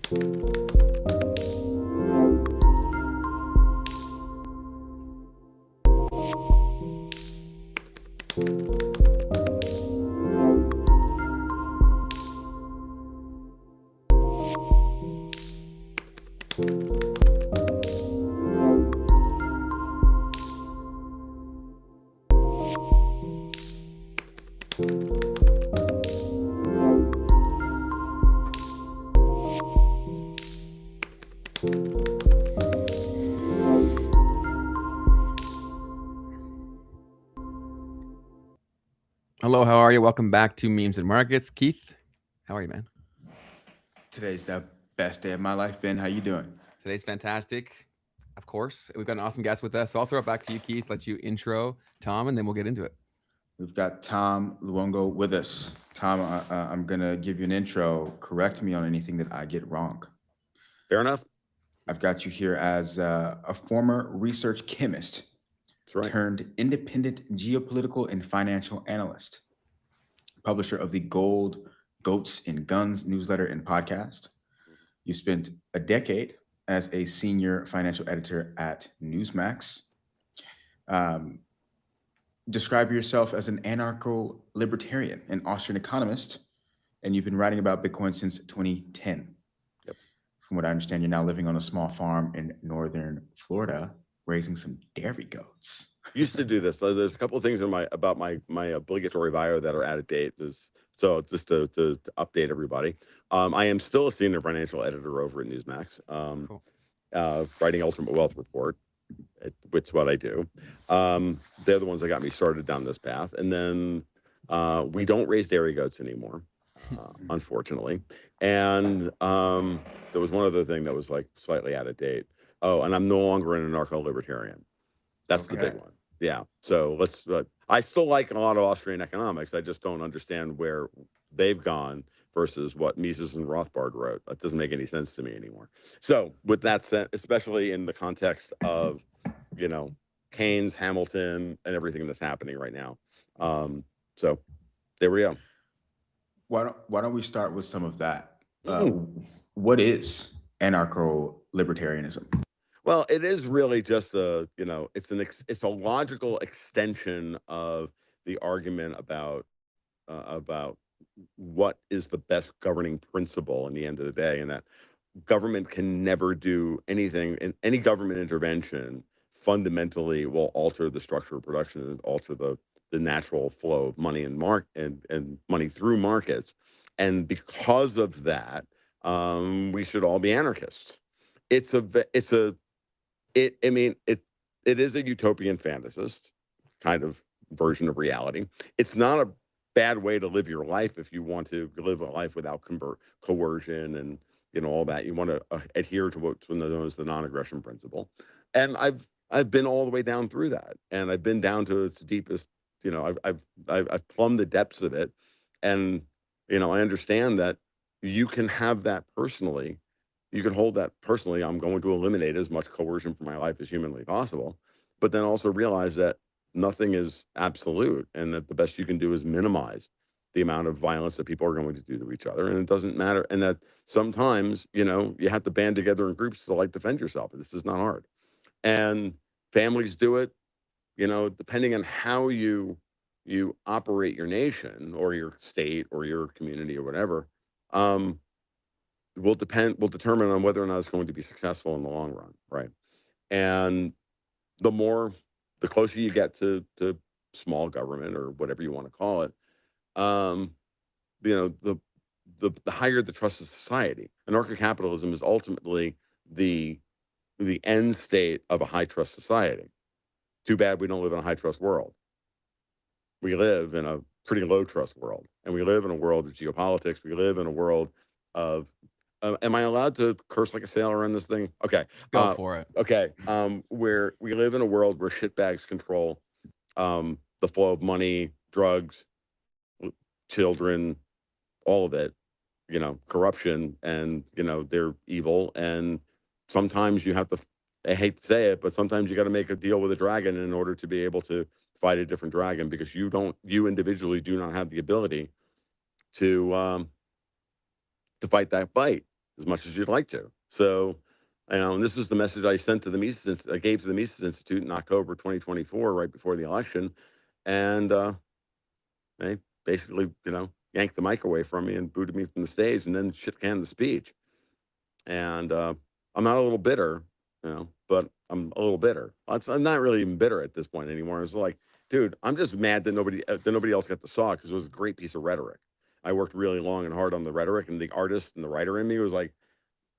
Hello, how are you? Welcome back to Memes and Markets. Keith, how are you, man? Today's the best day of my life, Ben. How you doing? Today's fantastic. Of course, we've got an awesome guest with us. So I'll throw it back to you, Keith, let you intro Tom, and then we'll get into it. We've got Tom Luongo with us. Tom, I'm going to give you an intro. Correct me on anything that I get wrong. Fair enough. I've got you here as a former research chemist turned independent geopolitical and financial analyst, publisher of the Gold, Goats, and Guns newsletter and podcast. You spent a decade as a senior financial editor at Newsmax. Describe yourself as an anarcho-libertarian, an Austrian economist, and you've been writing about Bitcoin since 2010. Yep. From what I understand, you're now living on a small farm in northern Florida, raising some dairy goats. Used to do this. So there's a couple of things in my obligatory bio that are out of date. So just to update everybody, I am still a senior financial editor over at Newsmax, Cool. Writing Ultimate Wealth Report. It's what I do. They're the ones that got me started down this path. And then we don't raise dairy goats anymore, unfortunately. And there was one other thing that was like slightly out of date. Oh, and I'm no longer an anarcho-libertarian. That's the big one. Yeah. So I still like a lot of Austrian economics. I just don't understand where they've gone versus what Mises and Rothbard wrote. That doesn't make any sense to me anymore. So with that said, especially in the context of, Keynes, Hamilton, and everything that's happening right now. So there we go. Why don't we start with some of that? What is anarcho-libertarianism? Well, it is really just it's a logical extension of the argument about what is the best governing principle in the end of the day, and that government can never do anything, and any government intervention fundamentally will alter the structure of production and alter the natural flow of money and money through markets. And because of that, we should all be anarchists. It is a utopian fantasist kind of version of reality. It's not a bad way to live your life if you want to live a life without coercion and all that. You want to adhere to what's known as the non-aggression principle. And I've been all the way down through that, and I've been down to its deepest. I've plumbed the depths of it, and I understand that you can have that personally. You can hold that personally. I'm going to eliminate as much coercion from my life as humanly possible, but then also realize that nothing is absolute, and that the best you can do is minimize the amount of violence that people are going to do to each other. And it doesn't matter. And that sometimes, you have to band together in groups to defend yourself. This is not hard. And families do it, depending on how you operate your nation or your state or your community or whatever, will determine on whether or not it's going to be successful in the long run. Right. And the closer you get to small government or whatever you want to call it, the higher the trust of society. Anarcho-capitalism is ultimately the end state of a high trust society. Too bad we don't live in a high trust world. We live in a pretty low trust world, and we live in a world of geopolitics. We live in a world of am I allowed to curse like a sailor in this thing? Okay. Go for it. Okay. Where we live in a world where shitbags control the flow of money, drugs, children, all of it, corruption, and, they're evil. And sometimes you have to, I hate to say it, but sometimes you got to make a deal with a dragon in order to be able to fight a different dragon, because you individually do not have the ability to fight that fight. as much as you'd like to. So, and this was the message I sent to the Mises, I gave to the Mises Institute in October 2024, right before the election, and they basically, yanked the mic away from me and booted me from the stage, and then shit canned the speech. And I'm not a little bitter, but I'm a little bitter. I'm not really even bitter at this point anymore. It's like, dude, I'm just mad that nobody else got the saw, because it was a great piece of rhetoric. I worked really long and hard on the rhetoric, and the artist and the writer in me was like,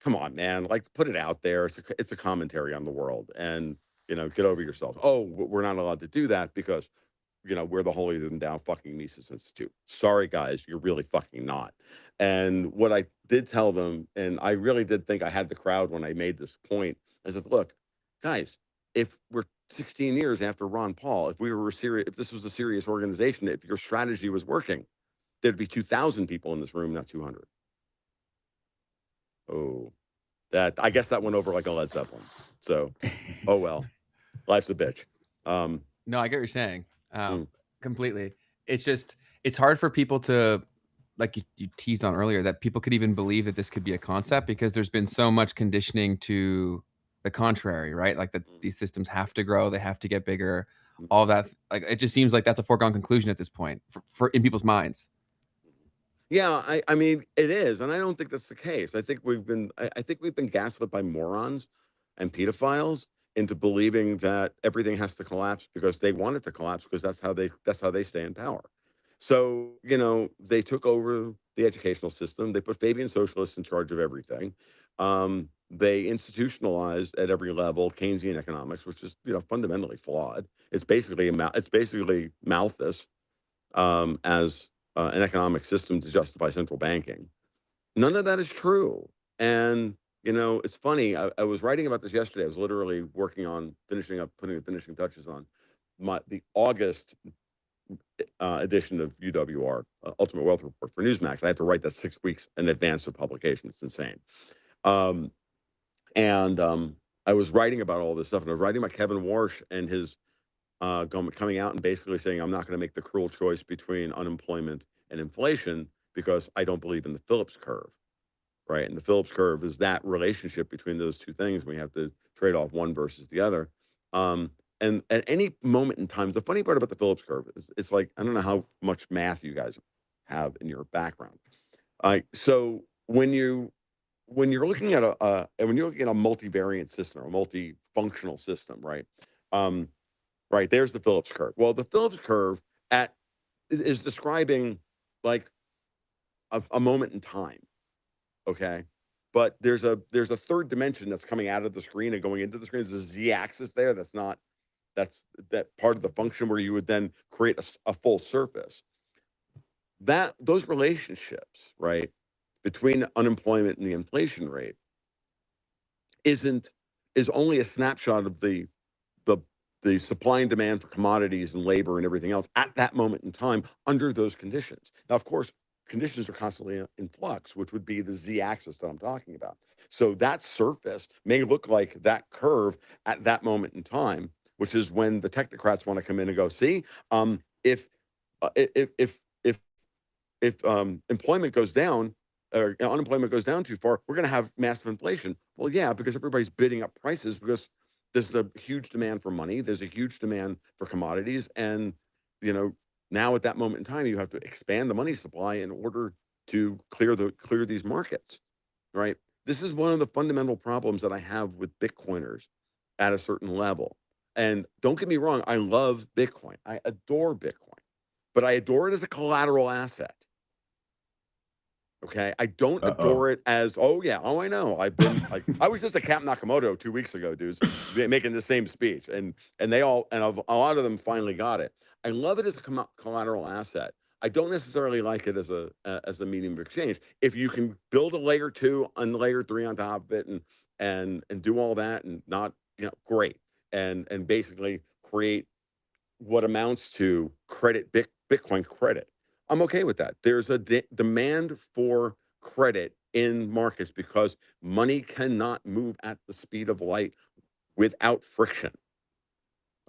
come on, man, like, put it out there. It's a commentary on the world, and get over yourself. Oh, we're not allowed to do that because we're the holier than thou fucking Mises Institute. Sorry, guys, you're really fucking not. And what I did tell them, and I really did think I had the crowd when I made this point, I said, look, guys, if we're 16 years after Ron Paul, if this was a serious organization, if your strategy was working, there'd be 2,000 people in this room, not 200. Oh, I guess that went over like a Led Zeppelin. So, oh well, life's a bitch. No, I get what you're saying. Mm. Completely. It's hard for people to, like you teased on earlier, that people could even believe that this could be a concept, because there's been so much conditioning to the contrary, right? Like that these systems have to grow, they have to get bigger, all that. Like, it just seems like that's a foregone conclusion at this point for in people's minds. Yeah, I mean, it is, and I don't think that's the case. I think we've been gaslit by morons and pedophiles into believing that everything has to collapse because they want it to collapse, because that's how they stay in power. So, they took over the educational system. They put Fabian socialists in charge of everything. They institutionalized at every level Keynesian economics, which is, fundamentally flawed. It's basically Malthus as an economic system to justify central banking. None of that is true. And, it's funny. I was writing about this yesterday. I was literally working on putting the finishing touches on the August edition of UWR, Ultimate Wealth Report for Newsmax. I have to write that 6 weeks in advance of publication. It's insane. And I was writing about all this stuff, and I was writing about Kevin Warsh and his coming out and basically saying, I'm not going to make the cruel choice between unemployment and inflation because I don't believe in the Phillips curve, right? And the Phillips curve is that relationship between those two things. We have to trade off one versus the other. And at any moment in time, the funny part about the Phillips curve is it's like, I don't know how much math you guys have in your background. So when you're looking at a multivariate system or a multifunctional system, right? Right, there's the Phillips curve. Well, the Phillips curve is describing like a moment in time, okay? But there's a third dimension that's coming out of the screen and going into the screen. There's a z-axis there. That's that part of the function where you would then create a full surface. Those relationships, right, between unemployment and the inflation rate is only a snapshot of the supply and demand for commodities and labor and everything else at that moment in time under those conditions. Now, of course, conditions are constantly in flux, which would be the z-axis that I'm talking about. So that surface may look like that curve at that moment in time, which is when the technocrats want to come in and go, see, if employment goes down, or unemployment goes down too far, we're going to have massive inflation. Well, yeah, because everybody's bidding up prices because there's a huge demand for money. There's a huge demand for commodities. And, now at that moment in time, you have to expand the money supply in order to clear these markets, right? This is one of the fundamental problems that I have with Bitcoiners at a certain level. And don't get me wrong, I love Bitcoin. I adore Bitcoin, but I adore it as a collateral asset. Okay, I don't adore it as, oh yeah, oh I know. I've been like, I was just at Camp Nakamoto 2 weeks ago, dudes, making the same speech, and a lot of them finally got it. I love it as a collateral asset. I don't necessarily like it as a medium of exchange. If you can build a layer 2 and layer 3 on top of it, and do all that, and not, great, and basically create what amounts to Bitcoin credit. I'm okay with that. There's a demand for credit in markets because money cannot move at the speed of light without friction.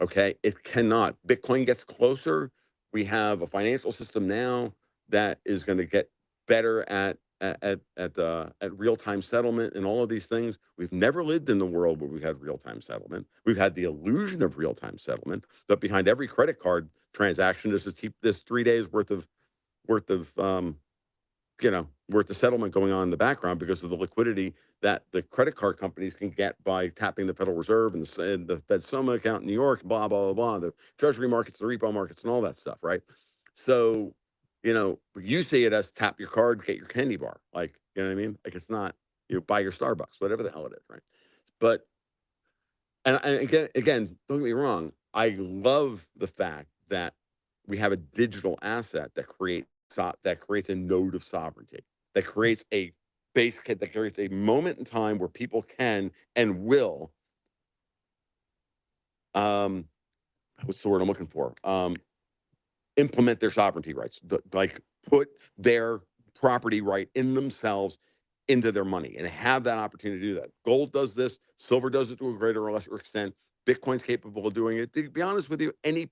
Okay, it cannot. Bitcoin gets closer. We have a financial system now that is going to get better at at real-time settlement and all of these things. We've never lived in the world where we've had real-time settlement. We've had the illusion of real-time settlement, but behind every credit card transaction is this 3 days worth of worth of settlement going on in the background because of the liquidity that the credit card companies can get by tapping the Federal Reserve and the Fed Soma account in New York, blah, blah, blah, blah, the treasury markets, the repo markets, and all that stuff, right? So, you see it as tap your card, get your candy bar. Like, you know what I mean? Like, it's not, buy your Starbucks, whatever the hell it is, right? But, and again, don't get me wrong. I love the fact that we have a digital asset that creates a node of sovereignty, that creates a that creates a moment in time where people can and will, what's the word I'm looking for? Implement their sovereignty rights, like put their property right in themselves into their money and have that opportunity to do that. Gold does this, silver does it to a greater or lesser extent. Bitcoin's capable of doing it. To be honest with you, any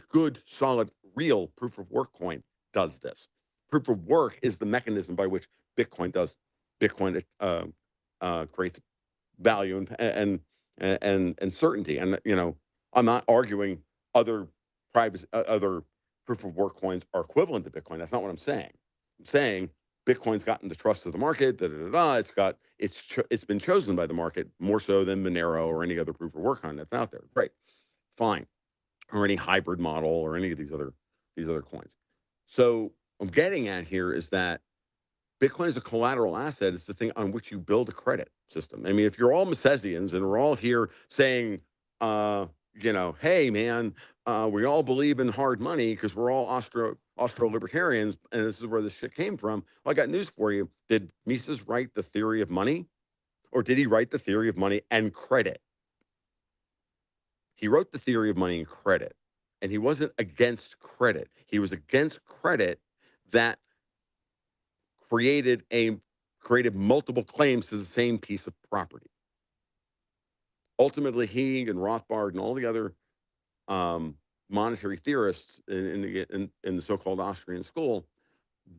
good, solid, real proof of work coin does this. Proof of work is the mechanism by which Bitcoin creates value and certainty. And I'm not arguing other other proof of work coins are equivalent to Bitcoin. That's not what I'm saying. I'm saying Bitcoin's gotten the trust of the market. It's been chosen by the market more so than Monero or any other proof of work coin that's out there. Great, fine, or any hybrid model or any of these other coins. So what I'm getting at here is that Bitcoin is a collateral asset. It's the thing on which you build a credit system. I mean, if you're all Misesians and we're all here saying, hey, man, we all believe in hard money because we're all Austro-libertarians, and this is where this shit came from. Well, I got news for you. Did Mises write the theory of money? Or did he write the theory of money and credit? He wrote the theory of money and credit. And he wasn't against credit. He was against credit that created multiple claims to the same piece of property. Ultimately, he and Rothbard and all the other monetary theorists in the so-called Austrian school,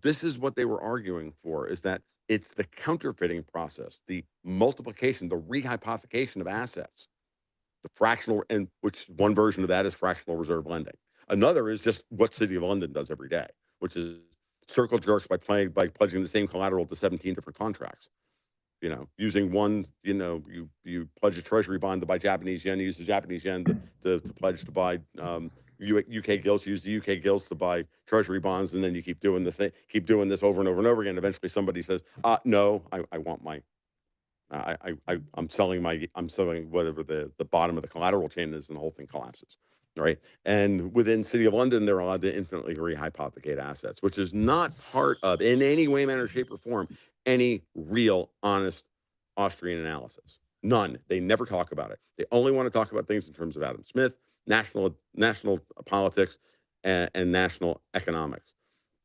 this is what they were arguing for: is that it's the counterfeiting process, the multiplication, the rehypothecation of assets, the fractional, and which one version of that is fractional reserve lending. Another is just what City of London does every day, which is circle jerks by pledging the same collateral to 17 different contracts. Using one, you pledge a treasury bond to buy Japanese yen, you use the Japanese yen to pledge to buy UK gilts, use the UK gilts to buy treasury bonds, and then you keep doing this over and over and over again. Eventually somebody says, no, I want my, I'm selling whatever the bottom of the collateral chain is, and the whole thing collapses. Right. And within City of London, they're allowed to infinitely rehypothecate assets, which is not part of, in any way, manner, shape, or form, any real, honest Austrian analysis. None. They never talk about it. They only want to talk about things in terms of Adam Smith, national politics, and national economics.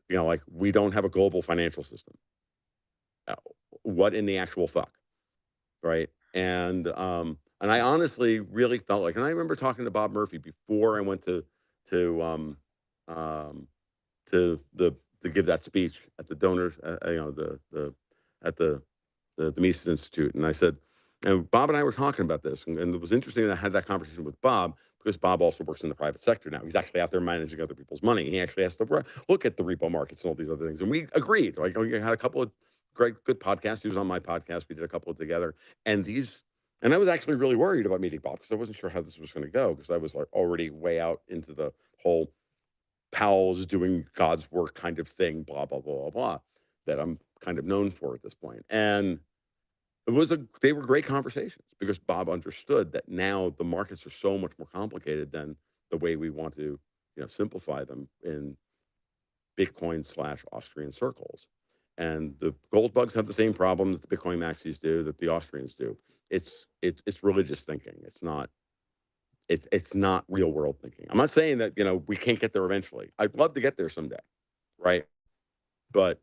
Like, we don't have a global financial system. What in the actual fuck? Right. And I honestly really felt like, and I remember talking to Bob Murphy before I went to give that speech at the donors, at the Mises Institute, and I said, and Bob and I were talking about this, and it was interesting that I had that conversation with Bob because Bob also works in the private sector now. He's actually out there managing other people's money. He actually has to look at the repo markets and all these other things, and we agreed. Like, we had a couple of good podcasts. He was on my podcast. We did a couple together, and I was actually really worried about meeting Bob because I wasn't sure how this was going to go, because I was like already way out into the whole Powell's doing God's work kind of thing, blah, blah, blah, blah, blah, that I'm kind of known for at this point. And they were great conversations because Bob understood that now the markets are so much more complicated than the way we want to, simplify them in Bitcoin/Austrian circles. And the gold bugs have the same problem that the Bitcoin maxis do, that the Austrians do. It's religious thinking. It's not real world thinking. I'm not saying that, we can't get there eventually. I'd love to get there someday, right? But,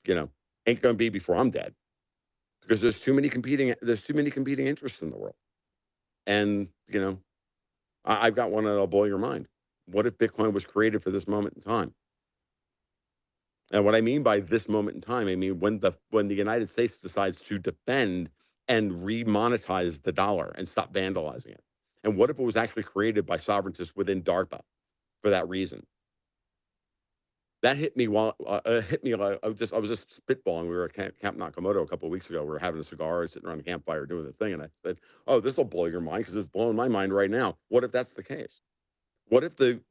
ain't going to be before I'm dead, because there's too many competing interests in the world. And, I've got one that'll blow your mind. What if Bitcoin was created for this moment in time? And what I mean by this moment in time, I mean when the United States decides to defend and remonetize the dollar and stop vandalizing it. And what if it was actually created by sovereigntists within DARPA for that reason? That hit me while hit me like I was just spitballing. We were at Camp Nakamoto a couple of weeks ago. We were having a cigar, sitting around the campfire doing the thing, and I said, "Oh, this will blow your mind because it's blowing my mind right now. What if that's the case? What if the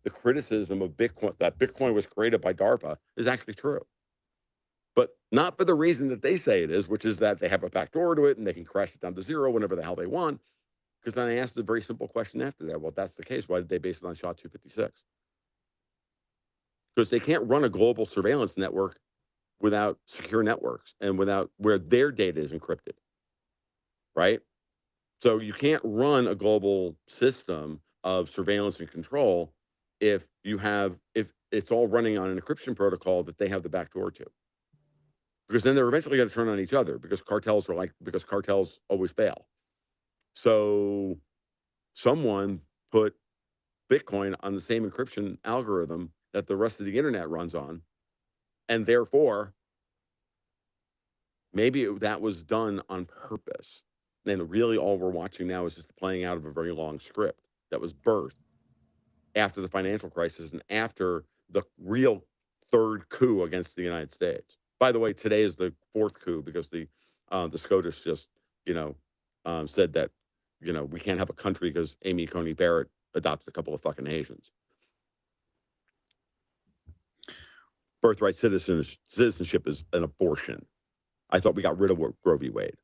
criticism of Bitcoin, that Bitcoin was created by DARPA, is actually true, but not for the reason that they say it is, which is that they have a backdoor to it and they can crash it down to zero whenever the hell they want." Because then I asked a very simple question after that. Well, if that's the case, why did they base it on SHA-256? Because they can't run a global surveillance network without secure networks and without where their data is encrypted, right? So you can't run a global system of surveillance and control if it's all running on an encryption protocol that they have the back door to. Because then they're eventually going to turn on each other because cartels always fail. So someone put Bitcoin on the same encryption algorithm that the rest of the internet runs on, and therefore maybe that was done on purpose. And really all we're watching now is just the playing out of a very long script that was birthed after the financial crisis and after the real third coup against the United States. By the way, today is the fourth coup because the SCOTUS just, said that, we can't have a country because Amy Coney Barrett adopted a couple of fucking Asians. Birthright citizenship is an abortion. I thought we got rid of Roe v. Wade,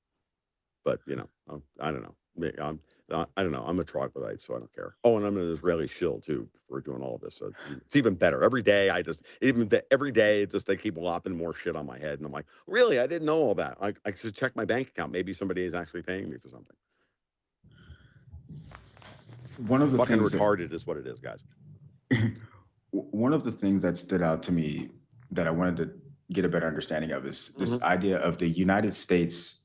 but I don't know. I don't know. I'm a troglodyte, so I don't care. Oh, and I'm an Israeli shill too. For doing all of this, so it's even better. Every day, they keep lopping more shit on my head, and I'm like, really? I didn't know all that. I should check my bank account. Maybe somebody is actually paying me for something. One of the Fucking things retarded is what it is, guys. one of the things that stood out to me that I wanted to get a better understanding of is this idea of the United States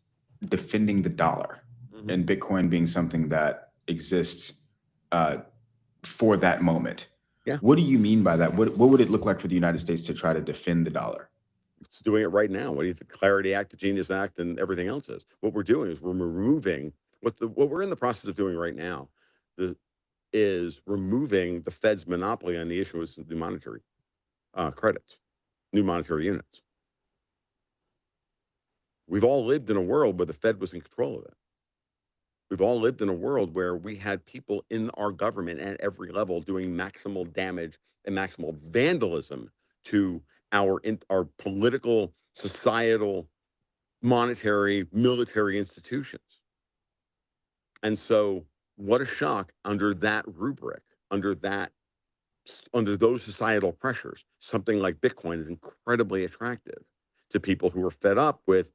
defending the dollar and Bitcoin being something that exists for that moment. Yeah. What do you mean by that? What would it look like for the United States to try to defend the dollar? It's doing it right now. What do you think? Clarity Act, the Genius Act, and everything else is. What we're doing is we're removing what we're in the process of doing right now. Is removing the Fed's monopoly on the issuance of new monetary credits, new monetary units. We've all lived in a world where the Fed was in control of it. We've all lived in a world where we had people in our government at every level doing maximal damage and maximal vandalism to our political, societal, monetary, military institutions. And so what a shock under that rubric, under those societal pressures. Something like Bitcoin is incredibly attractive to people who are fed up with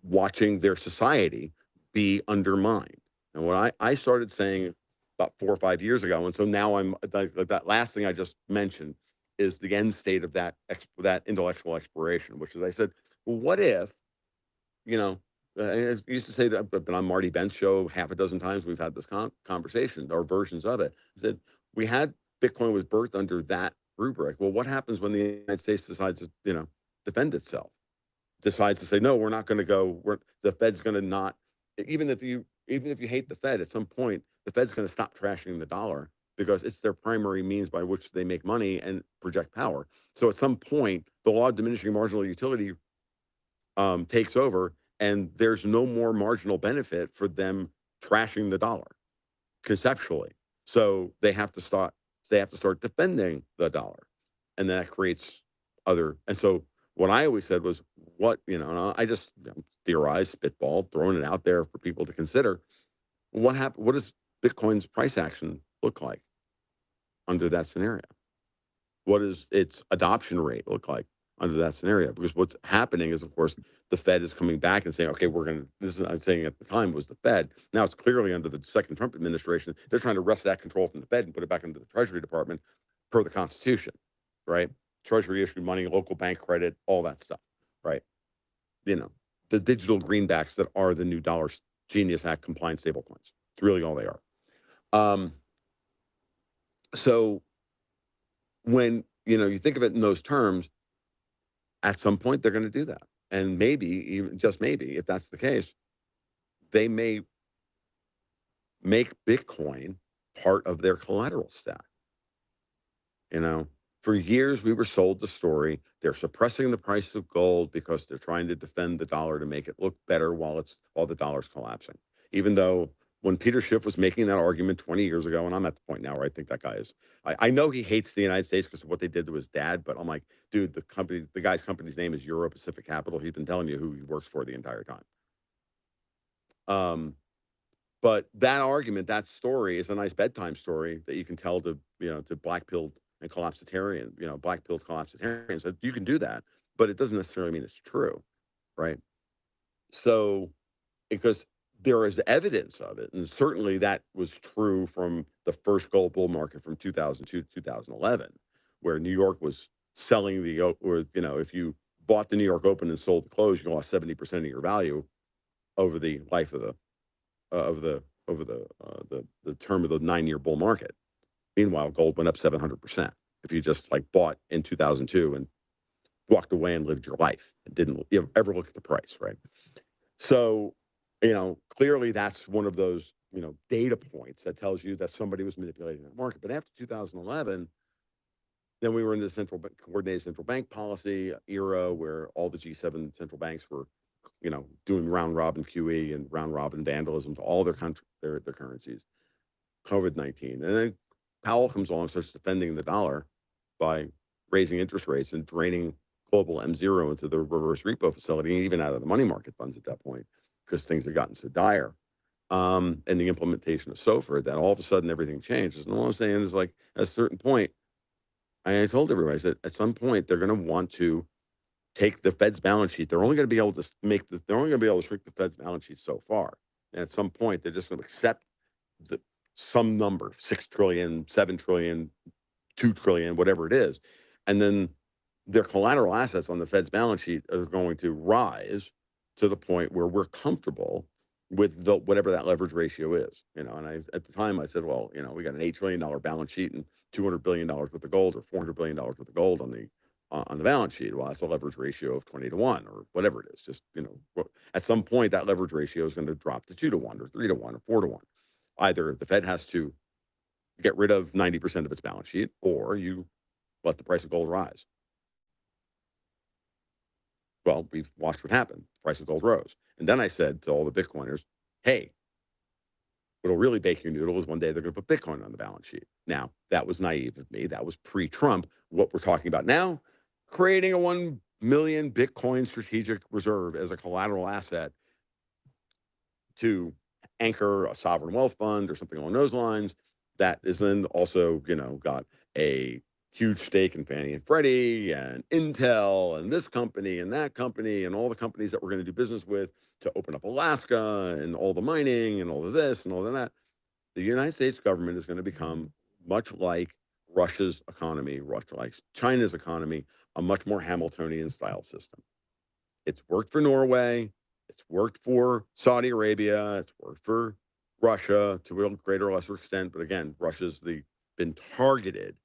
watching their society be undermined. And what I started saying about 4 or 5 years ago, and so now I'm that last thing I just mentioned is the end state of that intellectual exploration, which is I said, well, what if, I used to say that I've been on Marty Bent's show half a dozen times. We've had this conversation or versions of it. I said we had Bitcoin was birthed under that rubric. Well, what happens when the United States decides to, defend itself? Decides to say, no, we're not going to go. The Fed's going to not. Even if you hate the Fed, at some point the Fed's going to stop trashing the dollar because it's their primary means by which they make money and project power. So at some point, the law of diminishing marginal utility takes over, and there's no more marginal benefit for them trashing the dollar conceptually. So they have to start defending the dollar, and that creates other. And so what I always said was, and I just theorized, spitball, throwing it out there for people to consider. What does Bitcoin's price action look like under that scenario? What does its adoption rate look like under that scenario? Because what's happening is, of course, the Fed is coming back and saying, okay, I'm saying at the time was the Fed. Now it's clearly under the second Trump administration. They're trying to wrest that control from the Fed and put it back into the Treasury Department per the Constitution, right? Treasury issued money, local bank credit, all that stuff, right? The digital greenbacks that are the new dollar Genius Act compliant stablecoins. It's really all they are. So when you think of it in those terms, at some point they're going to do that. And maybe, even just maybe, if that's the case, they may make Bitcoin part of their collateral stack. For years we were sold the story they're suppressing the price of gold because they're trying to defend the dollar to make it look better while the dollar's collapsing. Even though when Peter Schiff was making that argument 20 years ago, and I'm at the point now where I think that guy is, I know he hates the United States because of what they did to his dad, but I'm like, dude, the guy's company's name is Euro Pacific Capital. He's been telling you who he works for the entire time. But that argument, that story is a nice bedtime story that you can tell to black-pilled and collapsitarian, black-pilled collapsitarians. So you can do that, but it doesn't necessarily mean it's true, right? So, because there is evidence of it, and certainly that was true from the first gold bull market from 2002 to 2011, where New York was selling if you bought the New York Open and sold the close, you lost 70% of your value over the life of the term of the 9-year bull market. Meanwhile, gold went up 700% if you just bought in 2002 and walked away and lived your life and didn't ever look at the price, right? So, clearly that's one of those, data points that tells you that somebody was manipulating that market. But after 2011, then we were in the coordinated central bank policy era where all the G7 central banks were, doing round robin QE and round robin vandalism to all their currencies. COVID-19, and then Powell comes along and starts defending the dollar by raising interest rates and draining global M0 into the reverse repo facility, and even out of the money market funds at that point, because things had gotten so dire. And the implementation of SOFR, that all of a sudden everything changes. And all I'm saying is, at a certain point, I told everybody, I said, at some point they're going to want to take the Fed's balance sheet. They're only going to be able to shrink the Fed's balance sheet so far. And at some point, they're just going to accept some number, 6 trillion, 7 trillion, 2 trillion, whatever it is. And then their collateral assets on the Fed's balance sheet are going to rise to the point where we're comfortable with whatever that leverage ratio is. And at the time I said, well, we got an $8 trillion balance sheet and $200 billion worth of gold, or $400 billion worth of gold on the balance sheet. Well, that's a leverage ratio of 20-1 or whatever it is. Just, at some point that leverage ratio is going to drop to 2-1 or 3-1 or 4-1. Either the Fed has to get rid of 90% of its balance sheet, or you let the price of gold rise. Well, we've watched what happened. The price of gold rose. And then I said to all the Bitcoiners, hey, what'll really bake your noodle is one day they're going to put Bitcoin on the balance sheet. Now, that was naive of me. That was pre-Trump. What we're talking about now, creating a 1 million Bitcoin strategic reserve as a collateral asset to anchor a sovereign wealth fund or something along those lines. That is then also, got a huge stake in Fannie and Freddie and Intel and this company and that company and all the companies that we're going to do business with to open up Alaska and all the mining and all of this and all of that. The United States government is going to become much like Russia's economy, much like China's economy, a much more Hamiltonian style system. It's worked for Norway. It's worked for Saudi Arabia. It's worked for Russia to a greater or lesser extent. But again, Russia's been targeted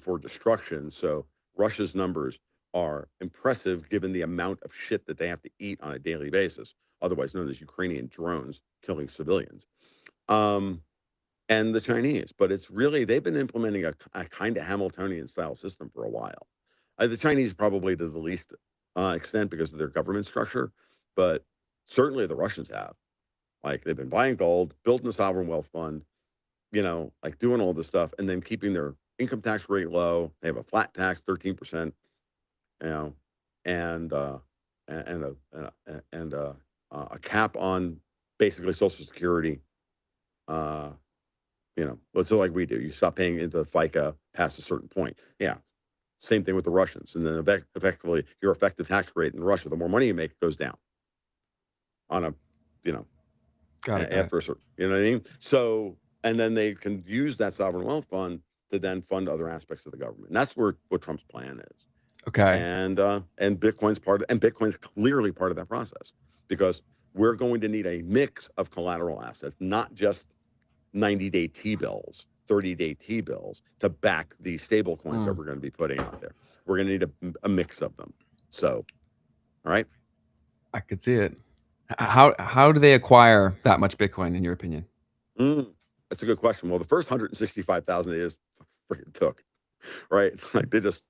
for destruction. So Russia's numbers are impressive given the amount of shit that they have to eat on a daily basis, otherwise known as Ukrainian drones killing civilians. And the Chinese. But it's really, they've been implementing a kind of Hamiltonian style system for a while. The Chinese probably to the least extent because of their government structure, but certainly the Russians have. They've been buying gold, building a sovereign wealth fund, doing all this stuff, and then keeping their income tax rate low. They have a flat tax, 13%, and a cap on basically Social Security. It's like we do. You stop paying into FICA past a certain point. Yeah. Same thing with the Russians. And then effectively, your effective tax rate in Russia, the more money you make, goes down on a, after a certain, you know what I mean? So, and then they can use that sovereign wealth fund to then fund other aspects of the government. And that's what Trump's plan is. Okay. And Bitcoin's Bitcoin's clearly part of that process, because we're going to need a mix of collateral assets, not just 90-day T-bills 30-day T-bills to back the stable coins that we're going to be putting out there. We're going to need a mix of them. So, all right. I could see it. How do they acquire that much Bitcoin, in your opinion? That's a good question. Well, the first 165,000 they just freaking took, right? Like they just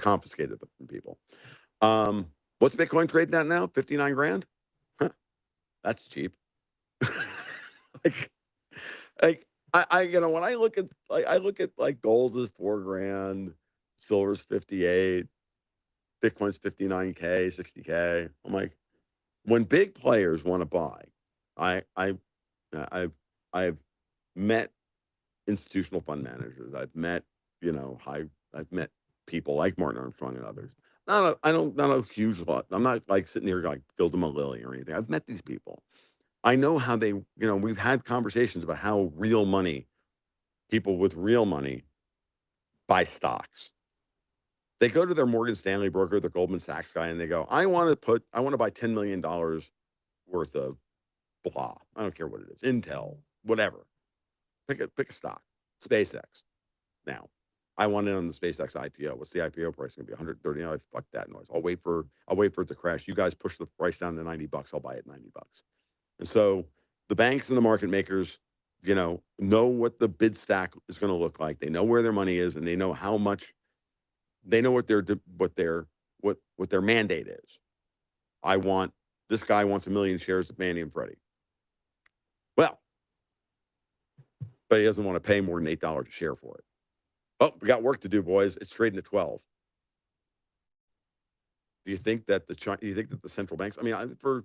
confiscated them from people. What's Bitcoin trading at now? 59 grand? Huh, that's cheap. like I when I look at like gold is 4 grand, silver's 58, Bitcoin's 59K, 60K. I'm like, when big players want to buy, I've met institutional fund managers. I've met, I've met people like Martin Armstrong and others. Not a huge lot. I'm not like sitting here like build them a lily or anything. I've met these people. I know how they, we've had conversations about how real money, people with real money buy stocks. They go to their Morgan Stanley broker, their Goldman Sachs guy, and they go, I want to buy $10 million worth of blah. I don't care what it is. Intel, whatever. Pick a stock. SpaceX. Now, I want in on the SpaceX IPO. What's the IPO price going to be? 130. Oh, fuck that noise. I'll wait for it to crash. You guys push the price down to $90. I'll buy it $90. And so the banks and the market makers, know what the bid stack is going to look like. They know where their money is, and they know how much. They know what their mandate is. This guy wants 1 million shares of Fannie and Freddie. Well, but he doesn't want to pay more than $8 a share for it. Oh, we got work to do, boys. It's trading at 12. Do you think that the central banks? I mean, for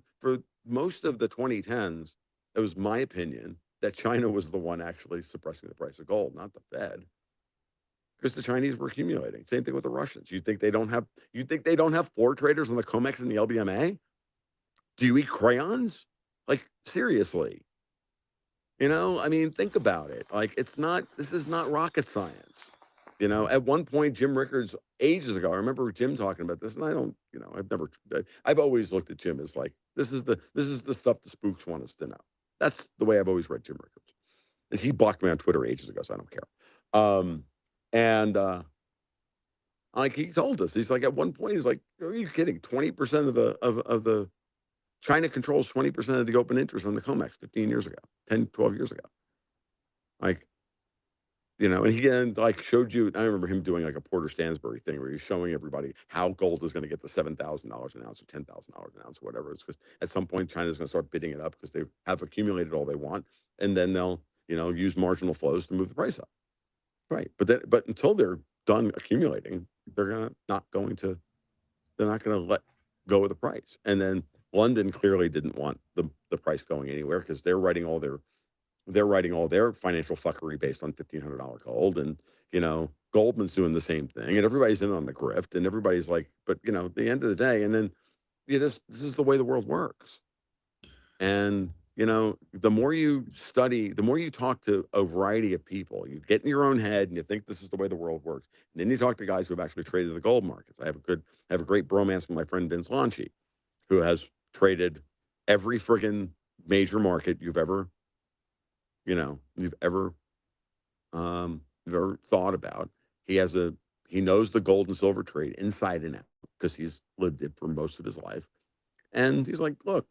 most of the 2010s, it was my opinion that China was the one actually suppressing the price of gold, not the Fed, because the Chinese were accumulating. Same thing with the Russians. You think they don't have floor traders on the COMEX and the LBMA? Do you eat crayons? Like, seriously. I mean, think about it. Like, this is not rocket science. At one point, Jim Rickards, ages ago, I remember Jim talking about this, and I've always looked at Jim as like, this is the stuff the spooks want us to know. That's the way I've always read Jim Rickards. And he blocked me on Twitter ages ago, so I don't care. Like he told us, he's like, at one point, he's like, are you kidding? 20% of the China controls 20% of the open interest on the COMEX 15 years ago, 10, 12 years ago. Like, and he showed you, I remember him doing like a Porter Stansbury thing where he's showing everybody how gold is going to get to $7,000 an ounce or $10,000 an ounce or whatever. It's because at some point China's going to start bidding it up because they have accumulated all they want. And then they'll, use marginal flows to move the price up. Right. But until they're done accumulating, they're not going to let go of the price. And then London clearly didn't want the price going anywhere because they're writing all their financial fuckery based on $1,500 gold, and Goldman's doing the same thing, and everybody's in on the grift, and everybody's like, but at the end of the day, and then this is the way the world works. And the more you study, the more you talk to a variety of people, you get in your own head and you think this is the way the world works. And then you talk to guys who have actually traded the gold markets. I have a great bromance with my friend Vince Lanchi, who has traded every friggin' major market you've ever thought about. He knows the gold and silver trade inside and out because he's lived it for most of his life. And he's like, look,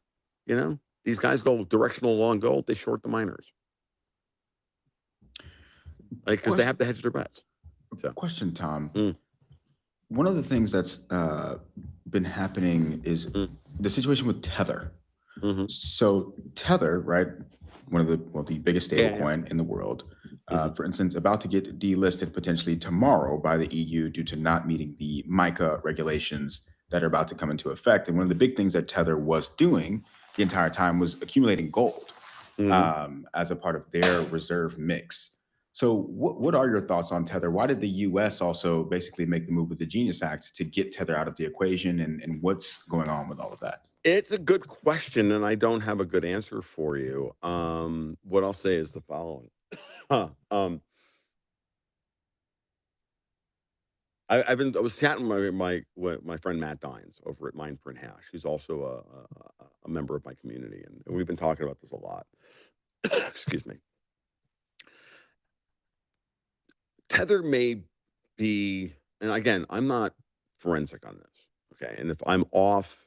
these guys go directional long gold, they short the miners. Like, because they have to hedge their bets. So. Question, Tom. One of the things that's been happening is the situation with Tether. Mm-hmm. So Tether, right, one of the biggest stablecoin in the world, for instance, about to get delisted potentially tomorrow by the EU due to not meeting the MiCA regulations that are about to come into effect. And one of the big things that Tether was doing the entire time was accumulating gold as a part of their reserve mix. So what are your thoughts on Tether? Why did the U.S. also basically make the move with the Genius Act to get Tether out of the equation, and what's going on with all of that? It's a good question, and I don't have a good answer for you. What I'll say is the following. I was chatting with my friend Matt Dines over at Mind Print Hash. He's also a member of my community, and we've been talking about this a lot. Excuse me. Tether may be, and again, I'm not forensic on this, okay? And if I'm off,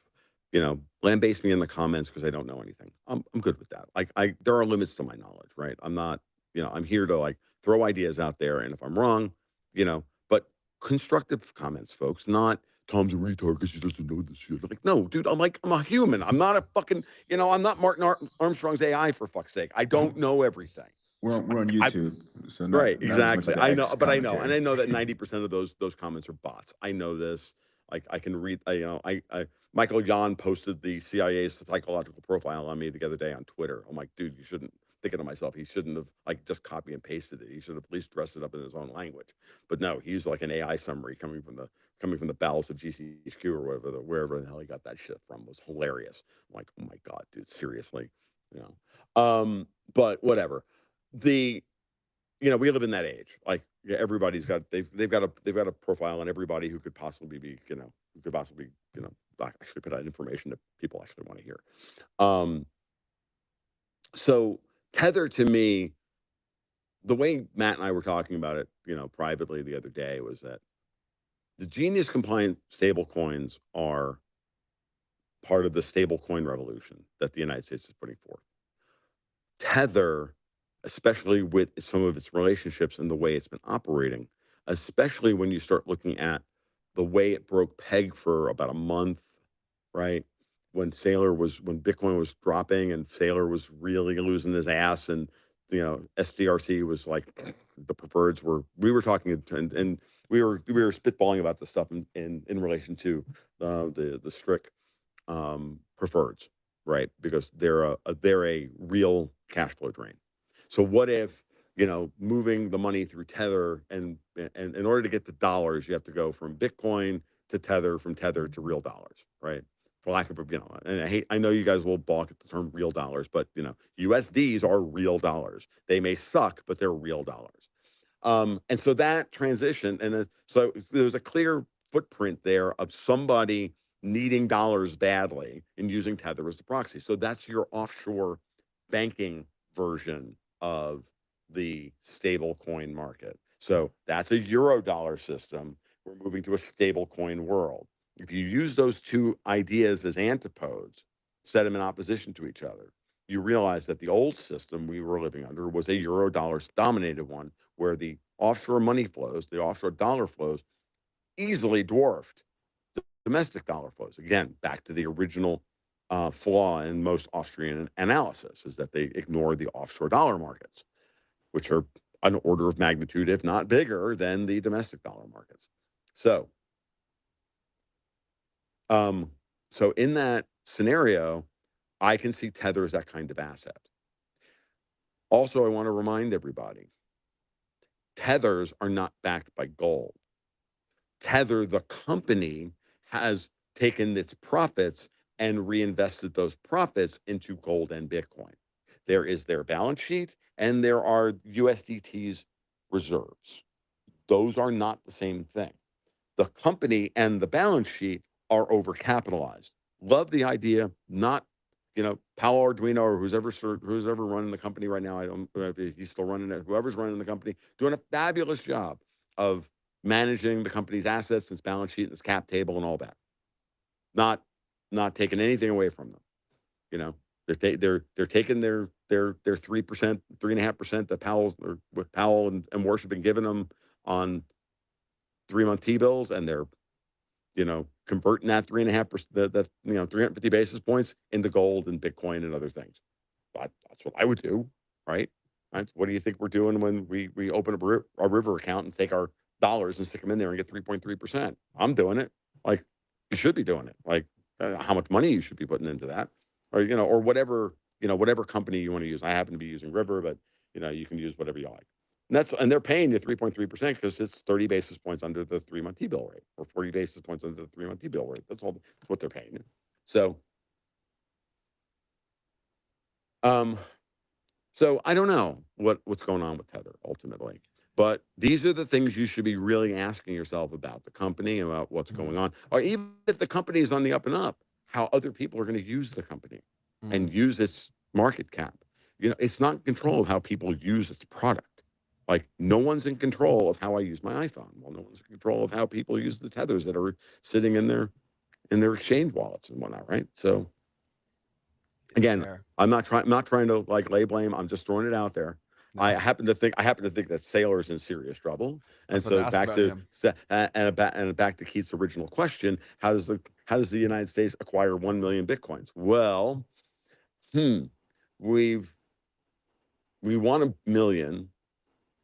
lambaste me in the comments because I don't know anything. I'm good with that. Like, there are limits to my knowledge, right? I'm not, I'm here to like throw ideas out there, and if I'm wrong, but constructive comments, folks, not Tom's a retard because he doesn't know this shit. Like, no, dude, I'm a human. I'm not a fucking, I'm not Martin Armstrong's AI, for fuck's sake. I don't know everything. We're on YouTube, so Right, not as much exactly. of the I know, X but I commentary. know that 90% of those comments are bots. I know this. Like, I can read. Michael Yon posted the CIA's psychological profile on me the other day on Twitter. I'm like, dude, you shouldn't. Thinking to myself, he shouldn't have like just copy and pasted it. He should have at least dressed it up in his own language. But no, he's like an AI summary coming from the bowels of GCHQ or wherever the hell he got that shit from. It was hilarious. I'm like, oh my god, dude, seriously, But whatever. The we live in that age. Like, yeah, everybody's got they've got a profile on everybody who could possibly be actually put out information that people actually want to hear. So Tether, to me, the way Matt and I were talking about it, privately the other day, was that the Genius compliant stable coins are part of the stable coin revolution that the United States is putting forth. Tether, especially with some of its relationships and the way it's been operating, especially when you start looking at the way it broke peg for about a month, right? When Bitcoin was dropping and Saylor was really losing his ass, and SDRC was like, the preferreds we were talking, and we were spitballing about this stuff in relation to the strict preferreds, right? Because they're a real cash flow drain. So what if, moving the money through Tether, and in order to get the dollars, you have to go from Bitcoin to Tether, from Tether to real dollars, right? For lack of and I know you guys will balk at the term real dollars, but USDs are real dollars. They may suck, but they're real dollars. And so that transition, so there's a clear footprint there of somebody needing dollars badly and using Tether as the proxy. So that's your offshore banking version of the stable coin market. So that's a euro dollar system. We're moving to a stable coin world. If you use those two ideas as antipodes, set them in opposition to each other, you realize that the old system we were living under was a euro dollars dominated one, where the offshore money flows, the offshore dollar flows, easily dwarfed the domestic dollar flows. Again, back to the original flaw in most Austrian analysis, is that they ignore the offshore dollar markets, which are an order of magnitude, if not bigger, than the domestic dollar markets. So, so in that scenario, I can see Tether as that kind of asset. Also, I want to remind everybody, Tethers are not backed by gold. Tether, the company, has taken its profits and reinvested those profits into gold and Bitcoin. There is their balance sheet, and there are USDT's reserves. Those are not the same thing. The company and the balance sheet are overcapitalized. Love the idea, not Paolo Arduino or who's ever running the company right now. I don't know if he's still running it. Whoever's running the company, doing a fabulous job of managing the company's assets, its balance sheet, its cap table, and all that. Not taking anything away from them. They're taking their 3%, 3.5% that Powell and Warsh have been giving them on 3-month T-bills, and they're converting that 3.5%, that's 350 basis points into gold and Bitcoin and other things. That's what I would do, right? What do you think we're doing when we open up a River account and take our dollars and stick them in there and get 3.3%? I'm doing it. Like, you should be doing it. Like, how much money you should be putting into that, or whatever company you want to use. I happen to be using River, but you can use whatever you like. And they're paying you 3.3% because it's 30 basis points under the 3-month T-bill rate, or 40 basis points under the 3-month T-bill rate. That's what they're paying you. So, so I don't know what's going on with Tether ultimately, but these are the things you should be really asking yourself about the company, about what's going on, or even if the company is on the up and up, how other people are going to use the company and use its market cap. It's not in control of how people use its product. Like, no one's in control of how I use my iPhone. Well, no one's in control of how people use the tethers that are sitting in their exchange wallets and whatnot, right? So again, Fair. I'm not trying to like lay blame. I'm just throwing it out there. No, I happen to think that Saylor's in serious trouble. I And was about to so ask about him. back to Keith's original question: how does the United States acquire 1 million bitcoins? Well, we want 1 million.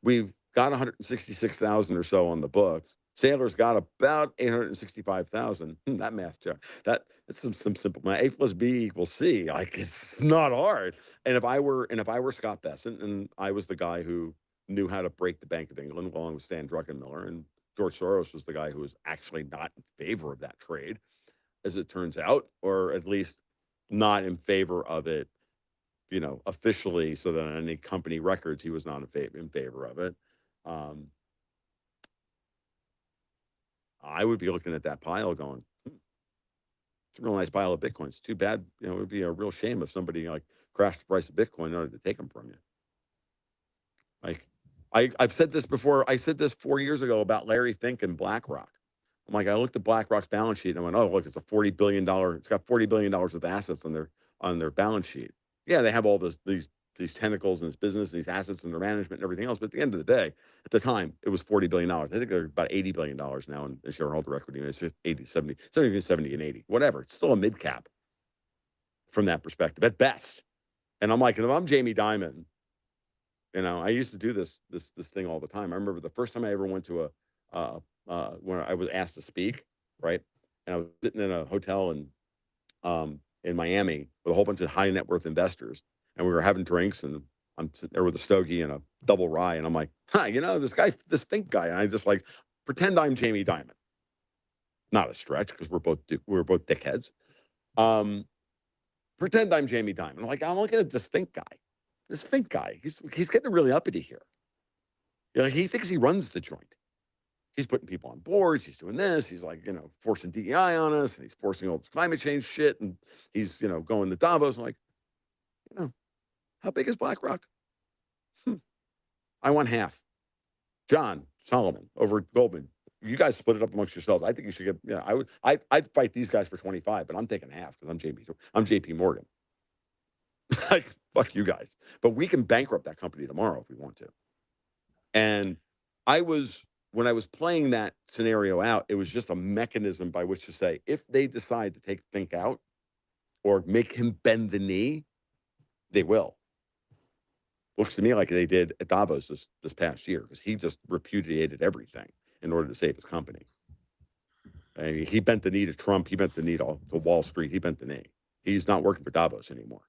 We've got 166,000 or so on the books. Sailor's got about 865,000. That math check. That's some simple math. A plus B equals C. Like, it's not hard. And if I were Scott Bessent, and I was the guy who knew how to break the Bank of England along with Stan Druckenmiller, and George Soros was the guy who was actually not in favor of that trade, as it turns out, or at least not in favor of it, officially, so that on any company records, he was not in favor of it. I would be looking at that pile going, it's a real nice pile of Bitcoins. Too bad, it would be a real shame if somebody like crashed the price of Bitcoin in order to take them from you. Like, I've said this before. I said this 4 years ago about Larry Fink and BlackRock. I'm like, I looked at BlackRock's balance sheet and I went, oh, look, it's got $40 billion worth of assets on their balance sheet. Yeah, they have all these tentacles in this business, these assets in their management and everything else. But at the end of the day, at the time, it was $40 billion. I think they're about $80 billion now in shareholder equity. It's 80, 70, 70 and 80, whatever. It's still a mid cap from that perspective at best. And I'm like, if I'm Jamie Dimon, I used to do this thing all the time. I remember the first time I ever went to when I was asked to speak, right? And I was sitting in a hotel in Miami with a whole bunch of high net worth investors, and we were having drinks, and I'm sitting there with a stogie and a double rye, and I'm like, this Fink guy, and I just like pretend I'm Jamie Dimon. Not a stretch, because we're both dickheads. Pretend I'm Jamie Dimon. I'm looking at this Fink guy. This Fink guy, he's getting really uppity here. He thinks he runs the joint. He's putting people on boards. He's doing this. He's like, forcing DEI on us, and he's forcing all this climate change shit. And he's, going to Davos. I'm like, how big is BlackRock? I want half. John Solomon over at Goldman. You guys split it up amongst yourselves. I think you should get. I'd fight these guys for 25, but I'm taking half because I'm JP Morgan. Like, fuck you guys. But we can bankrupt that company tomorrow if we want to. And when I was playing that scenario out, it was just a mechanism by which to say, if they decide to take Fink out or make him bend the knee, they will. Looks to me like they did at Davos this past year, because he just repudiated everything in order to save his company. I mean, he bent the knee to Trump. He bent the knee to Wall Street. He bent the knee. He's not working for Davos anymore.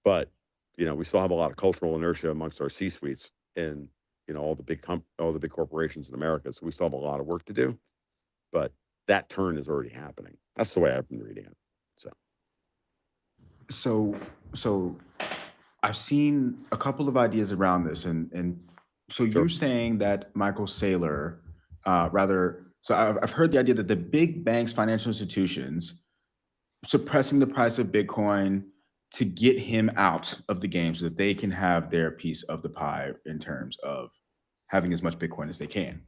But, we still have a lot of cultural inertia amongst our C-suites and, all the big corporations in America. So we still have a lot of work to do. But that turn is already happening. That's the way I've been reading it. So I've seen a couple of ideas around this, and so Sure. you're saying that Michael Saylor, so I've heard the idea that the big banks, financial institutions, suppressing the price of Bitcoin to get him out of the game so that they can have their piece of the pie in terms of having as much Bitcoin as they can.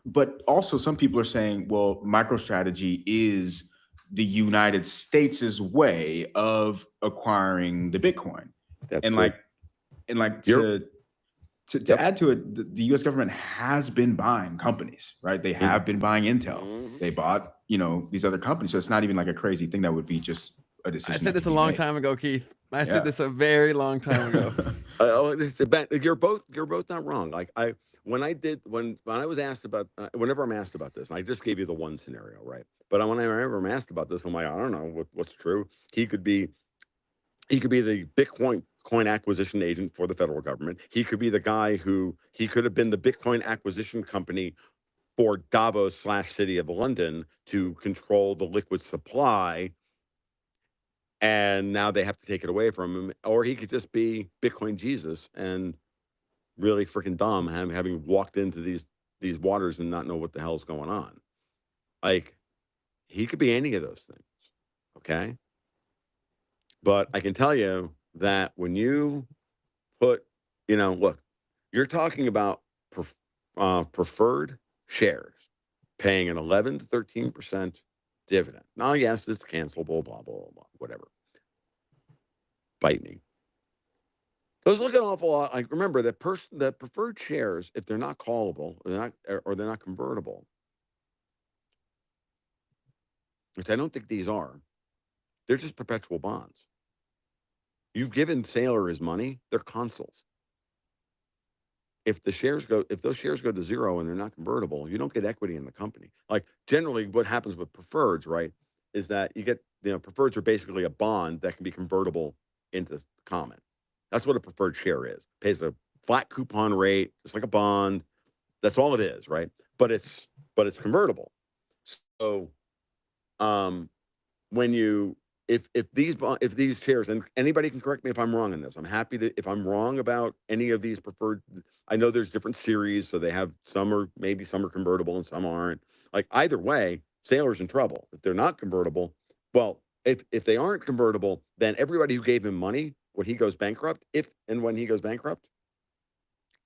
But also some people are saying, well, MicroStrategy is the United States' way of acquiring the Bitcoin. That's And to add to it, the US government has been buying companies, right? They have been buying Intel. Mm-hmm. They bought, these other companies. So it's not even like a crazy thing. That would be just a decision. I said this a long time ago, Keith. I said this a very long time ago. You're both not wrong. Like when I was asked about, whenever I'm asked about this, and I just gave you the one scenario, right? But whenever I'm asked about this, I'm like, I don't know what's true. He could be the Bitcoin acquisition agent for the federal government. He could be the guy he could have been the Bitcoin acquisition company for Davos / City of London to control the liquid supply. And now they have to take it away from him. Or he could just be Bitcoin Jesus and really freaking dumb, having walked into these waters and not know what the hell's going on. Like, he could be any of those things. Okay. But I can tell you that when you put Look, you're talking about preferred shares paying an 11 to 13% dividend. Now, yes, it's cancelable, blah, blah, blah, whatever. Bite me. Those look an awful lot like, remember, that preferred shares, if they're not callable or they're not convertible, which I don't think these are, they're just perpetual bonds. You've given Saylor his money, they're consols. If those shares go to zero and they're not convertible, you don't get equity in the company. Like generally what happens with preferreds, right, is that you get, preferreds are basically a bond that can be convertible into common. That's what a preferred share is. Pays a flat coupon rate, just like a bond. That's all it is, right? But it's convertible. So when you if these shares, and anybody can correct me if I'm wrong in this. I'm happy to, if I'm wrong about any of these preferred. I know there's different series, so they have some are convertible and some aren't. Like either way, Sailor's in trouble if they're not convertible. Well, if they aren't convertible, then everybody who gave him money when he goes bankrupt, is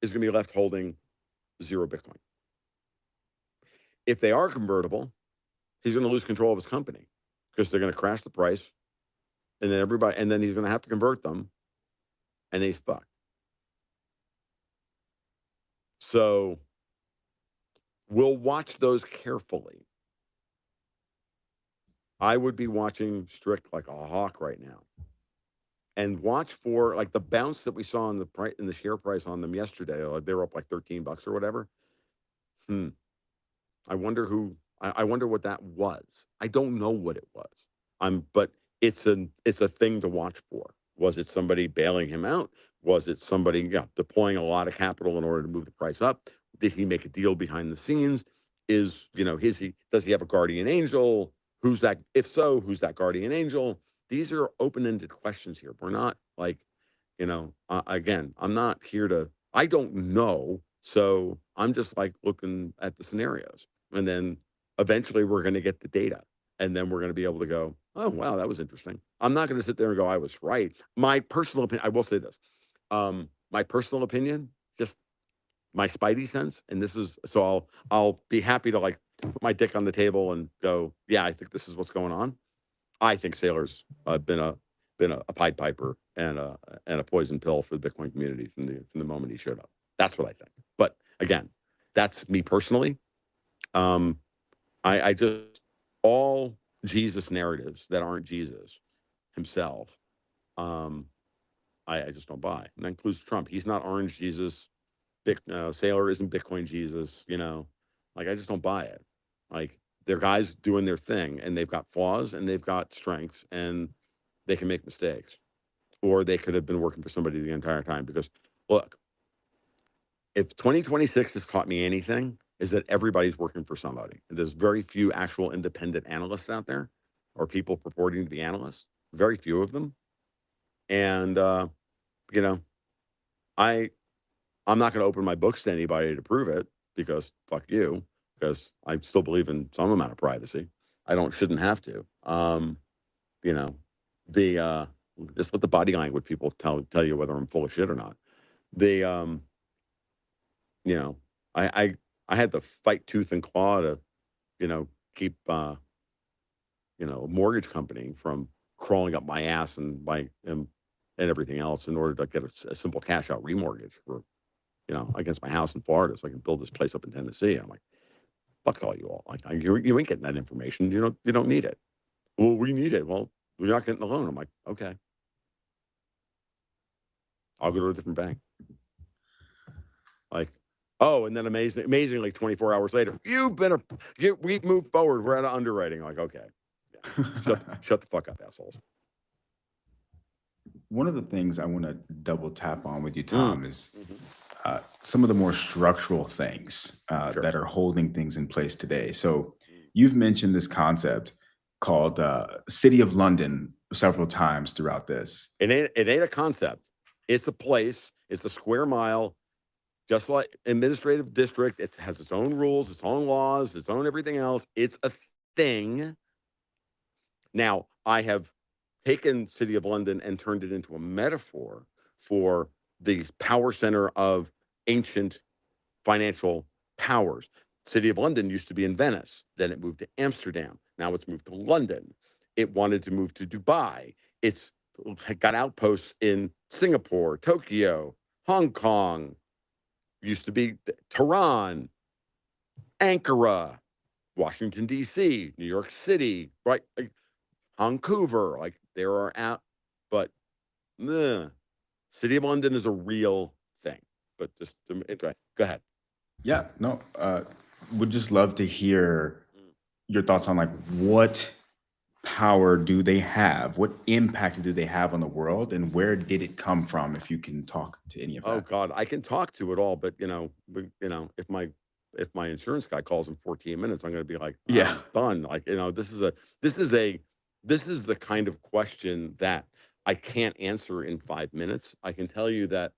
going to be left holding 0 Bitcoin. If they are convertible, he's going to lose control of his company because they're going to crash the price, and then he's going to have to convert them, and he's fucked. So we'll watch those carefully. I would be watching strict like a hawk right now, and watch for like the bounce that we saw in the share price on them yesterday. Like they were up like $13 or whatever. I wonder what that was. I don't know what it was. But it's a thing to watch for. Was it somebody bailing him out? Was it somebody deploying a lot of capital in order to move the price up? Did he make a deal behind the scenes? Does he have a guardian angel? Who's that? If so, who's that guardian angel? These are open-ended questions here. We're not like, again, I'm not here to, I don't know. So I'm just like looking at the scenarios. And then eventually we're going to get the data. And then we're going to be able to go, oh, wow, that was interesting. I'm not going to sit there and go, I was right. My personal opinion, I will say this. My personal opinion, just my spidey sense, and this is, so I'll be happy to like put my dick on the table and go, yeah, I think this is what's going on. I think Saylor's been a Pied Piper and a poison pill for the Bitcoin community from the moment he showed up. That's what I think. But again, that's me personally. I just, all Jesus narratives that aren't Jesus himself, I just don't buy. And that includes Trump. He's not orange Jesus. Saylor isn't Bitcoin Jesus. Like I just don't buy it. Like they're guys doing their thing, and they've got flaws and they've got strengths, and they can make mistakes, or they could have been working for somebody the entire time. Because look, if 2026 has taught me anything, is that everybody's working for somebody. There's very few actual independent analysts out there, or people purporting to be analysts. Very few of them. And I'm not going to open my books to anybody to prove it, because fuck you. Because I still believe in some amount of privacy. I shouldn't have to. Just let the body language people tell you whether I'm full of shit or not. I had to fight tooth and claw to, keep, a mortgage company from crawling up my ass and everything else in order to get a simple cash out remortgage for, against my house in Florida, so I can build this place up in Tennessee. I'm like, fuck all you all. Like, you ain't getting that information. You don't need it. Well, we need it. Well, we're not getting the loan. I'm like, okay, I'll go to a different bank. Like, oh, and then amazingly, 24 hours later, we've moved forward. We're out of underwriting. Like, okay, yeah. shut the fuck up, assholes. One of the things I want to double tap on with you, Tom, is some of the more structural things Sure. that are holding things in place today. So you've mentioned this concept called City of London several times throughout this. It ain't a concept. It's a place. It's a square mile, just like administrative district. It has its own rules, its own laws, its own everything else. It's a thing. Now, I have taken City of London and turned it into a metaphor for the power center of ancient financial powers. City of London used to be in Venice. Then it moved to Amsterdam. Now it's moved to London. It wanted to move to Dubai. It's got outposts in Singapore, Tokyo, Hong Kong. Used to be Tehran, Ankara, Washington, D.C., New York City, right? Like Vancouver. Like there are out, but City of London is a real thing. But just go ahead. Yeah, no, would just love to hear your thoughts on like what power do they have? What impact do they have on the world, and where did it come from? If you can talk to any of Oh that. God, I can talk to it all, but if my insurance guy calls in 14 minutes, I'm going to be like, Yeah. I'm done. Like, this is the kind of question that I can't answer in 5 minutes. I can tell you that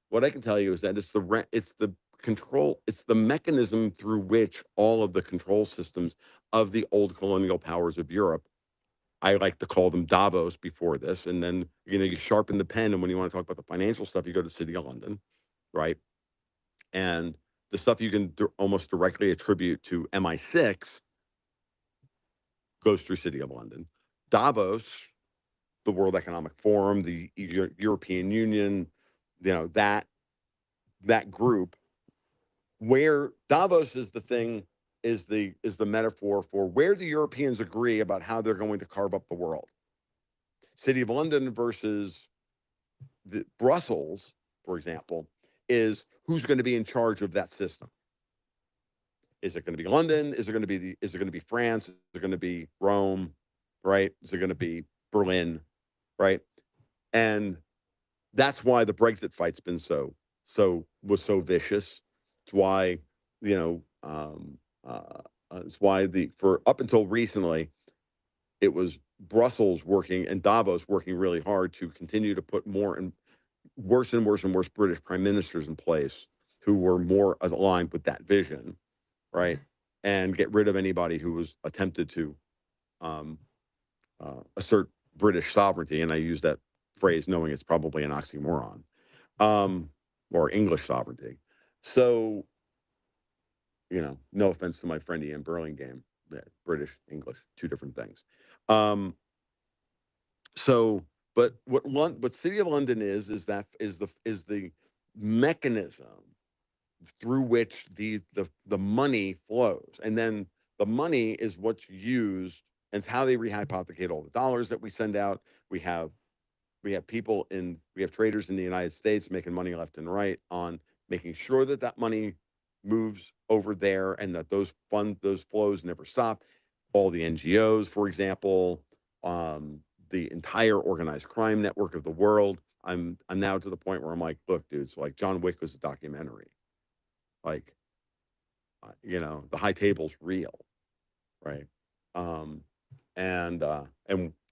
what I can tell you is that it's the control, it's the mechanism through which all of the control systems of the old colonial powers of Europe. I like to call them Davos before this. And then, you sharpen the pen. And when you want to talk about the financial stuff, you go to City of London, right? And the stuff you can almost directly attribute to MI6 goes through City of London. Davos, the World Economic Forum, the European Union, that group, where Davos is the thing, is the metaphor for where the Europeans agree about how they're going to carve up the world. City of London versus Brussels, for example, is who's going to be in charge of that system. Is it going to be London? Is it going to be France? Is it going to be Rome? Right? Is it going to be Berlin? Right? And that's why the Brexit fight's been so vicious. It's why, it's why for up until recently, it was Brussels working and Davos working really hard to continue to put more and worse British prime ministers in place who were more aligned with that vision, right? And get rid of anybody who was attempted to assert British sovereignty. And I use that phrase knowing it's probably an oxymoron, or English sovereignty. So, no offense to my friend Ian Burlingame, British, English, two different things. But what City of London is the mechanism through which the money flows, and then the money is what's used, and it's how they rehypothecate all the dollars that we send out. We have traders in the United States making money left and right on making sure that money moves over there, and that those flows never stop. All the NGOs, for example, the entire organized crime network of the world. I'm now to the point where I'm like, look, dudes, like John Wick was a documentary. Like, the high table's real, right? And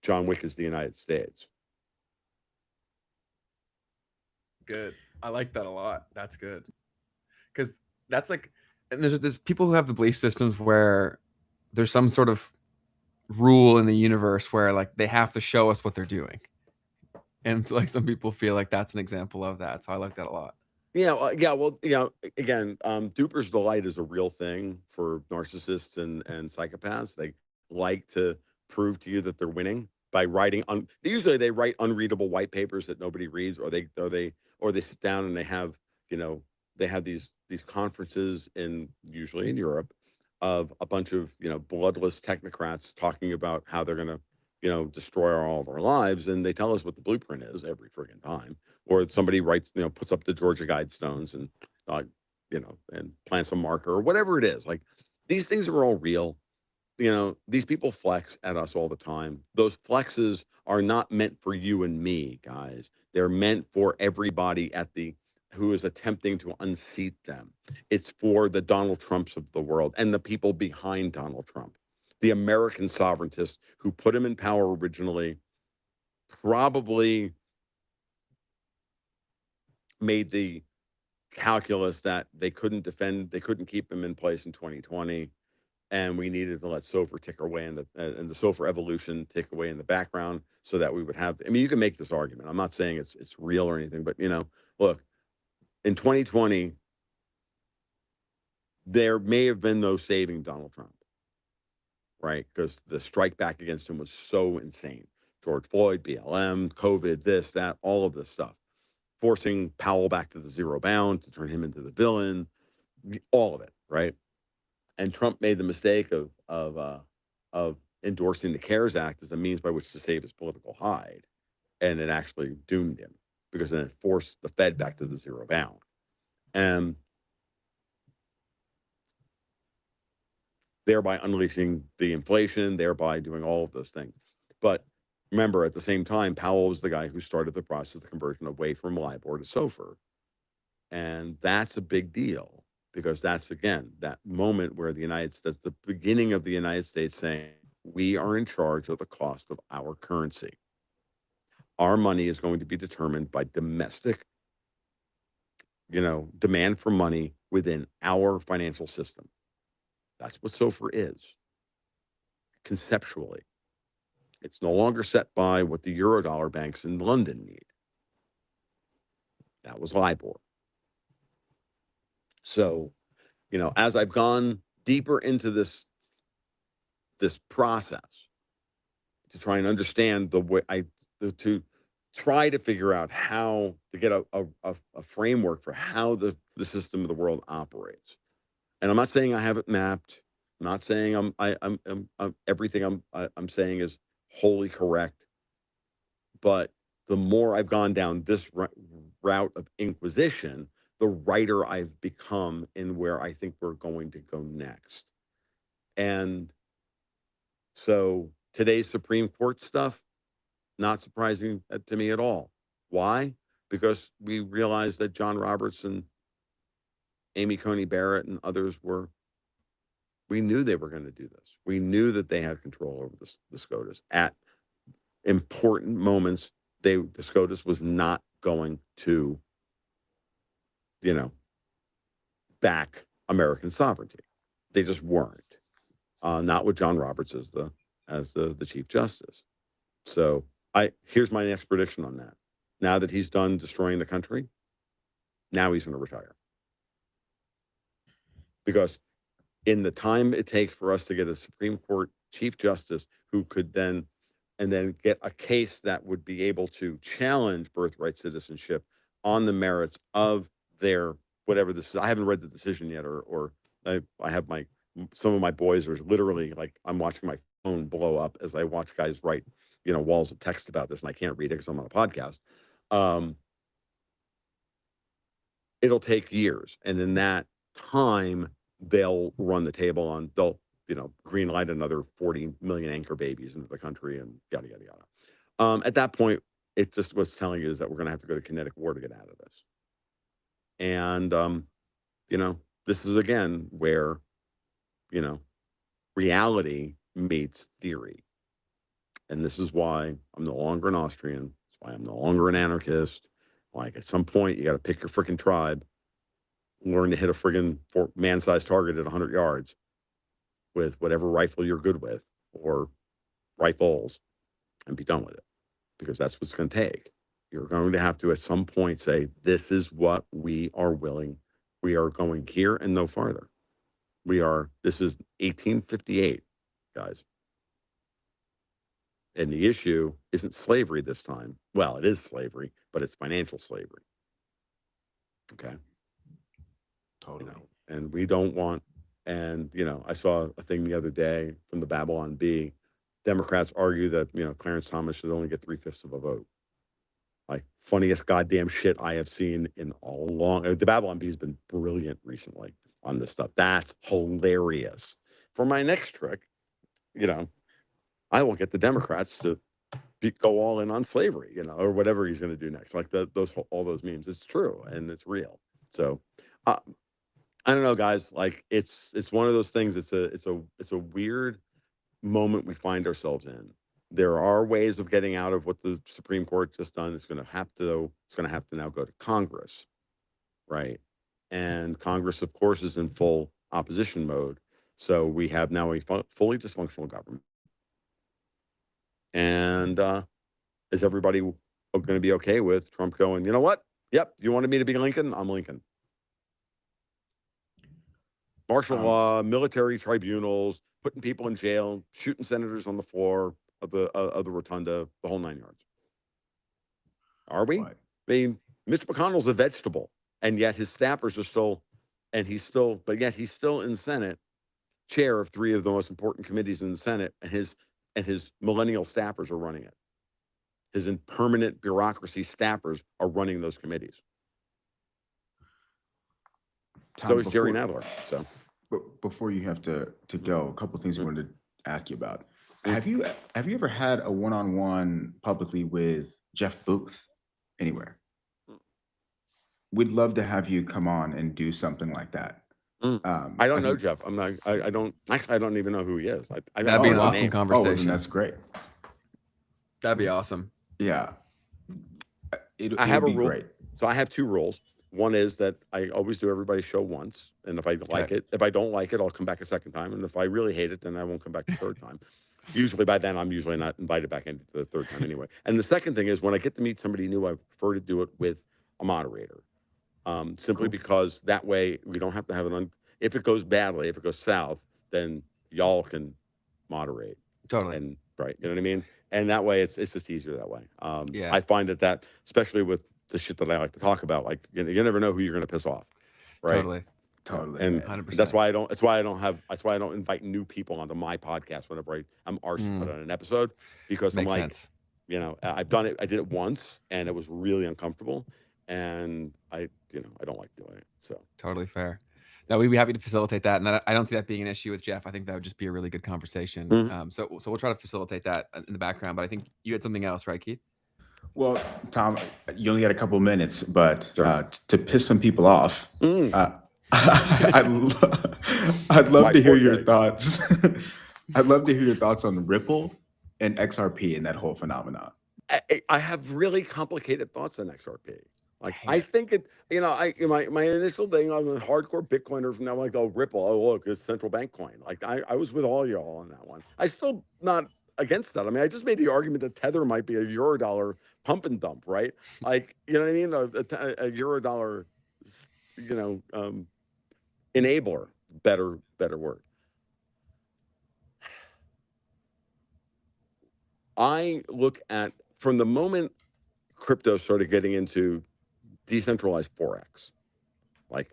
John Wick is the United States. Good. I like that a lot. That's good. Because that's like, and there's people who have the belief systems where there's some sort of rule in the universe where like they have to show us what they're doing. And so, like, some people feel like that's an example of that. So I like that a lot. Yeah, well, again, duper's delight is a real thing for narcissists and psychopaths. They like to prove to you that they're winning by writing usually they write unreadable white papers that nobody reads, or they sit down and they have these conferences usually in Europe of a bunch of bloodless technocrats talking about how they're going to destroy all of our lives, and they tell us what the blueprint is every friggin' time. Or somebody writes, puts up the Georgia Guidestones and, and plants a marker or whatever it is. Like, these things are all real. These people flex at us all the time. Those flexes are not meant for you and me, guys. They're meant for everybody who is attempting to unseat them. It's for the Donald Trumps of the world and the people behind Donald Trump, the American sovereigntists who put him in power originally, probably made the calculus that they couldn't keep him in place in 2020, and we needed to let SOFR tick away and the SOFR evolution tick away in the background, so that we would have. I mean, you can make this argument. I'm not saying it's real or anything, but Look, in 2020, there may have been no saving Donald Trump, right? Because the strike back against him was so insane. George Floyd, BLM, COVID, this, that, all of this stuff, forcing Powell back to the zero bound to turn him into the villain, all of it, right? And Trump made the mistake of endorsing the CARES Act as a means by which to save his political hide, and it actually doomed him because then it forced the Fed back to the zero bound, and thereby unleashing the inflation, thereby doing all of those things. But remember, at the same time, Powell was the guy who started the process of conversion away from LIBOR to SOFR, and that's a big deal because that's, again, that moment where that's the beginning of the United States saying, we are in charge of the cost of our currency. Our money is going to be determined by domestic, demand for money within our financial system. That's what SOFR is, conceptually. It's no longer set by what the Eurodollar banks in London need. That was LIBOR. So, as I've gone deeper into this process to try and understand the way to try to figure out how to get a framework for how the system of the world operates. And I'm not saying I have it mapped. I'm not saying I'm everything I'm saying is wholly correct. But the more I've gone down this route of inquisition, the righter I've become in where I think we're going to go next. And so today's Supreme Court stuff, not surprising to me at all. Why? Because we realized that John Roberts and Amy Coney Barrett and others we knew they were going to do this. We knew that they had control over the SCOTUS. At important moments, the SCOTUS was not going to, back American sovereignty. They just weren't. Not with John Roberts as the Chief Justice. So here's my next prediction on that. Now that he's done destroying the country, now he's going to retire. Because in the time it takes for us to get a Supreme Court Chief Justice who could then get a case that would be able to challenge birthright citizenship on the merits of their whatever this is. I haven't read the decision yet, or I have some of my boys are literally like, I'm watching my phone blow up as I watch guys write, walls of text about this, and I can't read it because I'm on a podcast. It'll take years, and in that time, they'll run the table on, they'll green light another 40 million anchor babies into the country and yada yada yada. At that point, it just what's telling you is that we're going to have to go to kinetic war to get out of this. And this is again where reality meets theory, and this is why I'm no longer an Austrian. It's why I'm no longer an anarchist. Like, at some point, you got to pick your freaking tribe, learn to hit a friggin' man-sized target at 100 yards with whatever rifle you're good with, or rifles, and be done with it, because that's what's going to take. You're going to have to at some point say, this is what we are willing. We are going here and no farther. This is 1858, guys. And the issue isn't slavery this time. Well, it is slavery, but it's financial slavery. Okay. Totally. And we don't want, and, I saw a thing the other day from the Babylon Bee. Democrats argue that, Clarence Thomas should only get 3/5 of a vote. Like, funniest goddamn shit I have seen in a long. The Babylon Bee has been brilliant recently on this stuff. That's hilarious. For my next trick, I will get the Democrats to go all in on slavery, or whatever he's going to do next. Like all those memes. It's true and it's real. So, I don't know, guys. Like, it's one of those things. It's a weird moment we find ourselves in. There are ways of getting out of what the Supreme Court just done. It's going to have to now go to Congress, right? And Congress, of course, is in full opposition mode. So we have now a fully dysfunctional government. And is everybody going to be okay with Trump going, you know what? Yep. You wanted me to be Lincoln? I'm Lincoln. Martial law, military tribunals, putting people in jail, shooting senators on the floor of the rotunda, the whole 9 yards. Are we? What? I mean, Mr. McConnell's a vegetable, and yet his staffers are still, but yet he's still in the Senate, chair of 3 of the most important committees in the Senate, and his millennial staffers are running it. His permanent bureaucracy staffers are running those committees. Tom, So is Jerry Nadler. So before you have to go, a couple of things I wanted to ask you about. Have you ever had a one-on-one publicly with Jeff Booth anywhere? We'd love to have you come on and do something like that. I don't know Jeff. I'm not. I don't. Actually, I don't even know who he is. That'd be an awesome conversation. Oh, then that's great. That'd be awesome. Yeah. I have a rule. Great. So I have 2 rules. One is that I always do everybody's show once, and if I like it, if I don't like it, I'll come back a second time, and if I really hate it, then I won't come back the third time. Usually by then, I'm usually not invited back into the third time anyway. And the second thing is when I get to meet somebody new, I prefer to do it with a moderator, simply because that way we don't have to have if it goes badly, if it goes south, then y'all can moderate. Totally. And right, you know what I mean? And that way, it's just easier that way. Yeah. I find that especially with the shit that I like to talk about, like you never know who you're going to piss off, right? Totally. And 100%. that's why I don't invite new people onto my podcast whenever I'm arsed to put on an episode, because Makes I'm like, sense. I've done it. I did it once, and it was really uncomfortable, and I don't like doing it. So totally fair. No, we'd be happy to facilitate that, and I don't see that being an issue with Jeff. I think that would just be a really good conversation. So we'll try to facilitate that in the background. But I think you had something else, right, Keith? Well, Tom, you only got a couple of minutes, but to piss some people off, I'd love to hear your thoughts. I'd love to hear your thoughts on Ripple and XRP and that whole phenomenon. I have really complicated thoughts on XRP. Like, I think my initial thing, I'm a hardcore Bitcoiner from now. Like, oh, Ripple, oh, look, it's central bank coin. Like, I was with all y'all on that one. I still not against that. I mean, I just made the argument that Tether might be a Eurodollar pump and dump, right? Like, you know what I mean? A Eurodollar, enabler, better word. I look at, from the moment crypto started getting into decentralized Forex, like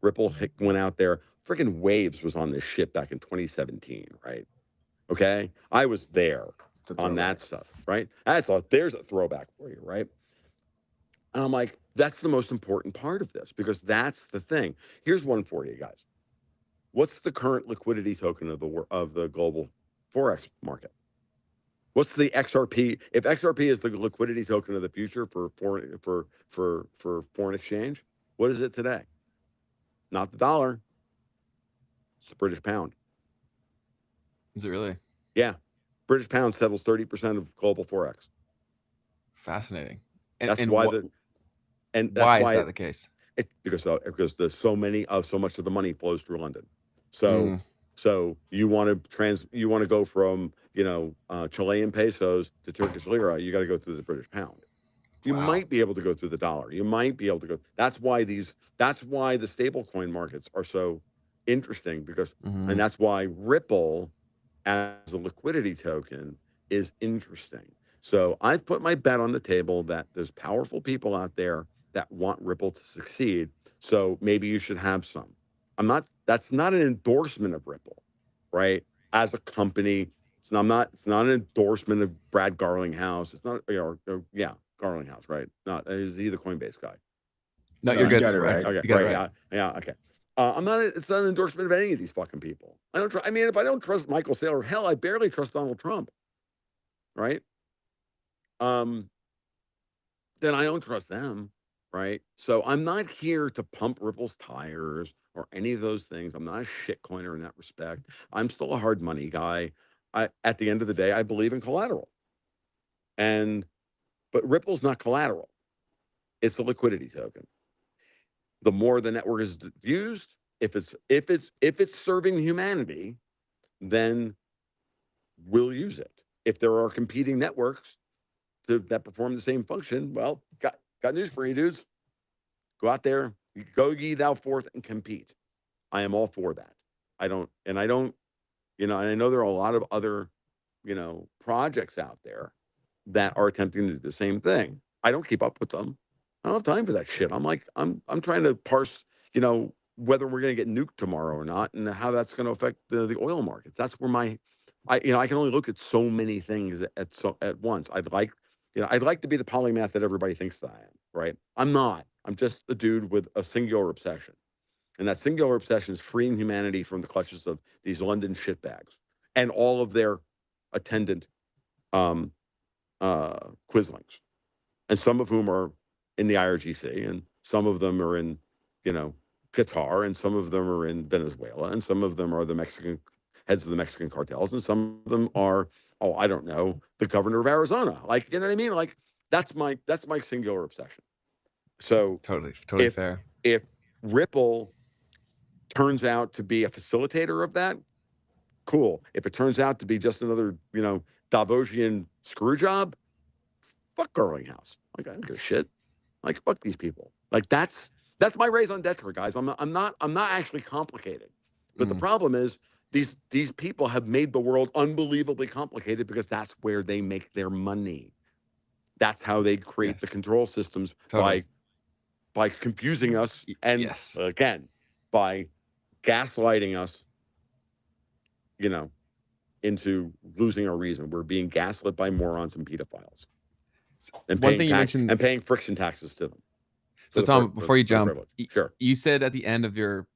Ripple went out there, freaking Waves was on this shit back in 2017, right? Okay, I was there on that stuff, right? There's a throwback for you, right? And I'm like, that's the most important part of this, because that's the thing. Here's one for you guys. What's the current liquidity token of the global Forex market? What's the XRP? If XRP is the liquidity token of the future for foreign exchange, what is it today? Not the dollar. It's the British pound. Is it really? Yeah. British pound settles 30% of global Forex. Fascinating. Why is that the case? Because there's so much of the money flows through London. So you want to go from Chilean pesos to Turkish lira, you got to go through the British pound. You might be able to go through the dollar. You might be able to go. That's why the stablecoin markets are so interesting, because and that's why Ripple as a liquidity token is interesting. So I've put my bet on the table that there's powerful people out there that want Ripple to succeed. So maybe you should have some. That's not an endorsement of Ripple, right? As a company, it's not an endorsement of Brad Garlinghouse. It's not, Garlinghouse, right? Not, is he the Coinbase guy? No, you're good. You got it right. Okay, you got it right. Yeah, okay. It's not an endorsement of any of these fucking people. If I don't trust Michael Saylor, hell, I barely trust Donald Trump, right? Then I don't trust them, right? So I'm not here to pump Ripple's tires or any of those things. I'm not a shitcoiner in that respect. I'm still a hard money guy. At the end of the day, I believe in collateral. But Ripple's not collateral. It's a liquidity token. The more the network is used, if it's serving humanity, then we'll use it. If there are competing networks that perform the same function, well, got news for you, dudes. Go out there, go ye thou forth and compete. I am all for that. I don't, and I know there are a lot of other, projects out there that are attempting to do the same thing. I don't keep up with them. I don't have time for that shit. I'm trying to parse, whether we're going to get nuked tomorrow or not, and how that's going to affect the oil markets. That's where I can only look at so many things at once. I'd like to be the polymath that everybody thinks that I am. Right? I'm not. I'm just a dude with a singular obsession, and that singular obsession is freeing humanity from the clutches of these London shitbags and all of their attendant um, Quislings, and some of whom are in the IRGC, and some of them are in, Qatar, and some of them are in Venezuela, and some of them are the Mexican heads of the Mexican cartels, and some of them are, oh, I don't know, the governor of Arizona. Like, you know what I mean? Like, that's my singular obsession. So Totally if fair. if Ripple turns out to be a facilitator of that, cool. If it turns out to be just another, Davosian screw job, fuck Garlinghouse. Like, I don't give a shit. Like, fuck these people. Like, that's my raison d'etre, guys. I'm not actually complicated. But the problem is these people have made the world unbelievably complicated because that's where they make their money. That's how they create the Yes. control systems Totally. by confusing us and Yes. again by gaslighting us, into losing our reason. We're being gaslit by morons and pedophiles, and One thing you mentioned. paying friction taxes to them. So Tom, before you For the jump, privilege. Sure. you said at the end of your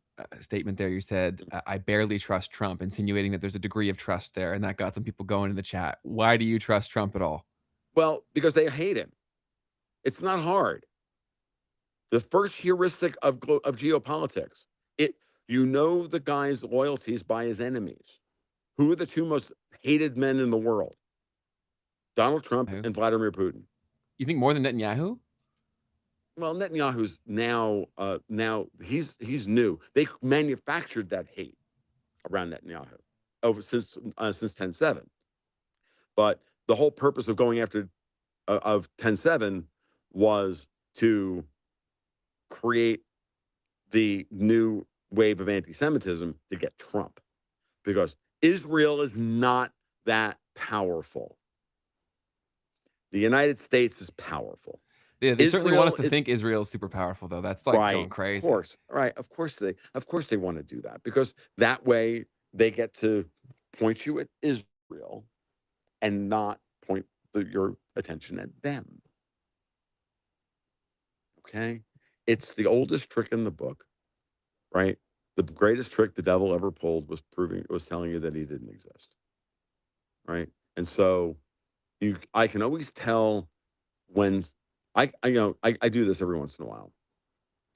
statement there, you said, "I barely trust Trump," insinuating that there's a degree of trust there, and that got some people going in the chat. Why do you trust Trump at all? Well, because they hate him. It's not hard. The first heuristic of geopolitics, the guy's loyalties by his enemies. Who are the two most hated men in the world? Donald Trump Who? and Vladimir Putin. You think more than Netanyahu? Well, Netanyahu's now he's new. They manufactured that hate around Netanyahu since 10/7. But the whole purpose of going after of 10/7 was to create the new wave of anti-Semitism to get Trump, because Israel is not that powerful. The United States is powerful. Yeah, they certainly want us to think Israel is super powerful, though. That's like going crazy. Of course, right? Of course they want to do that, because that way they get to point you at Israel and not point your attention at them. Okay, it's the oldest trick in the book, right? The greatest trick the devil ever pulled was telling you that he didn't exist, right? And so I can always tell when I do this every once in a while.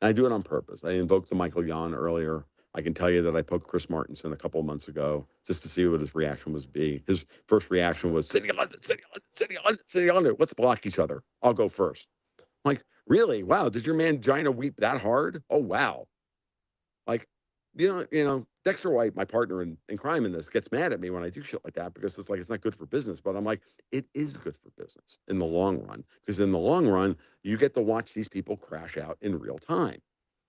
And I do it on purpose. I invoked the Michael Yon earlier. I can tell you that I poked Chris Martinson a couple of months ago just to see what his reaction was be. His first reaction was, City of London, City of London, City of London, City of London. Let's block each other. I'll go first. I'm like, really? Wow. Did your mangina weep that hard? Oh, wow. Like, Dexter White, my partner in crime in this, gets mad at me when I do shit like that, because it's like, it's not good for business. But I'm like, it is good for business in the long run, because in the long run, you get to watch these people crash out in real time,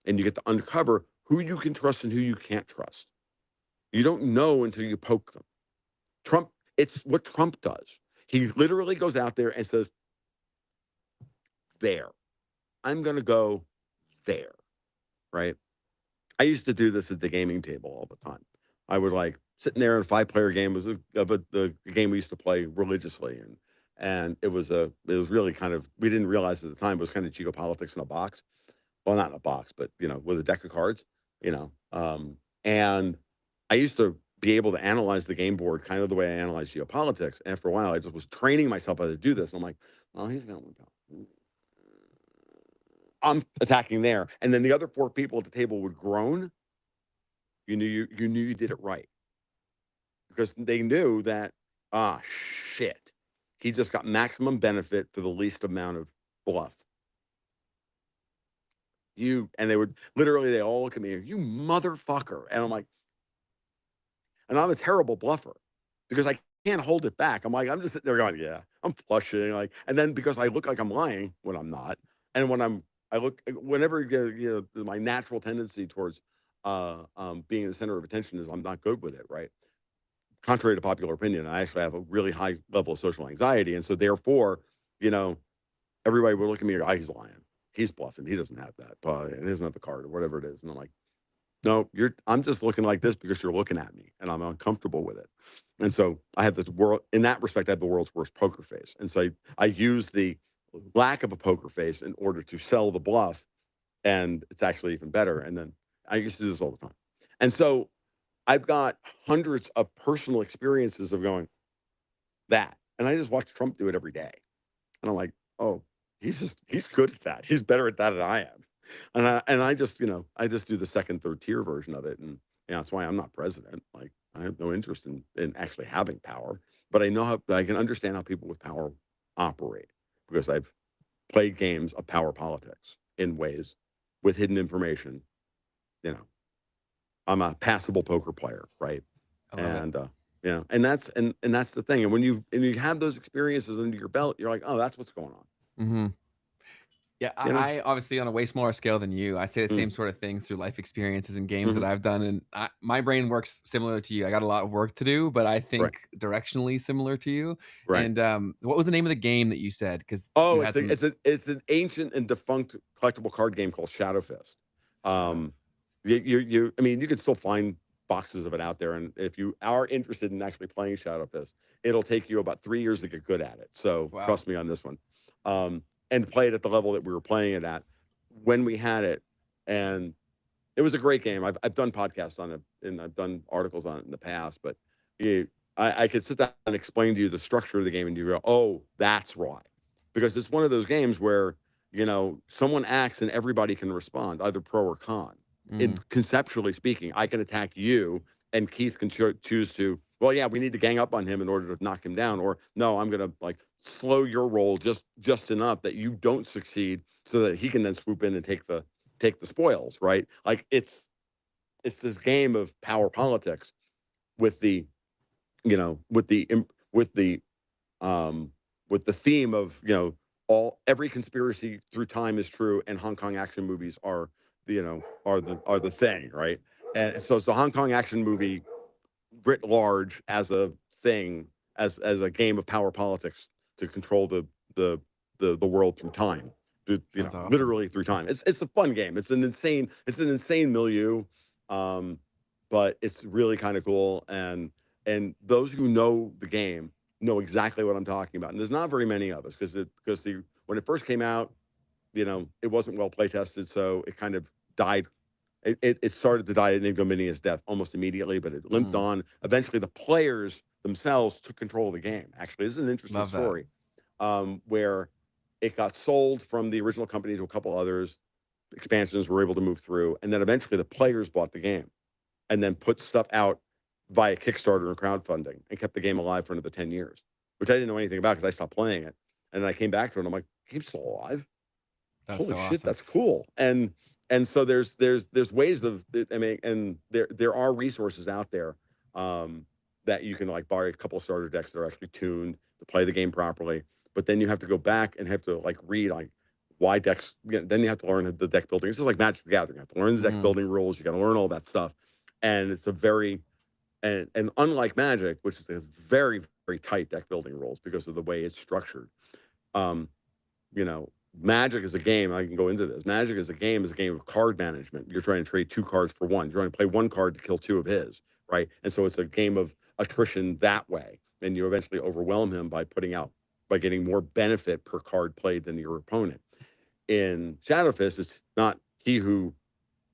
and you get to uncover who you can trust and who you can't trust. You don't know until you poke them. It's what Trump does. He literally goes out there and says, there, I'm going to go there, right? I used to do this at the gaming table all the time. I would sitting there in a 5-player game. Was the game we used to play religiously, and it was really kind of, we didn't realize at the time, it was kind of geopolitics in a box. Well, not in a box, but with a deck of cards, and I used to be able to analyze the game board kind of the way I analyze geopolitics. And after a while, I just was training myself how to do this. And I'm like, well, he's got one. I'm attacking there, and then the other 4 people at the table would groan. You knew you did it right, because they knew that, shit, he just got maximum benefit for the least amount of bluff. And they all look at me, you motherfucker, and I'm like, and I'm a terrible bluffer because I can't hold it back. I'm just sitting there going, yeah, I'm flushing, and then because I look like I'm lying when I'm not. And I look whenever my natural tendency towards being the center of attention is I'm not good with it, right? Contrary to popular opinion, I actually have a really high level of social anxiety, and so therefore, you know, everybody would look at me and go, "Oh, he's lying, he's bluffing, he doesn't have that, and he doesn't have the card or whatever it is," and I'm like, no, I'm just looking like this because you're looking at me and I'm uncomfortable with it. And so I have this world, in that respect, I have the world's worst poker face. And so I use the lack of a poker face in order to sell the bluff. And it's actually even better. And then I used to do this all the time. And so I've got hundreds of personal experiences of going that. And I just watch Trump do it every day. And I'm like, oh, he's good at that. He's better at that than I am. And I just, I just do the second, third tier version of it. And that's why I'm not president. Like I have no interest in actually having power, but I know how I can understand how people with power operate because I've played games of power politics in ways with hidden information. You know, I'm a passable poker player, right? I love it. And and that's the thing. And when you have those experiences under your belt, you're like, oh, that's what's going on. Mm-hmm. Yeah, You know? I obviously on a way smaller scale than you. I say the Mm, same sort of things through life experiences and games that mhm, I've done, and my brain works similar to you. I got a lot of work to do, but I right, think directionally similar to you. right. And what was the name of the game that you said? Because you Oh, had some. it's an ancient and defunct collectible card game called Shadow Fist. Shadow. Um, I mean, you can still find boxes of it out there, and if you are interested in actually playing Shadow Fist, it'll take you about 3 years to get good at it. So Wow. trust me on this one, and play it at the level that we were playing it at when we had it, and it was a great game. I've done podcasts on it and I've done articles on it in the past, but I could sit down and explain to you the structure of the game, and you go, "Oh, that's why," because it's one of those games where someone acts and everybody can respond, either pro or con. In Mm. conceptually speaking, I can attack you, and Keith can choose to. Well, yeah, we need to gang up on him in order to knock him down, or no, I'm going to like slow your roll just enough that you don't succeed, so that he can then swoop in and take the spoils, right? Like it's this game of power politics with the you know with the im- with the theme of all every conspiracy through time is true, and Hong Kong action movies are the thing, right? And so it's the Hong Kong action movie writ large as a thing, as a game of power politics to control the world through time, Sounds awesome. literally through time. It's a fun game. It's an insane milieu, um, but it's really kind of cool. And those who know the game know exactly what I'm talking about. And there's not very many of us because the when it first came out, it wasn't well play tested, so it kind of died. It started to die an ignominious death almost immediately, but it limped Mm. on. Eventually, the players themselves took control of the game. Actually, this is an interesting Love that. story, where it got sold from the original company to a couple others. Expansions were able to move through, and then eventually the players bought the game and then put stuff out via Kickstarter and crowdfunding and kept the game alive for another 10 years, which I didn't know anything about because I stopped playing it. And then I came back to it and I'm like, game's still alive. That's Holy so shit, awesome. that's cool. And so there's ways of I mean, and there are resources out there, that you can like buy a couple of starter decks that are actually tuned to play the game properly. But then you have to go back and have to like read like why decks. Then you have to learn the deck building. It's just like Magic the Gathering. You have to learn the deck Mm. building rules. You got to learn all that stuff, and it's a very and unlike Magic, which is very very tight deck building rules because of the way it's structured. Um, Magic is a game. I can go into this. Magic is a game of card management. You're trying to trade two cards for one. You're trying to play one card to kill two of his, right? And so it's a game of attrition that way. And you eventually overwhelm him by getting more benefit per card played than your opponent. In Shadowfist, it's not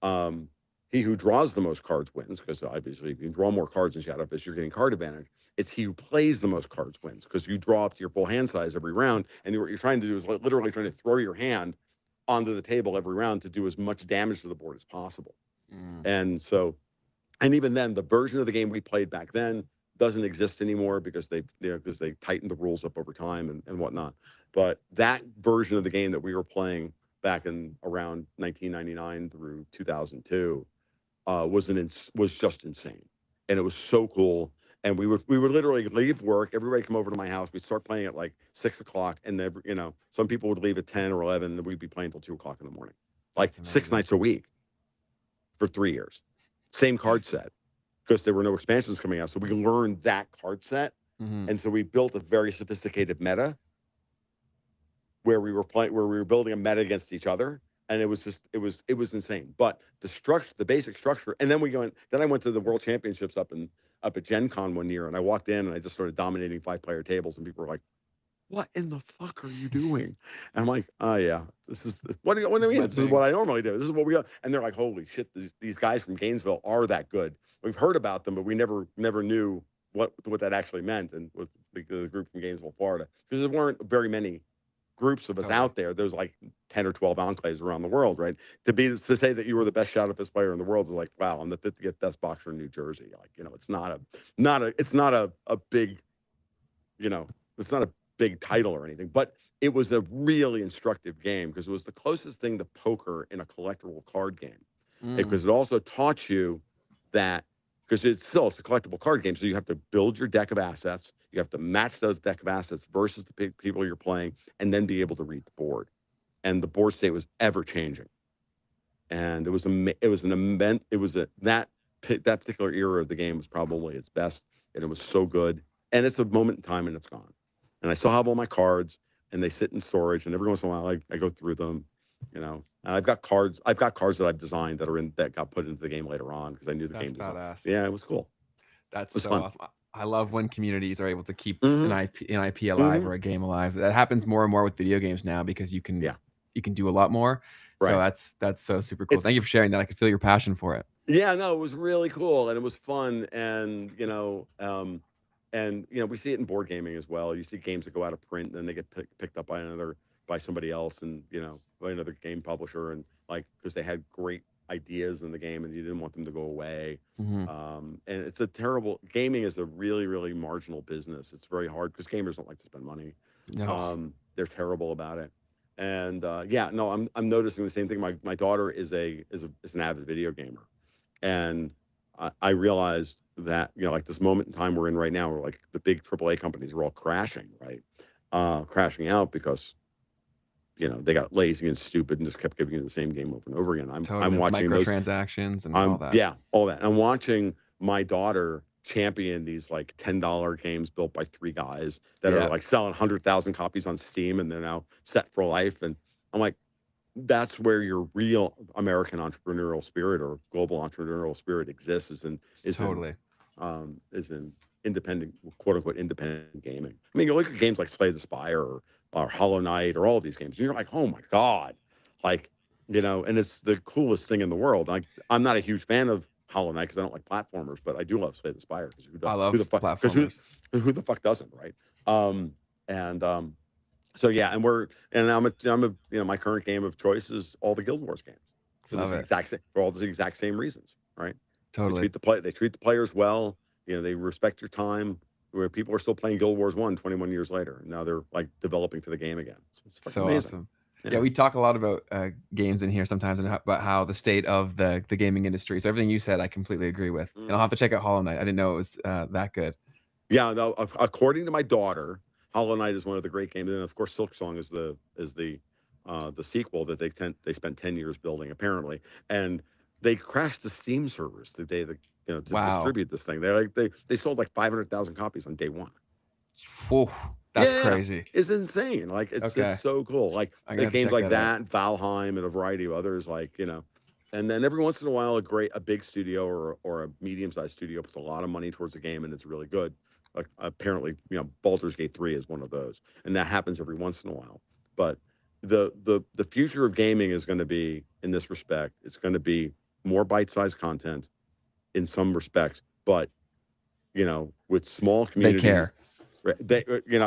um, he who draws the most cards wins, because obviously if you draw more cards in Shadowfist, you're getting card advantage. It's he who plays the most cards wins, because you draw up to your full hand size every round, and what you're trying to do is literally trying to throw your hand onto the table every round to do as much damage to the board as possible. Mm. And so, and even then, the version of the game we played back then doesn't exist anymore because they tightened the rules up over time and whatnot. But that version of the game that we were playing back in around 1999 through 2002 was just insane, and it was so cool. And we would literally leave work. Everybody come over to my house. We'd start playing at like 6 o'clock, and then some people would leave at 10 or 11, and we'd be playing until 2 o'clock in the morning, like That's 6 amazing. nights a week for 3 years. Same card set, because there were no expansions coming out. So we learned that card set, and so we built a very sophisticated meta where we were building a meta against each other. And it was insane. But the basic structure, and then I went to the World Championships up at Gen Con one year, and I walked in and I just started dominating 5-player tables, and people were like, "What in the fuck are you doing?" And I'm like, "Oh yeah, what do you mean? This is what I normally do. This is what we got." And they're like, "Holy shit, these guys from Gainesville are that good. We've heard about them, but we never knew what that actually meant." And with the group from Gainesville, Florida, because there weren't very many groups of us out there. There's like 10 or 12 enclaves around the world, right? To say that you were the best shot at this player in the world is like, wow, I'm the 50th best boxer in New Jersey. Like, it's not a big, it's not a big title or anything, but it was a really instructive game because it was the closest thing to poker in a collectible card game. Because it also taught you that, because it's a collectible card game, so you have to build your deck of assets. You have to match those deck of assets versus the people you're playing, and then be able to read the board. And the board state was ever changing. And that particular era of the game was probably its best, and it was so good. And it's a moment in time, and it's gone. And I still have all my cards, and they sit in storage. And every once in a while, I go through them. And I've got cards that I've designed that got put into the game later on because I knew the game design. Badass. Yeah, it was cool. That's was so fun. awesome. I love when communities are able to keep an IP alive or a game alive. That happens more and more with video games now because you can do a lot more. So that's so super cool. Thank you for sharing that. I can feel your passion for it. Yeah, no, it was really cool and it was fun. And we see it in board gaming as well. You see games that go out of print and then they get picked up by somebody else, and by another game publisher, and because they had great ideas in the game and you didn't want them to go away. And it's gaming is a really, really marginal business. It's very hard because gamers don't like to spend money. No. They're terrible about it. And I'm noticing the same thing. My daughter is an avid video gamer, and I realized that like this moment in time we're in right now, where like the big AAA companies are all crashing, right? Crashing out because they got lazy and stupid and just kept giving you the same game over and over again. I'm watching microtransactions and all that. Yeah, all that. I'm watching my daughter champion these like $10 games built by 3 guys that are like selling 100,000 copies on Steam, and they're now set for life. And I'm like, that's where your real American entrepreneurial spirit or global entrepreneurial spirit exists, is in independent, quote unquote, independent gaming. I mean, you look at games like Slay the Spire or Hollow Knight or all of these games, and you're like, oh my God, and it's the coolest thing in the world. I'm not a huge fan of Hollow Knight because I don't like platformers, but I do love Slay the Spire because I love platformers. Who the fuck doesn't, right? So yeah, and my current game of choice is all the Guild Wars games for all the exact same reasons, right? Totally. They treat the players well. They respect your time. Where people are still playing Guild Wars 1 21 years later, and now they're like developing for the game again. So it's so amazing. Awesome. Yeah, we talk a lot about games in here sometimes, and about how the state of the gaming industry. So everything you said, I completely agree with. And I'll have to check out Hollow Knight. I didn't know it was that good. Yeah, no. According to my daughter, Hollow Knight is one of the great games, and of course, Silksong is the sequel that they spent 10 years building apparently, and they crashed the Steam servers the day that to distribute this thing. They sold like 500,000 copies on day one. Whoa, that's crazy. It's insane. Like it's so cool. Like games like that, Valheim, and a variety of others. And then every once in a while, a big studio or a medium-sized studio puts a lot of money towards a game, and it's really good. Like apparently, Baldur's Gate 3 is one of those, and that happens every once in a while. But the future of gaming is going to be, in this respect, it's going to be more bite-sized content in some respects, but with small communities. They care.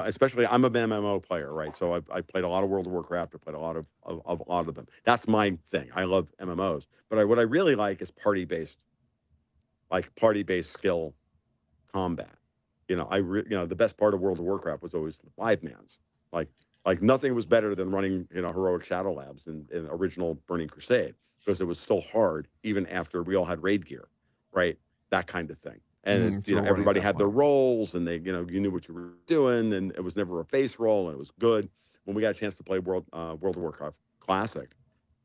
Especially I'm a MMO player, right? So I played a lot of World of Warcraft. I played a lot of them. That's my thing. I love MMOs, but what I really like is party-based skill combat. The best part of World of Warcraft was always the 5-mans. Like nothing was better than running heroic Shadow Labs in original Burning Crusade, because it was still hard even after we all had raid gear, right? That kind of thing. and It's rewarding at everybody that had their point. roles, and they you knew what you were doing, and it was never a face roll, and it was good. When we got a chance to play World of Warcraft Classic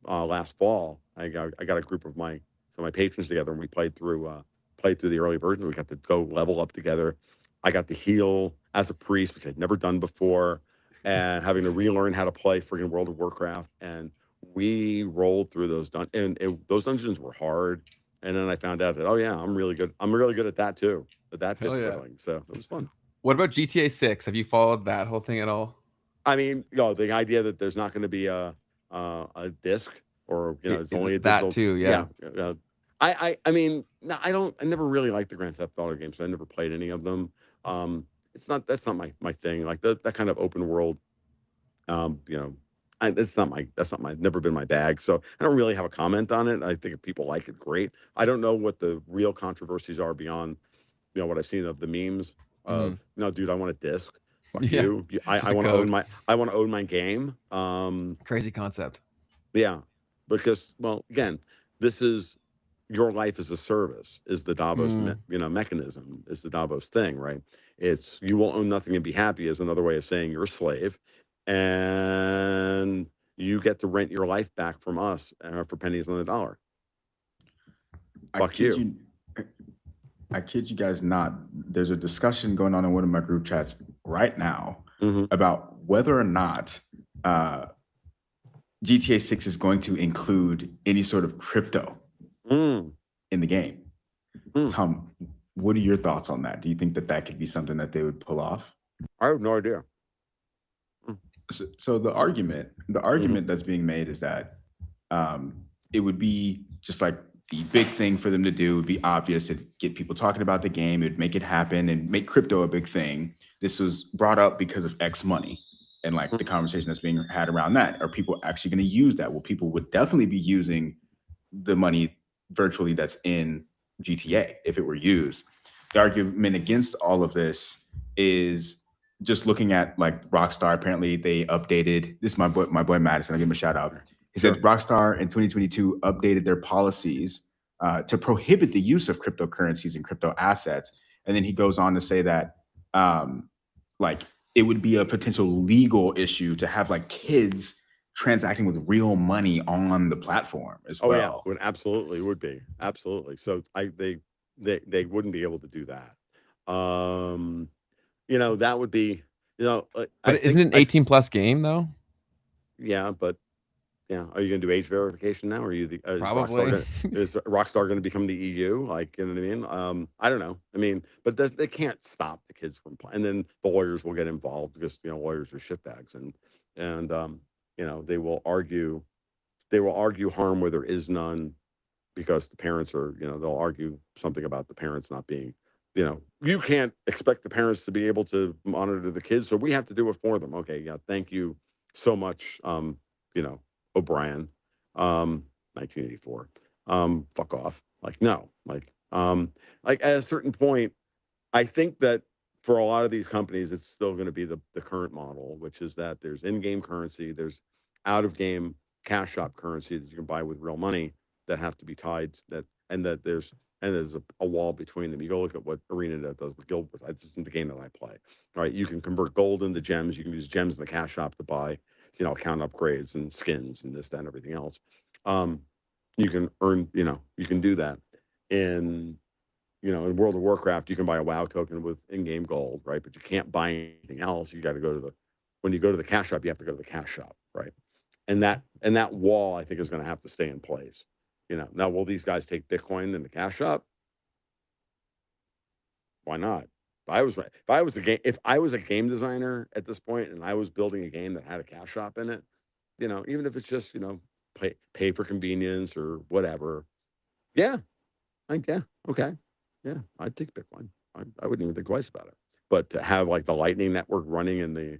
last fall, I got a group of my patrons together, and we played through the early version. We got to go level up together. I got to heal as a priest, which I'd never done before, and having to relearn how to play friggin' World of Warcraft. And we rolled through those those dungeons were hard. And then I found out that, oh yeah, I'm really good. I'm really good at that too. At that bit Hell yeah. thrilling. So it was fun. What about GTA 6? Have you followed that whole thing at all? I mean, the idea that there's not going to be a disc, or it's only a That digital. too, yeah. I mean, no, I never really liked the Grand Theft Auto games, so I never played any of them. That's not my thing. Like that kind of open world, that's not my never been my bag. So I don't really have a comment on it. I think if people like it, great. I don't know what the real controversies are beyond, what I've seen of the memes of, no, dude, I want a disc. Fuck Yeah, you. I just a want to code. I want to own my game. Crazy concept. Yeah, because, well, again, this is your life as a service is the Davos mechanism, is the Davos thing, right? It's you will own nothing and be happy is another way of saying you're a slave, and you get to rent your life back from us for pennies on the dollar. Fuck you. I kid you guys not. There's a discussion going on in one of my group chats right now about whether or not GTA 6 is going to include any sort of crypto in the game. Tom, what are your thoughts on that? Do you think that could be something that they would pull off? I have no idea. So the argument that's being made is that it would be just like the big thing for them to do. It would be obvious to get people talking about the game. It would make it happen and make crypto a big thing. This was brought up because of X money and like the conversation that's being had around that. Are people actually going to use that? Well, people would definitely be using the money virtually that's in GTA if it were used. The argument against all of this is just looking at like Rockstar. Apparently they updated this. My boy Madison, I'll give him a shout out. He said Rockstar in 2022 updated their policies to prohibit the use of cryptocurrencies and crypto assets. And then he goes on to say that like it would be a potential legal issue to have like kids transacting with real money on the platform as well. Yeah, absolutely would be. Absolutely. So they wouldn't be able to do that. That would be, but isn't it an 18 plus game though? Yeah, but yeah, are you going to do age verification now? Or are you probably is Rockstar going to become the EU? Like, you know what I mean? I don't know. I mean, but they can't stop the kids from playing. And then the lawyers will get involved because lawyers are shitbags, and they will argue harm where there is none, because the parents are, they'll argue something about the parents not being, you can't expect the parents to be able to monitor the kids, so we have to do it for them. Okay, yeah, thank you so much, O'Brien, 1984. Fuck off. Like, no, like at a certain point, I think that for a lot of these companies, it's still going to be the current model, which is that there's in-game currency, there's out-of-game cash shop currency that you can buy with real money that have to be tied, and there's a wall between them. You go look at what Arena does with Guild Wars. This isn't the game that I play. All right, you can convert gold into gems. You can use gems in the cash shop to buy, account upgrades and skins and this, that, and everything else. You can earn, you can do that. In World of Warcraft, you can buy a WoW token with in-game gold, right? But you can't buy anything else. You got to go to when you go to the cash shop, you have to go to the cash shop, right? And that wall, I think, is going to have to stay in place. Now, will these guys take Bitcoin in the cash shop? Why not? If I was a game designer at this point and I was building a game that had a cash shop in it, even if it's just, pay for convenience or whatever. Yeah. Okay. Yeah. I'd take Bitcoin. I wouldn't even think twice about it. But to have like the Lightning Network running in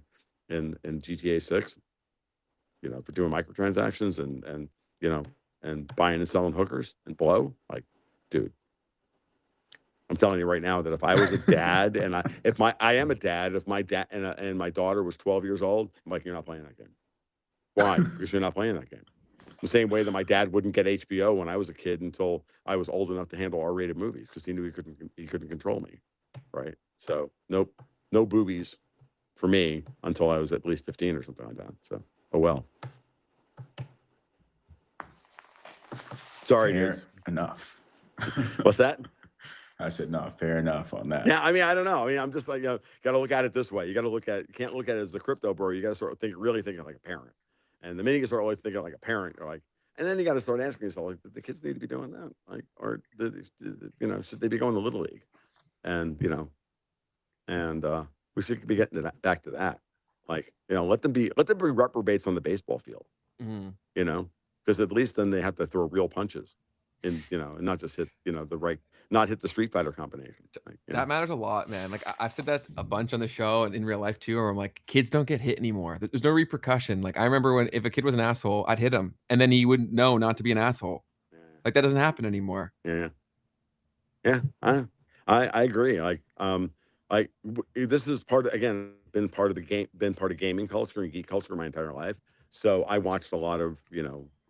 GTA 6, for doing microtransactions and buying and selling hookers and blow, like, dude, I'm telling you right now that if I was a dad and I am a dad, if my dad and my daughter was 12 years old, I'm like, you're not playing that game. Why? Because you're not playing that game. The same way that my dad wouldn't get HBO when I was a kid until I was old enough to handle R-rated movies because he knew he couldn't control me, right? So nope, no boobies for me until I was at least 15 or something like that. So oh well. Sorry, Fair dudes. enough. What's that? I said, no, fair enough on that. Yeah, I mean, I don't know. I mean, I'm just like, got to look at it this way. You can't look at it as the crypto bro. You got to sort of really thinking like a parent. And the minute you start really thinking like a parent, you're like, and then you got to start asking yourself, like, the kids need to be doing that, like, or should they be going to Little League? And we should be getting back to that. Like, let them be reprobates on the baseball field. Mhm. Because at least then they have to throw real punches, and not just hit not hit the Street Fighter combination. Like, That matters a lot, man. Like I've said that a bunch on the show and in real life too, where I'm like, kids don't get hit anymore. There's no repercussion. Like I remember if a kid was an asshole, I'd hit him, and then he wouldn't know not to be an asshole. Like that doesn't happen anymore. Yeah. Yeah, I agree. This is been part of the game, been part of gaming culture and geek culture my entire life. So I watched a lot of,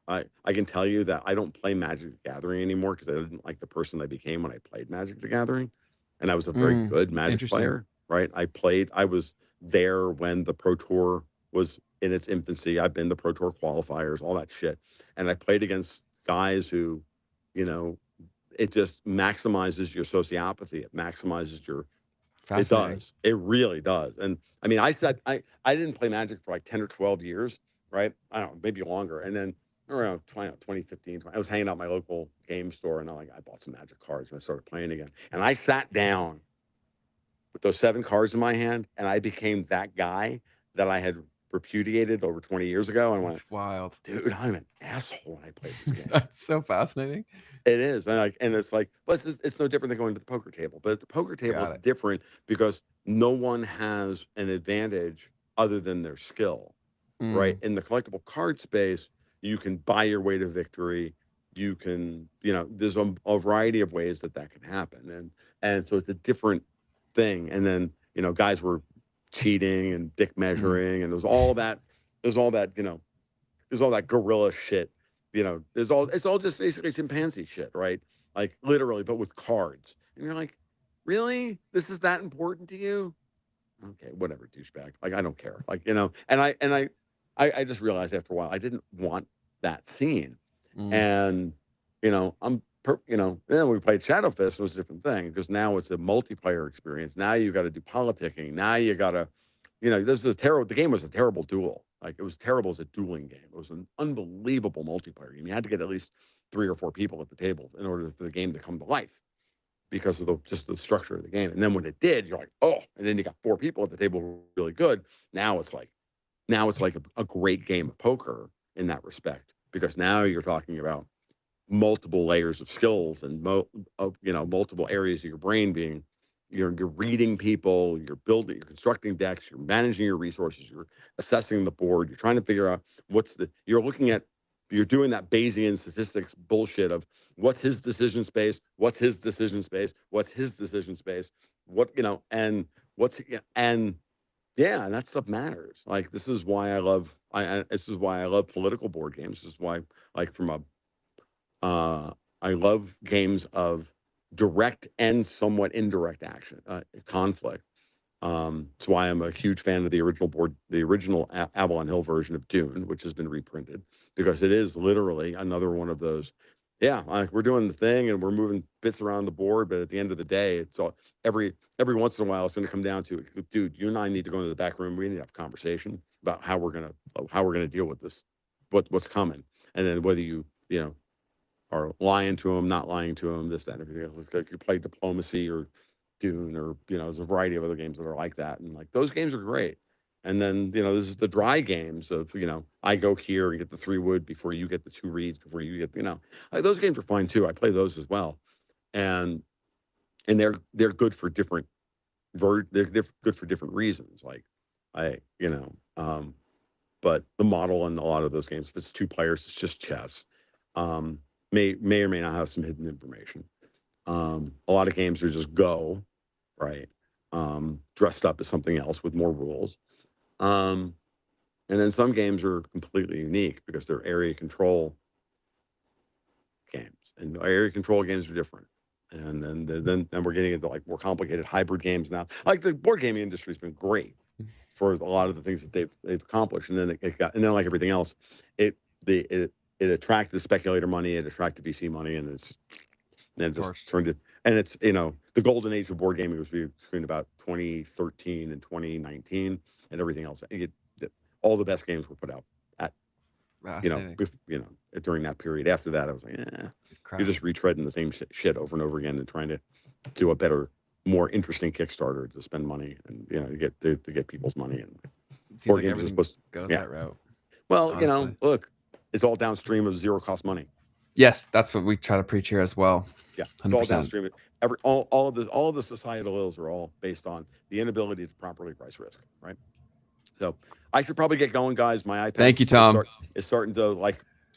I can tell you that I don't play Magic the Gathering anymore because I didn't like the person I became when I played Magic the Gathering, and I was a very good Magic Interesting. player, right? I was there when the Pro Tour was in its infancy. I've been the Pro Tour qualifiers, all that shit, and I played against guys who, you know, it just maximizes your sociopathy. It maximizes your. It Fascinating. does. It really does. And I mean, I didn't play Magic for like 10 or 12 years, right? I don't know, maybe longer. And then around 2015, I was hanging out at my local game store, and I bought some Magic cards and I started playing again. And I sat down with those 7 cards in my hand, and I became that guy that I had repudiated over 20 years ago. And I went, That's wild. dude, I'm an asshole when I played this game. That's so fascinating. It is, and it's like, but it's no different than going to the poker table. But at the poker table, Got it's it. different because no one has an advantage other than their skill, right? In the collectible card space, you can buy your way to victory. You can, there's a variety of ways that can happen, and so it's a different thing. And then, guys were cheating and dick measuring, and there's all that, there's all that gorilla shit. It's all just basically chimpanzee shit, right? Like literally, but with cards. And you're like, really? This is that important to you? Okay, whatever, douchebag. Like, I don't care. Like, and I just realized after a while I didn't want that scene. And then we played Shadowfist. It was a different thing because now it's a multiplayer experience. Now you got to do politicking. Now you got to, the game was a terrible duel. Like, it was terrible as a dueling game. It was an unbelievable multiplayer game. You had to get at least 3 or 4 people at the table in order for the game to come to life because of just the structure of the game. And then when it did, you're like, oh, and then you got 4 people at the table really good. Now it's like a great game of poker in that respect, because now you're talking about multiple layers of skills and multiple areas of your brain being, you're reading people, you're building, you're constructing decks, you're managing your resources, you're assessing the board, you're trying to figure out you're doing that Bayesian statistics bullshit of what's his decision space, what's his decision space, what's his decision space, and yeah, and that stuff matters. Like, this is why I love political board games. This is why, like, I love games of direct and somewhat indirect action, conflict. That's why I'm a huge fan of the original Avalon Hill version of Dune, which has been reprinted, because it is literally another one of those. Yeah, we're doing the thing and we're moving bits around the board, but at the end of the day, it's all every once in a while it's going to come down to, dude, you and I need to go into the back room. We need to have a conversation about how we're gonna deal with this, what's coming, and then whether you are lying to them, not lying to them, this, that, and everything else. Like, you play Diplomacy or Dune, or there's a variety of other games that are like that, and like those games are great. And then this is the dry games of I go here and get the 3 wood before you get the 2 reeds, before you get like, those games are fine too. I play those as well, and they're good for different they're good for different reasons. Like, but the model in a lot of those games, if it's 2 players, it's just chess. May or may not have some hidden information. A lot of games are just go, right? Dressed up as something else with more rules. And then some games are completely unique because they're area control games, and area control games are different. And then we're getting into like more complicated hybrid games now. Like the board gaming industry has been great for a lot of the things that they've accomplished, and then then like everything else, it attracted speculator money, it attracted VC money, and it just turned it. And it's the golden age of board gaming was between about 2013 and 2019, and everything else. All the best games were put out at during that period. After that, I was like, you're just retreading the same shit over and over again and trying to do a better, more interesting Kickstarter to spend money and to get people's money. And board games are supposed to go that route. Well, honestly. Look, it's all downstream of zero cost money. Yes, that's what we try to preach here as well. Yeah, 100%. It's all downstream. All of the societal ills are all based on the inability to properly price risk, right? So I should probably get going, guys. My iPad. Thank you, Tom. Is starting to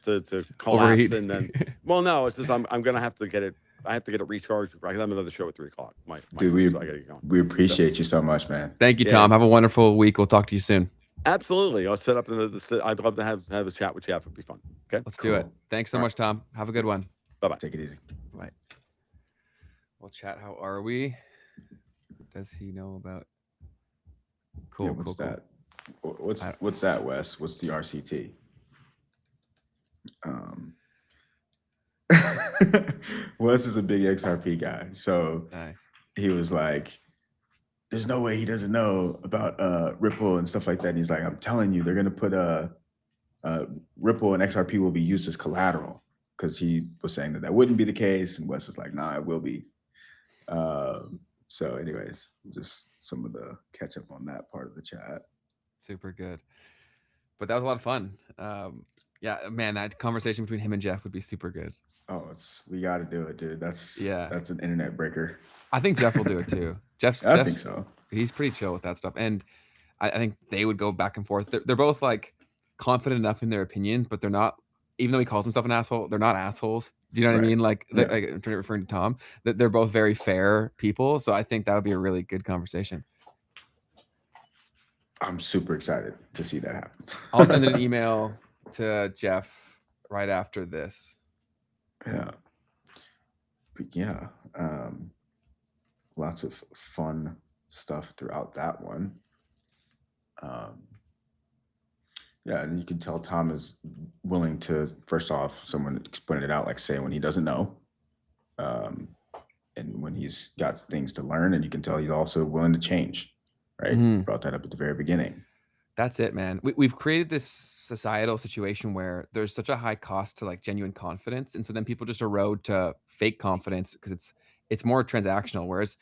to collapse, overheat. And then, well, no, it's just I'm gonna have to get it. I have to get it recharged because I have another show at 3:00. Dude, we appreciate you so much, man. Thank you, Tom. Have a wonderful week. We'll talk to you soon. Absolutely. I'll set up I'd love to have a chat with Jeff. It'd be fun. Okay. Let's do it. Thanks so much, Tom. Have a good one. Bye-bye. Take it easy. Bye. Well, chat, how are we? Does he know about? Cool. Yeah, what's that? What's that, Wes? What's the RCT? Wes is a big XRP guy, so nice. He was like, "There's no way he doesn't know about Ripple and stuff like that." And he's like, "I'm telling you, they're gonna put Ripple and XRP will be used as collateral," because he was saying that wouldn't be the case, and Wes is like, "Nah, it will be." So, anyways, just some of the catch up on that part of the chat. Super good, but that was a lot of fun. Yeah, man, that conversation between him and Jeff would be super good. Oh, we got to do it, dude. That's an internet breaker. I think Jeff will do it too. I think so. He's pretty chill with that stuff, and I think they would go back and forth. They're both like confident enough in their opinions, but they're not. Even though he calls himself an asshole, they're not assholes. Do you know what I mean? Like, I'm referring to Tom. That they're both very fair people, so I think that would be a really good conversation. I'm super excited to see that happen. I'll send an email to Jeff right after this. Yeah. But yeah, lots of fun stuff throughout that one. Yeah, and you can tell Tom is willing to, first off, someone pointed it out, like say when he doesn't know, and when he's got things to learn, and you can tell he's also willing to change, right? Mm-hmm. Brought that up at the very beginning. That's it, man. We've created this societal situation where there's such a high cost to like genuine confidence, and so then people just erode to fake confidence because it's more transactional. Whereas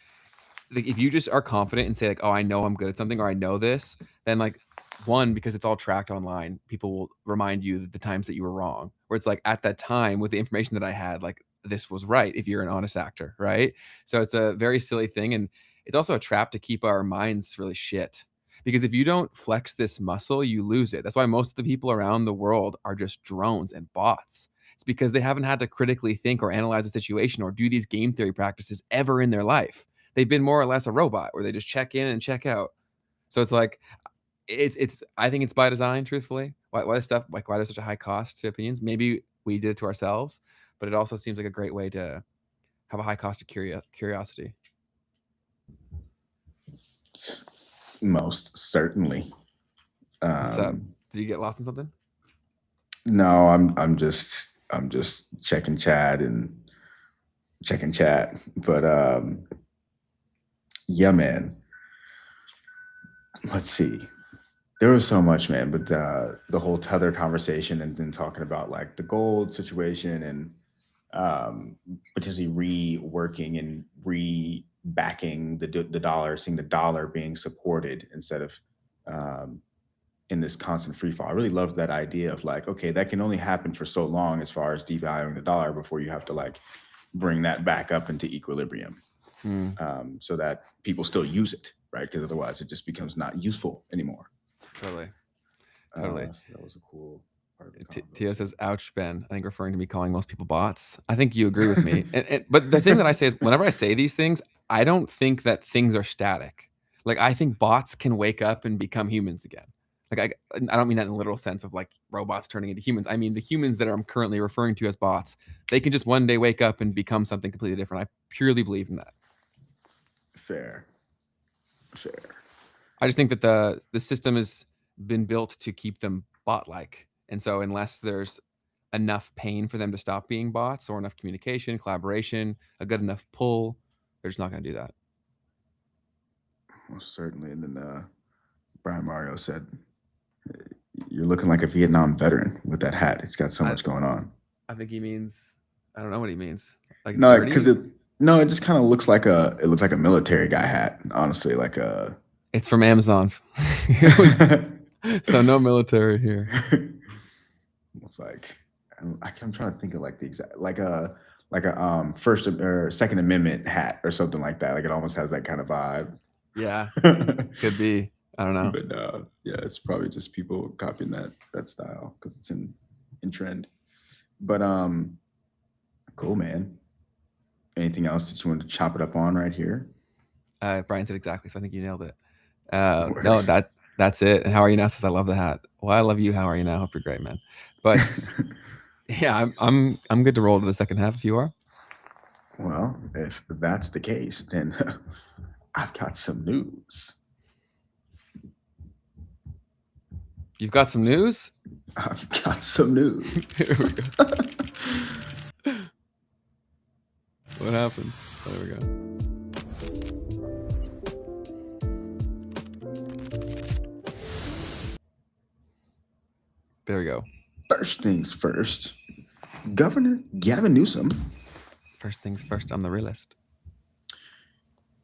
like, if you just are confident and say like, oh, I know I'm good at something, or I know this, then like one, because it's all tracked online, people will remind you that the times that you were wrong, where it's like at that time with the information that I had, like this was right if you're an honest actor, right? So it's a very silly thing, and it's also a trap to keep our minds really shit. Because if you don't flex this muscle, you lose it. That's why most of the people around the world are just drones and bots. It's because they haven't had to critically think or analyze the situation or do these game theory practices ever in their life. They've been more or less a robot where they just check in and check out. So it's like, I think it's by design, truthfully. Why there's such a high cost to opinions? Maybe we did it to ourselves, but it also seems like a great way to have a high cost of curiosity. Most certainly. What's up? Did you get lost in something? No, I'm just checking chat. But yeah, man. Let's see. There was so much, man, but the whole tether conversation, and then talking about like the gold situation, and potentially reworking and backing the dollar, seeing the dollar being supported instead of in this constant free fall. I really loved that idea of like, okay, that can only happen for so long as far as devaluing the dollar before you have to like bring that back up into equilibrium, so that people still use it, right? Because otherwise it just becomes not useful anymore. Totally. So that was a cool part of the Tio says, ouch, Ben. I think referring to me calling most people bots. I think you agree with me. But the thing that I say is whenever I say these things, I don't think that things are static. Like I think bots can wake up and become humans again. Like I don't mean that in the literal sense of like robots turning into humans. I mean the humans that I'm currently referring to as bots. They can just one day wake up and become something completely different. I purely believe in that. Fair. I just think that the system has been built to keep them bot-like, and so unless there's enough pain for them to stop being bots, or enough communication, collaboration, a good enough pull, they're just not going to do that. Well, certainly. And then Brian Mario said, "You're looking like a Vietnam veteran with that hat. It's got so much going on." I think he means, I don't know what he means. Like it's No, dirty? because it just kind of looks like a military guy hat. Honestly, like a. It's from Amazon. So no military here. It's like I'm trying to think of like the exact like a First or Second Amendment hat or something like that. Like it almost has that kind of vibe. Yeah, could be. I don't know. But yeah, it's probably just people copying that style because it's in trend. But cool, man. Anything else that you want to chop it up on right here? Brian said exactly, so I think you nailed it. No, that's it. And how are you now? Says I love the hat. Well, I love you. How are you now? Hope you're great, man. But yeah, I'm good to roll to the second half if you are. Well, if that's the case, then I've got some news. You've got some news? I've got some news. Here we go. What happened? There we go. There we go. First things first, Governor Gavin Newsom. First things first on the realist.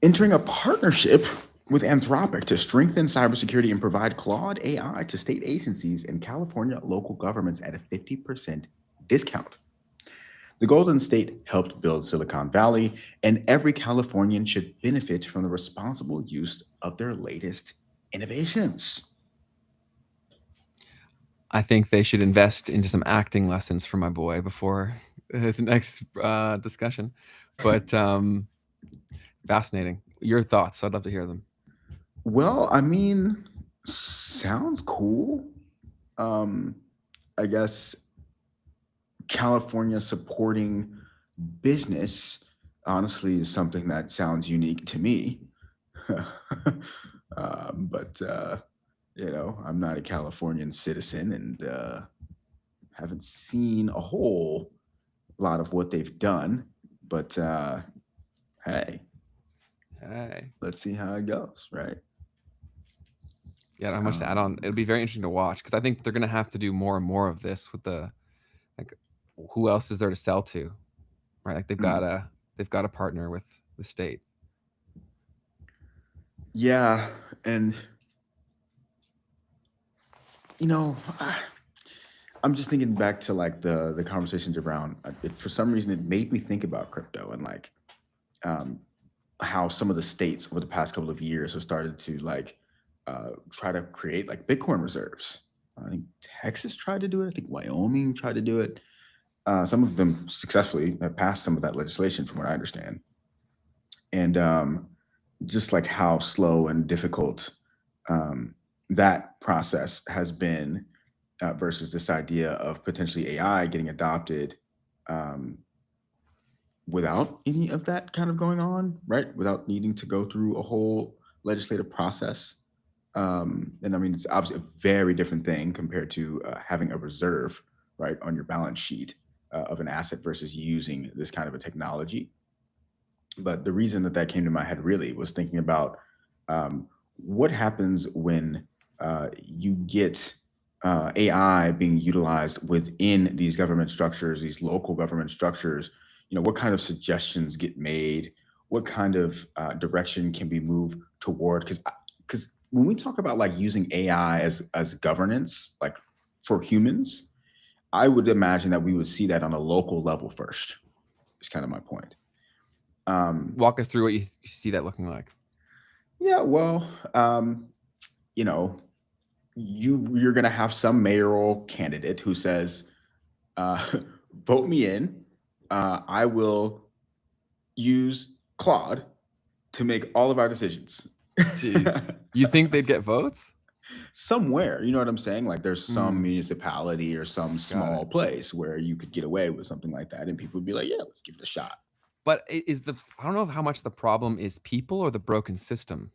Entering a partnership with Anthropic to strengthen cybersecurity and provide Claude AI to state agencies and California local governments at a 50% discount. The Golden State helped build Silicon Valley, and every Californian should benefit from the responsible use of their latest innovations. I think they should invest into some acting lessons for my boy before his next discussion. But fascinating. Your thoughts? I'd love to hear them. Well, I mean, sounds cool. I guess California supporting business, honestly, is something that sounds unique to me. But I'm not a Californian citizen and haven't seen a whole lot of what they've done. But hey, let's see how it goes, right? Yeah, not much to add on. It'll be very interesting to watch because I think they're going to have to do more and more of this with the who else is there to sell to, right? Like they've got to partner with the state. Yeah, and I'm just thinking back to like the conversations around. For some reason, it made me think about crypto and like how some of the states over the past couple of years have started to like try to create like Bitcoin reserves. I think Texas tried to do it. I think Wyoming tried to do it. Some of them successfully have passed some of that legislation, from what I understand. And just like how slow and difficult that process has been versus this idea of potentially AI getting adopted without any of that kind of going on, right? Without needing to go through a whole legislative process. And I mean, it's obviously a very different thing compared to having a reserve, right, on your balance sheet of an asset versus using this kind of a technology. But the reason that came to my head really was thinking about what happens when you get AI being utilized within these government structures, these local government structures. What kind of suggestions get made? What kind of direction can be moved toward? Because when we talk about like using AI as governance, like for humans, I would imagine that we would see that on a local level first. Is kind of my point. Walk us through what you see that looking like. Yeah, well, you're going to have some mayoral candidate who says, vote me in. I will use Claude to make all of our decisions. Jeez. You think they'd get votes? somewhere. You know what I'm saying? Like there's some Mm, municipality or some got small it. place where you could get away with something like that, and people would be like, "Yeah, let's give it a shot." But I don't know how much the problem is people or the broken system,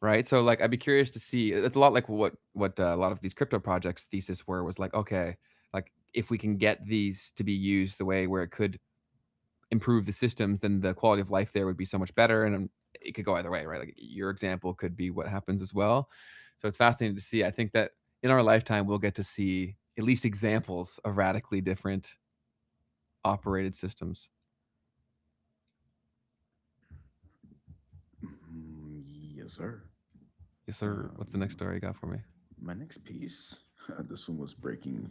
right? So like I'd be curious to see. It's a lot like what a lot of these crypto projects thesis were was like, okay, like if we can get these to be used the way where it could improve the systems, then the quality of life there would be so much better. And it could go either way, right? Like your example could be what happens as well. So it's fascinating to see. I think that in our lifetime, we'll get to see at least examples of radically different operated systems. Yes, sir. Yes, sir. What's the next story you got for me? My next piece, this one was breaking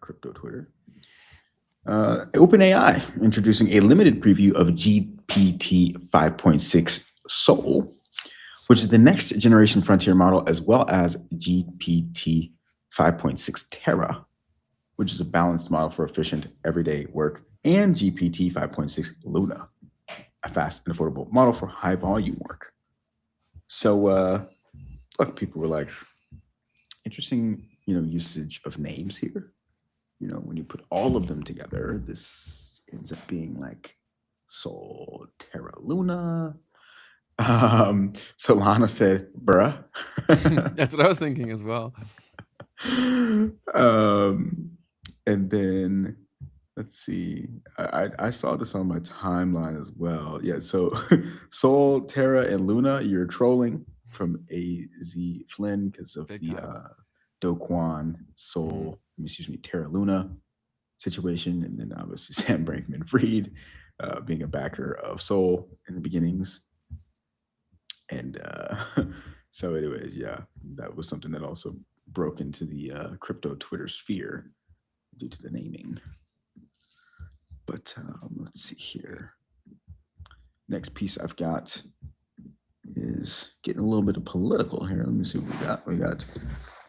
crypto Twitter. OpenAI introducing a limited preview of GPT 5.6 Soul, which is the next generation frontier model, as well as GPT 5.6 Terra, which is a balanced model for efficient everyday work, and GPT 5.6 Luna, a fast and affordable model for high volume work. So, look, people were like, interesting, usage of names here. When you put all of them together, this ends up being like Sol Terra Luna. Solana said, bruh. That's what I was thinking as well. And then let's see. I saw this on my timeline as well. Yeah, so Sol, Terra, and Luna, you're trolling from AZ Flynn because of Big the time. Do Kwon, Sol, Terra Luna situation, and then obviously Sam Bankman-Fried being a backer of Sol in the beginnings. And so, anyways, yeah, that was something that also broke into the crypto Twitter sphere due to the naming. But let's see here. Next piece I've got is getting a little bit of political here. Let me see what we got. We got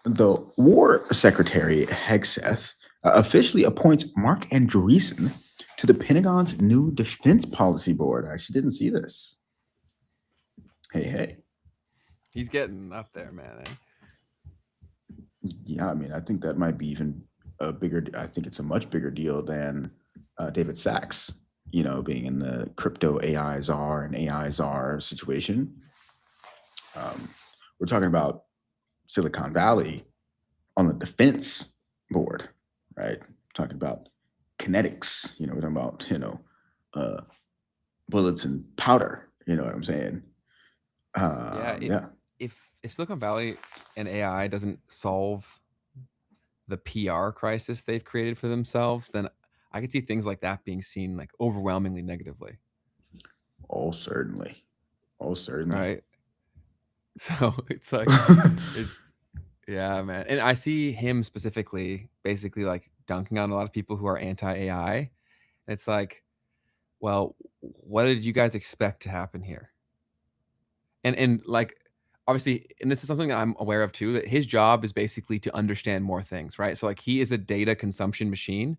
the War Secretary Hegseth officially appoints Mark Andreessen to the Pentagon's new Defense Policy Board. I actually didn't see this. Hey. He's getting up there, man. Yeah, I mean, I think that might be even I think it's a much bigger deal than David Sachs, being in the crypto AI czar and AI czar situation. We're talking about Silicon Valley on the defense board, right? Talking about kinetics, we're talking about, bullets and powder, you know what I'm saying? Yeah. If Silicon Valley and AI doesn't solve the PR crisis they've created for themselves, then I could see things like that being seen like overwhelmingly negatively. Oh, certainly. Right. So it's like, yeah, man. And I see him specifically, basically like dunking on a lot of people who are anti-AI. And it's like, well, what did you guys expect to happen here? And like, obviously, and this is something that I'm aware of too, that his job is basically to understand more things, right? So like he is a data consumption machine,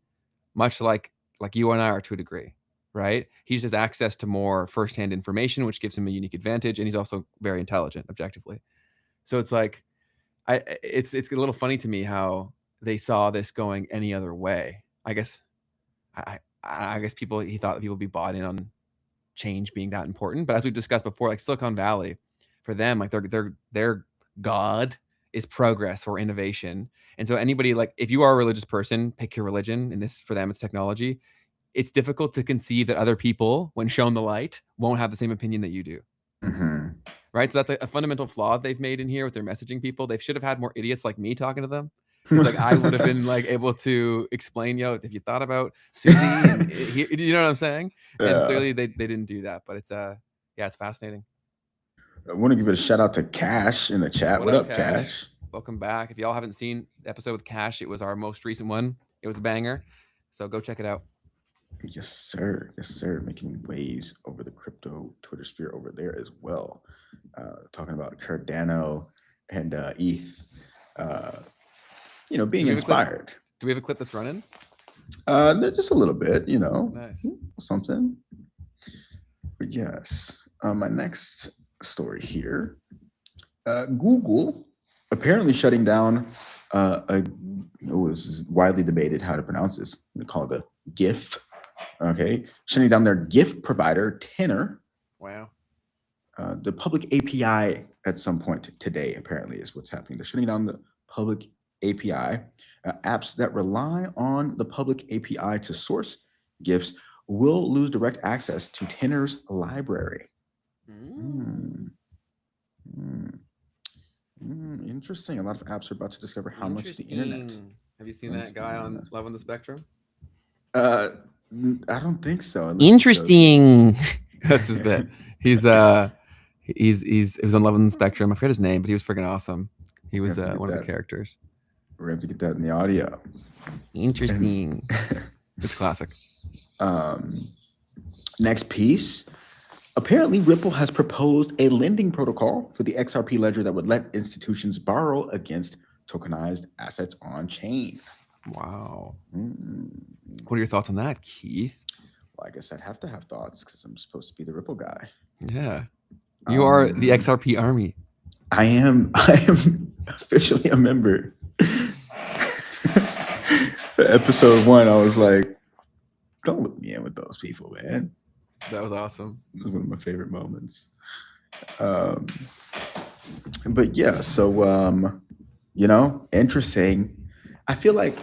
much like you and I are to a degree, right? He just has access to more firsthand information, which gives him a unique advantage, and he's also very intelligent, objectively. So it's like, it's a little funny to me how they saw this going any other way. I guess he thought that people would be bought in on change being that important. But as we discussed before, like Silicon Valley, for them, like their god is progress or innovation. And so anybody, like if you are a religious person, pick your religion, and this for them it's technology. It's difficult to conceive that other people, when shown the light, won't have the same opinion that you do. Right? So that's a fundamental flaw they've made in here with their messaging people. They should have had more idiots like me talking to them. Because like I would have been like able to explain, if you thought about Susie, and you know what I'm saying? And clearly they didn't do that. But it's it's fascinating. I want to give it a shout out to Cash in the chat. What up, Cash? Welcome back. If y'all haven't seen the episode with Cash, it was our most recent one. It was a banger. So go check it out. Yes, sir. Yes, sir. Making waves over the crypto Twitter sphere over there as well. Talking about Cardano and ETH, being inspired. Do we have a clip that's running? Just a little bit, Nice. Something. But yes, my next story here Google apparently shutting down it was widely debated how to pronounce this. We call it a GIF. Okay, shutting down their GIF provider, Tenor. Wow. The public API at some point today, apparently, is what's happening. They're shutting down the public API. Apps that rely on the public API to source GIFs will lose direct access to Tenor's library. Interesting. A lot of apps are about to discover how much of the internet. Have you seen that guy on Love on the Spectrum? I don't think so. Interesting. That's his bit. He was on Love on the Spectrum. I forget his name, but he was freaking awesome. He was one of the characters. We're going to have to get that in the audio. Interesting. It's classic. Next piece. Apparently, Ripple has proposed a lending protocol for the XRP ledger that would let institutions borrow against tokenized assets on chain. Wow. What are your thoughts on that, Keith? Well, I guess I'd have to have thoughts because I'm supposed to be the Ripple guy. Yeah. You are the XRP army. I am officially a member. Episode 1, I was like, don't look me in with those people, man. That was awesome. This is one of my favorite moments. But yeah, so interesting. I feel like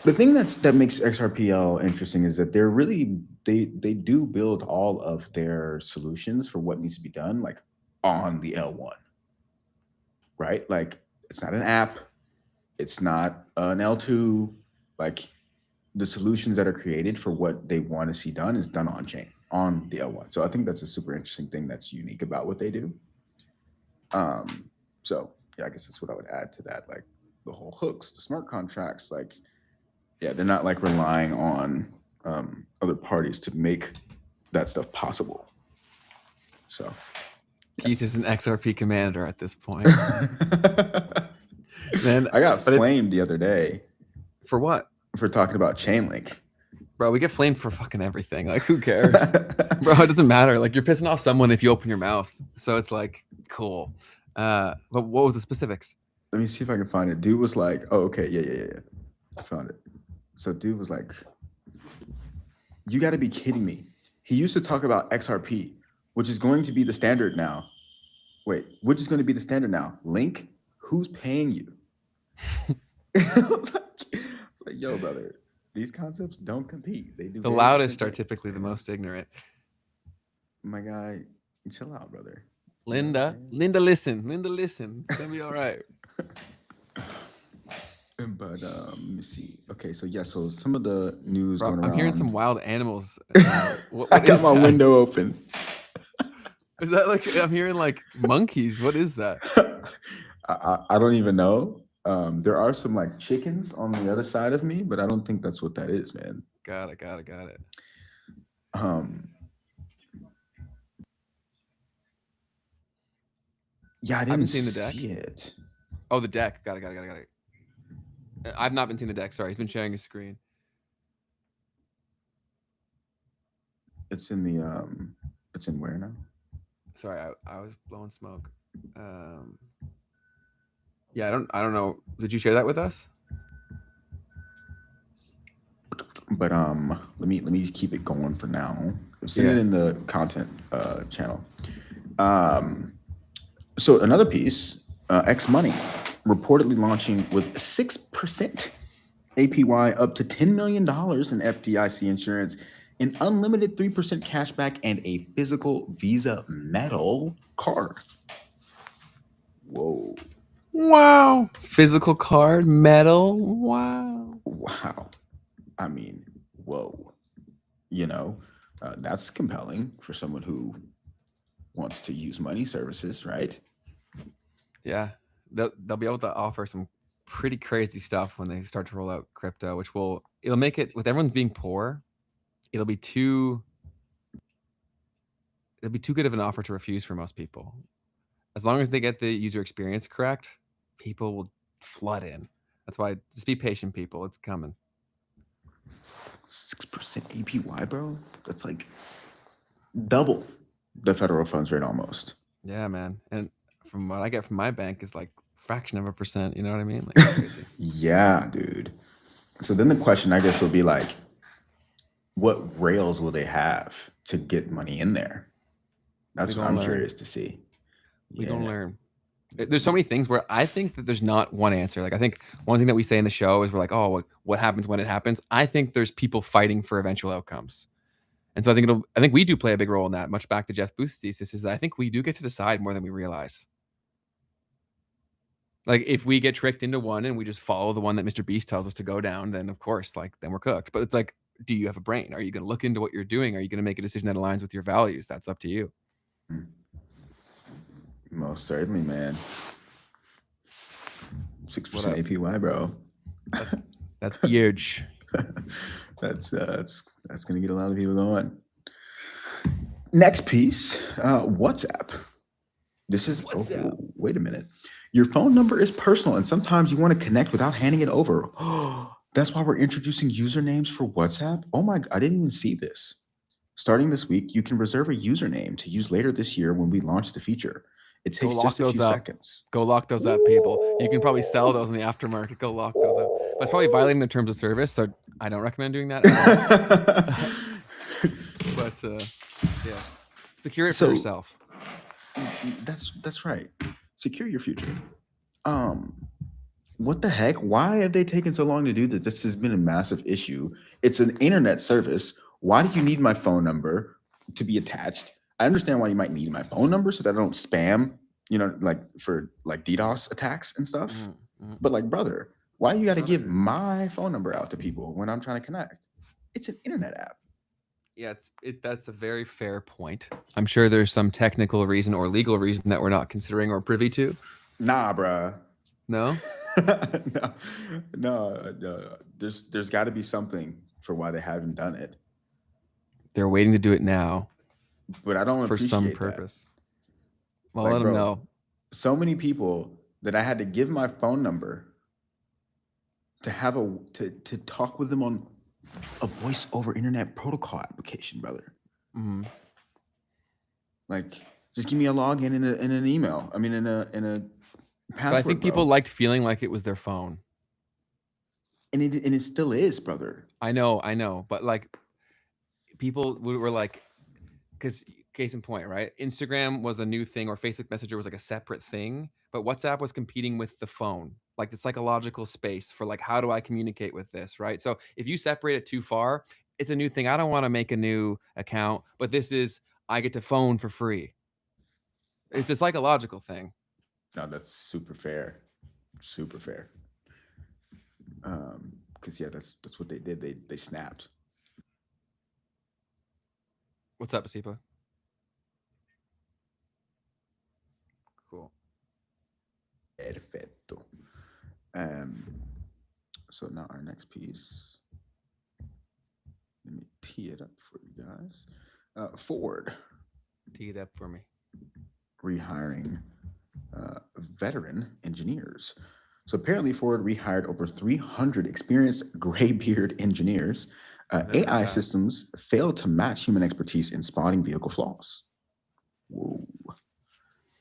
the thing that makes XRPL interesting is that they're really they do build all of their solutions for what needs to be done like on the L1. Right? Like it's not an app, it's not an L2, like the solutions that are created for what they want to see done is done on chain on the L1. So I think that's a super interesting thing that's unique about what they do. So yeah, I guess that's what I would add to that. Like the whole hooks, the smart contracts, like, yeah, they're not like relying on other parties to make that stuff possible. So Keith is an XRP commander at this point. Man, I got flamed the other day. For what? For talking about Chainlink. Bro, we get flamed for fucking everything. Like, who cares? Bro, it doesn't matter. Like, you're pissing off someone if you open your mouth. So it's like, cool. But what was the specifics? Let me see if I can find it. Dude was like, oh, okay, yeah. I found it. So dude was like, you got to be kidding me. He used to talk about XRP, which is going to be the standard now. Wait, which is going to be the standard now? Link? Who's paying you? I was like, yo, brother, these concepts don't compete. They do. The loudest are typically the most ignorant. My guy, chill out, brother. Linda, listen. It's gonna be all right. But let me see. Okay, so yeah, so some of the news Bro, going around. I'm hearing some wild animals. What I got my window open. Is that like I'm hearing like monkeys? What is that? I don't even know. There are some like chickens on the other side of me, but I don't think that's what that is, man. Got it. Yeah, I haven't didn't seen the deck. see it. Oh, the deck. Got it. I've not been seeing the deck. Sorry, he's been sharing his screen. It's in the it's in where now? Sorry, I was blowing smoke. Yeah, I don't know. Did you share that with us? But let me just keep it going for now. I've seen it in the content channel. So another piece, X Money reportedly launching with 6% APY up to $10 million in FDIC insurance, an unlimited 3% cashback, and a physical Visa metal card. Whoa. Wow. Physical card, metal. Wow. I mean, whoa. That's compelling for someone who wants to use money services, right? Yeah. They'll be able to offer some pretty crazy stuff when they start to roll out crypto, which it'll make it, with everyone being poor, it'll be too good of an offer to refuse for most people. As long as they get the user experience correct, people will flood in. That's why just be patient, people. It's coming. 6% APY, bro. That's like double the federal funds rate almost. Yeah, man. And from what I get from my bank is like fraction of a percent. You know what I mean? Like it's crazy. Yeah, dude. So then the question, I guess, will be like, what rails will they have to get money in there? That's what I'm curious to see. We gonna learn. There's so many things where I think that there's not one answer. Like I think one thing that we say in the show is we're like, oh, what happens when it happens? I think there's people fighting for eventual outcomes. And so I think we do play a big role in that. Much back to Jeff Booth's thesis is that I think we do get to decide more than we realize. Like if we get tricked into one and we just follow the one that Mr. Beast tells us to go down, then of course, like then we're cooked. But it's like, do you have a brain? Are you going to look into what you're doing? Are you going to make a decision that aligns with your values? That's up to you. Most certainly, man. 6% APY, bro. That's huge. That's gonna get a lot of people going. Next piece, WhatsApp. This is wait a minute. Your phone number is personal, and sometimes you want to connect without handing it over. That's why we're introducing usernames for WhatsApp. Oh my! I didn't even see this. Starting this week, you can reserve a username to use later this year when we launch the feature. It takes just a few seconds. Go lock those up, people. You can probably sell those in the aftermarket. Go lock those up. But it's probably violating the terms of service, so I don't recommend doing that. But yes, secure it for yourself. That's right. Secure your future. What the heck? Why have they taken so long to do this? This has been a massive issue. It's an internet service. Why do you need my phone number to be attached? I understand why you might need my phone number so that I don't spam, like for like DDoS attacks and stuff. But like, brother, why do you got to give my phone number out to people when I'm trying to connect? It's an internet app. Yeah, that's a very fair point. I'm sure there's some technical reason or legal reason that we're not considering or privy to. Nah, bruh. No? No. There's got to be something for why they haven't done it. They're waiting to do it now. But I don't appreciate for some purpose. That. Well, let them know. So many people that I had to give my phone number to have to talk with them on a voice over internet protocol application, brother. Mm-hmm. Like, just give me a login in an email. I mean, in a password. But I think people liked feeling like it was their phone. And it still is, brother. I know. But like, people were like, because case in point, right? Instagram was a new thing, or Facebook Messenger was like a separate thing, but WhatsApp was competing with the phone, like the psychological space for like, how do I communicate with this, right? So if you separate it too far, it's a new thing. I don't want to make a new account, but this is, I get to phone for free. It's a psychological thing. No, that's super fair. Super fair. Because yeah, that's what they did. They snapped. What's up, Asipa? Cool. Perfecto. So now our next piece. Let me tee it up for you guys. Ford. Tee it up for me. Rehiring veteran engineers. So apparently Ford rehired over 300 experienced graybeard engineers. AI systems failed to match human expertise in spotting vehicle flaws. Whoa.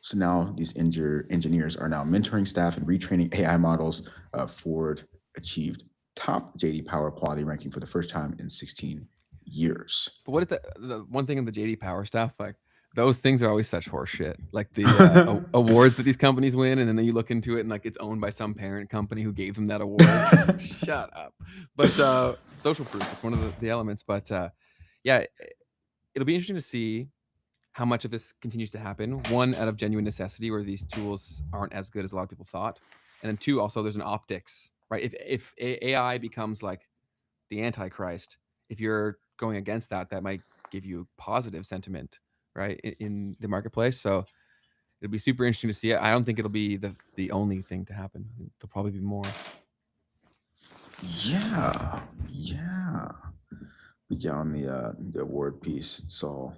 So now these engineers are now mentoring staff and retraining AI models. Ford achieved top JD Power quality ranking for the first time in 16 years. But what is the one thing in the JD Power stuff? Like, those things are always such horse shit. Like the awards that these companies win, and then you look into it and like it's owned by some parent company who gave them that award. Shut up. But social proof, it's one of the elements. But yeah, it'll be interesting to see how much of this continues to happen. One, out of genuine necessity, where these tools aren't as good as a lot of people thought. And then two, also there's an optics, right? If AI becomes like the Antichrist, if you're going against that, that might give you positive sentiment, right, in the marketplace. So it'll be super interesting to see it. I don't think it'll be the only thing to happen. There'll probably be more. Yeah. But yeah, on the award piece, it's all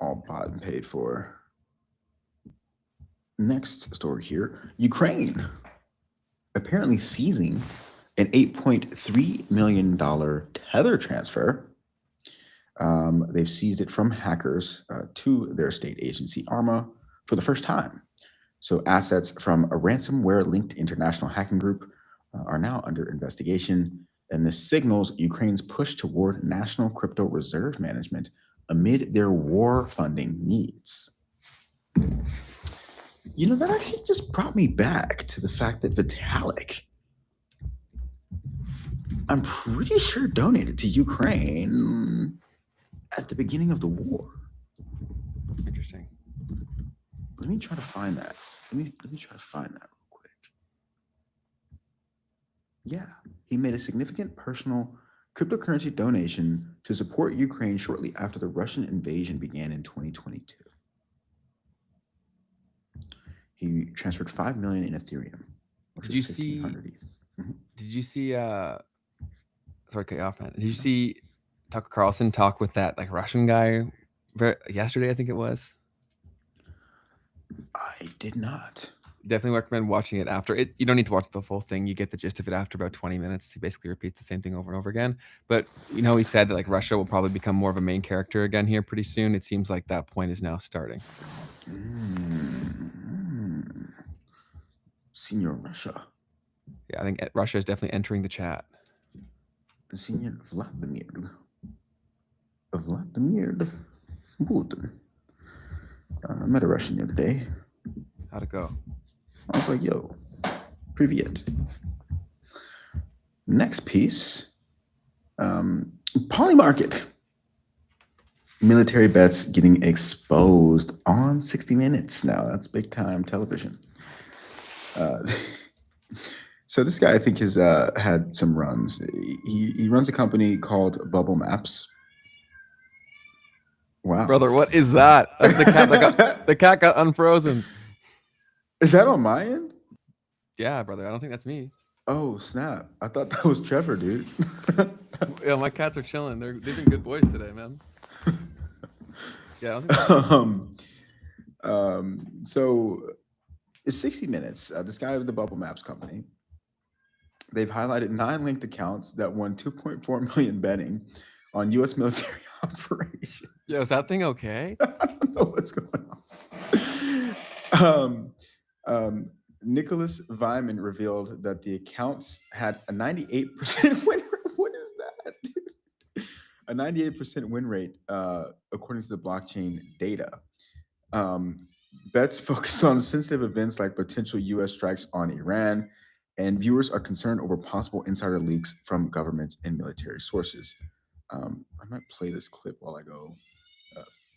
bought and paid for. Next story here: Ukraine apparently seizing an $8.3 million tether transfer. They've seized it from hackers to their state agency, Arma, for the first time. So assets from a ransomware-linked international hacking group are now under investigation, and this signals Ukraine's push toward national crypto reserve management amid their war funding needs. You know, that actually just brought me back to the fact that Vitalik, I'm pretty sure, donated to Ukraine at the beginning of the war. Interesting. Let me try to find that. Let me try to find that real quick. Yeah, he made a significant personal cryptocurrency donation to support Ukraine shortly after the Russian invasion began in 2022. He transferred 5 million in Ethereum, which is 1,500 ETH. Did you see sorry to cut you off, man. Did you see Tucker Carlson talk with that like Russian guy yesterday, I think it was? I did not. Definitely recommend watching it after it. You don't need to watch the full thing. You get the gist of it after about 20 minutes. He basically repeats the same thing over and over again. But you know, he said that like Russia will probably become more of a main character again here pretty soon. It seems like that point is now starting. Senior Russia. Yeah, I think Russia is definitely entering the chat. Senior Vladimir Putin. I met a Russian the other day. How'd it go? I was like, yo, привет. Next piece, Polymarket. Military bets getting exposed on 60 Minutes now. That's big time television. So this guy, I think, has had some runs. He runs a company called Bubble Maps. Wow, brother, what is that? That's the cat that got the cat got unfrozen. Is that on my end? Yeah, brother. I don't think that's me. Oh snap! I thought that was Trevor, dude. Yeah, my cats are chilling. They've been good boys today, man. Yeah. I don't think so it's 60 Minutes. This guy with the Bubble Maps company. They've highlighted 9 linked accounts that won 2.4 million betting on U.S. military operations. Yeah, is that thing okay? I don't know what's going on. Nicholas Vyman revealed that the accounts had a 98% win rate. What is that, dude? A 98% win rate, according to the blockchain data. Bets focus on sensitive events like potential U.S. strikes on Iran, and viewers are concerned over possible insider leaks from government and military sources. I might play this clip while I go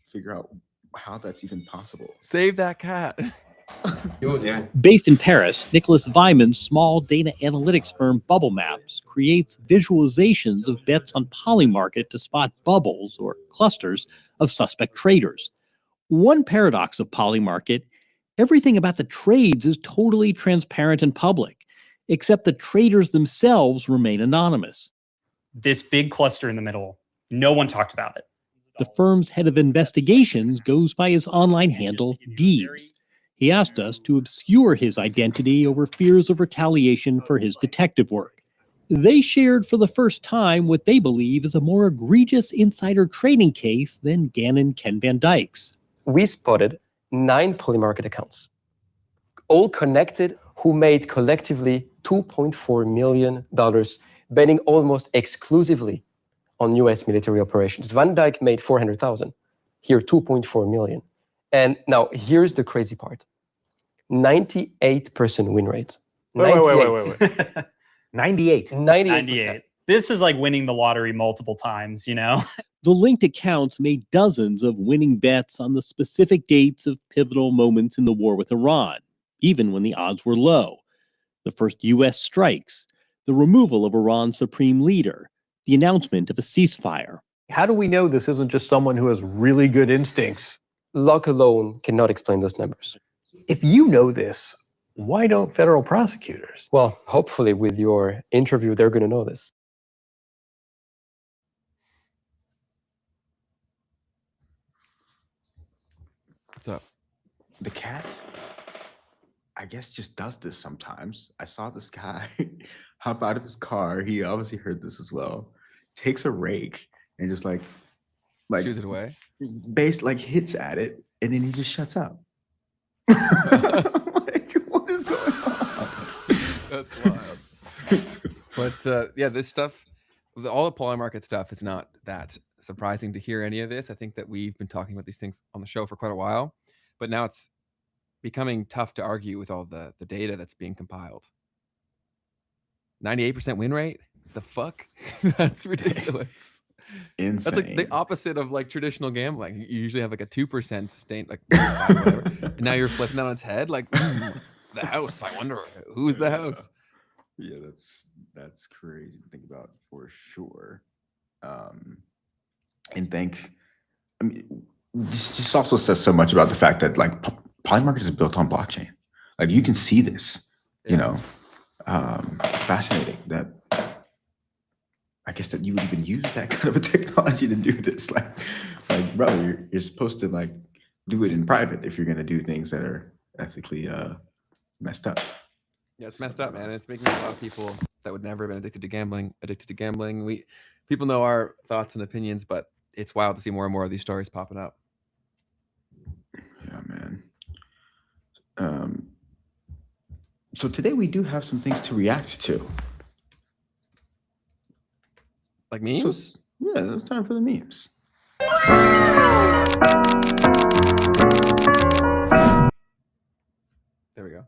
figure out how that's even possible. Save that cat. Based in Paris, Nicholas Vyman's small data analytics firm Bubble Maps creates visualizations of bets on Polymarket to spot bubbles or clusters of suspect traders. One paradox of Polymarket, everything about the trades is totally transparent and public, except the traders themselves remain anonymous. This big cluster in the middle, no one talked about it. The firm's head of investigations goes by his online handle, Deebs. He asked us to obscure his identity over fears of retaliation for his detective work. They shared for the first time what they believe is a more egregious insider trading case than Gannon Ken Van Dyke's. We spotted 9 Polymarket accounts, all connected, who made collectively $2.4 million, betting almost exclusively on U.S. military operations. Van Dyke made 400,000, here 2.4 million. And now here's the crazy part. 98% win rate. Wait. 98. 98. This is like winning the lottery multiple times, you know? The linked accounts made dozens of winning bets on the specific dates of pivotal moments in the war with Iran, even when the odds were low. The first U.S. strikes, the removal of Iran's supreme leader, the announcement of a ceasefire. How do we know this isn't just someone who has really good instincts? Luck alone cannot explain those numbers. If you know this, why don't federal prosecutors? Well, hopefully with your interview, they're going to know this. What's up? The cat, I guess, just does this sometimes. I saw this guy hop out of his car. He obviously heard this as well. Takes a rake and just like shoos it away. Like hits at it, and then he just shuts up. Like, what is going on? That's wild. But yeah, this stuff, all the Polymarket stuff is not that surprising to hear any of this. I think that we've been talking about these things on the show for quite a while, but now it's becoming tough to argue with all the data that's being compiled. 98% win rate? The fuck? That's ridiculous. Insane. That's like the opposite of like traditional gambling. You usually have like a 2% sustain, like whatever. And now you're flipping that on its head. Like the house. I wonder who's the house. Yeah, that's crazy to think about for sure. And I mean, this just also says so much about the fact that like Polymarket is built on blockchain. Like you can see this, you know. Fascinating that I guess that you would even use that kind of a technology to do this. Like brother, you're supposed to like do it in private if you're gonna do things that are ethically messed up. Yeah, it's messed up, man. It's making a lot of people that would never have been addicted to gambling. People know our thoughts and opinions, but it's wild to see more and more of these stories popping up. Yeah, man. So today we do have some things to react to. Like memes? So, yeah, it's time for the memes. There we go.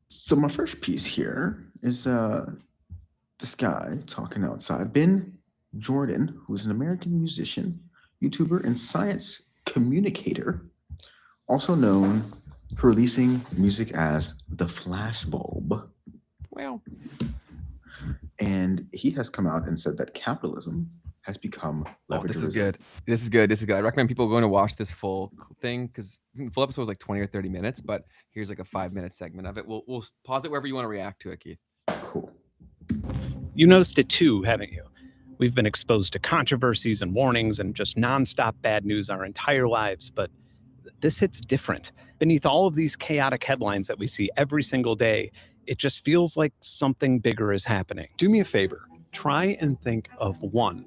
So my first piece here is this guy talking outside, Ben Jordan, who is an American musician, YouTuber, and science communicator, also known for releasing music as the Flashbulb. Well, and he has come out and said that capitalism has become oh, this is good. This is good. I recommend people going to watch this full thing because the full episode was like 20 or 30 minutes, but here's like a 5-minute segment of it. We'll pause it wherever you want to react to it, Keith. Cool. You noticed it too, haven't you? We've been exposed to controversies and warnings and just nonstop bad news our entire lives, but this hits different. Beneath all of these chaotic headlines that we see every single day, it just feels like something bigger is happening. Do me a favor. Try and think of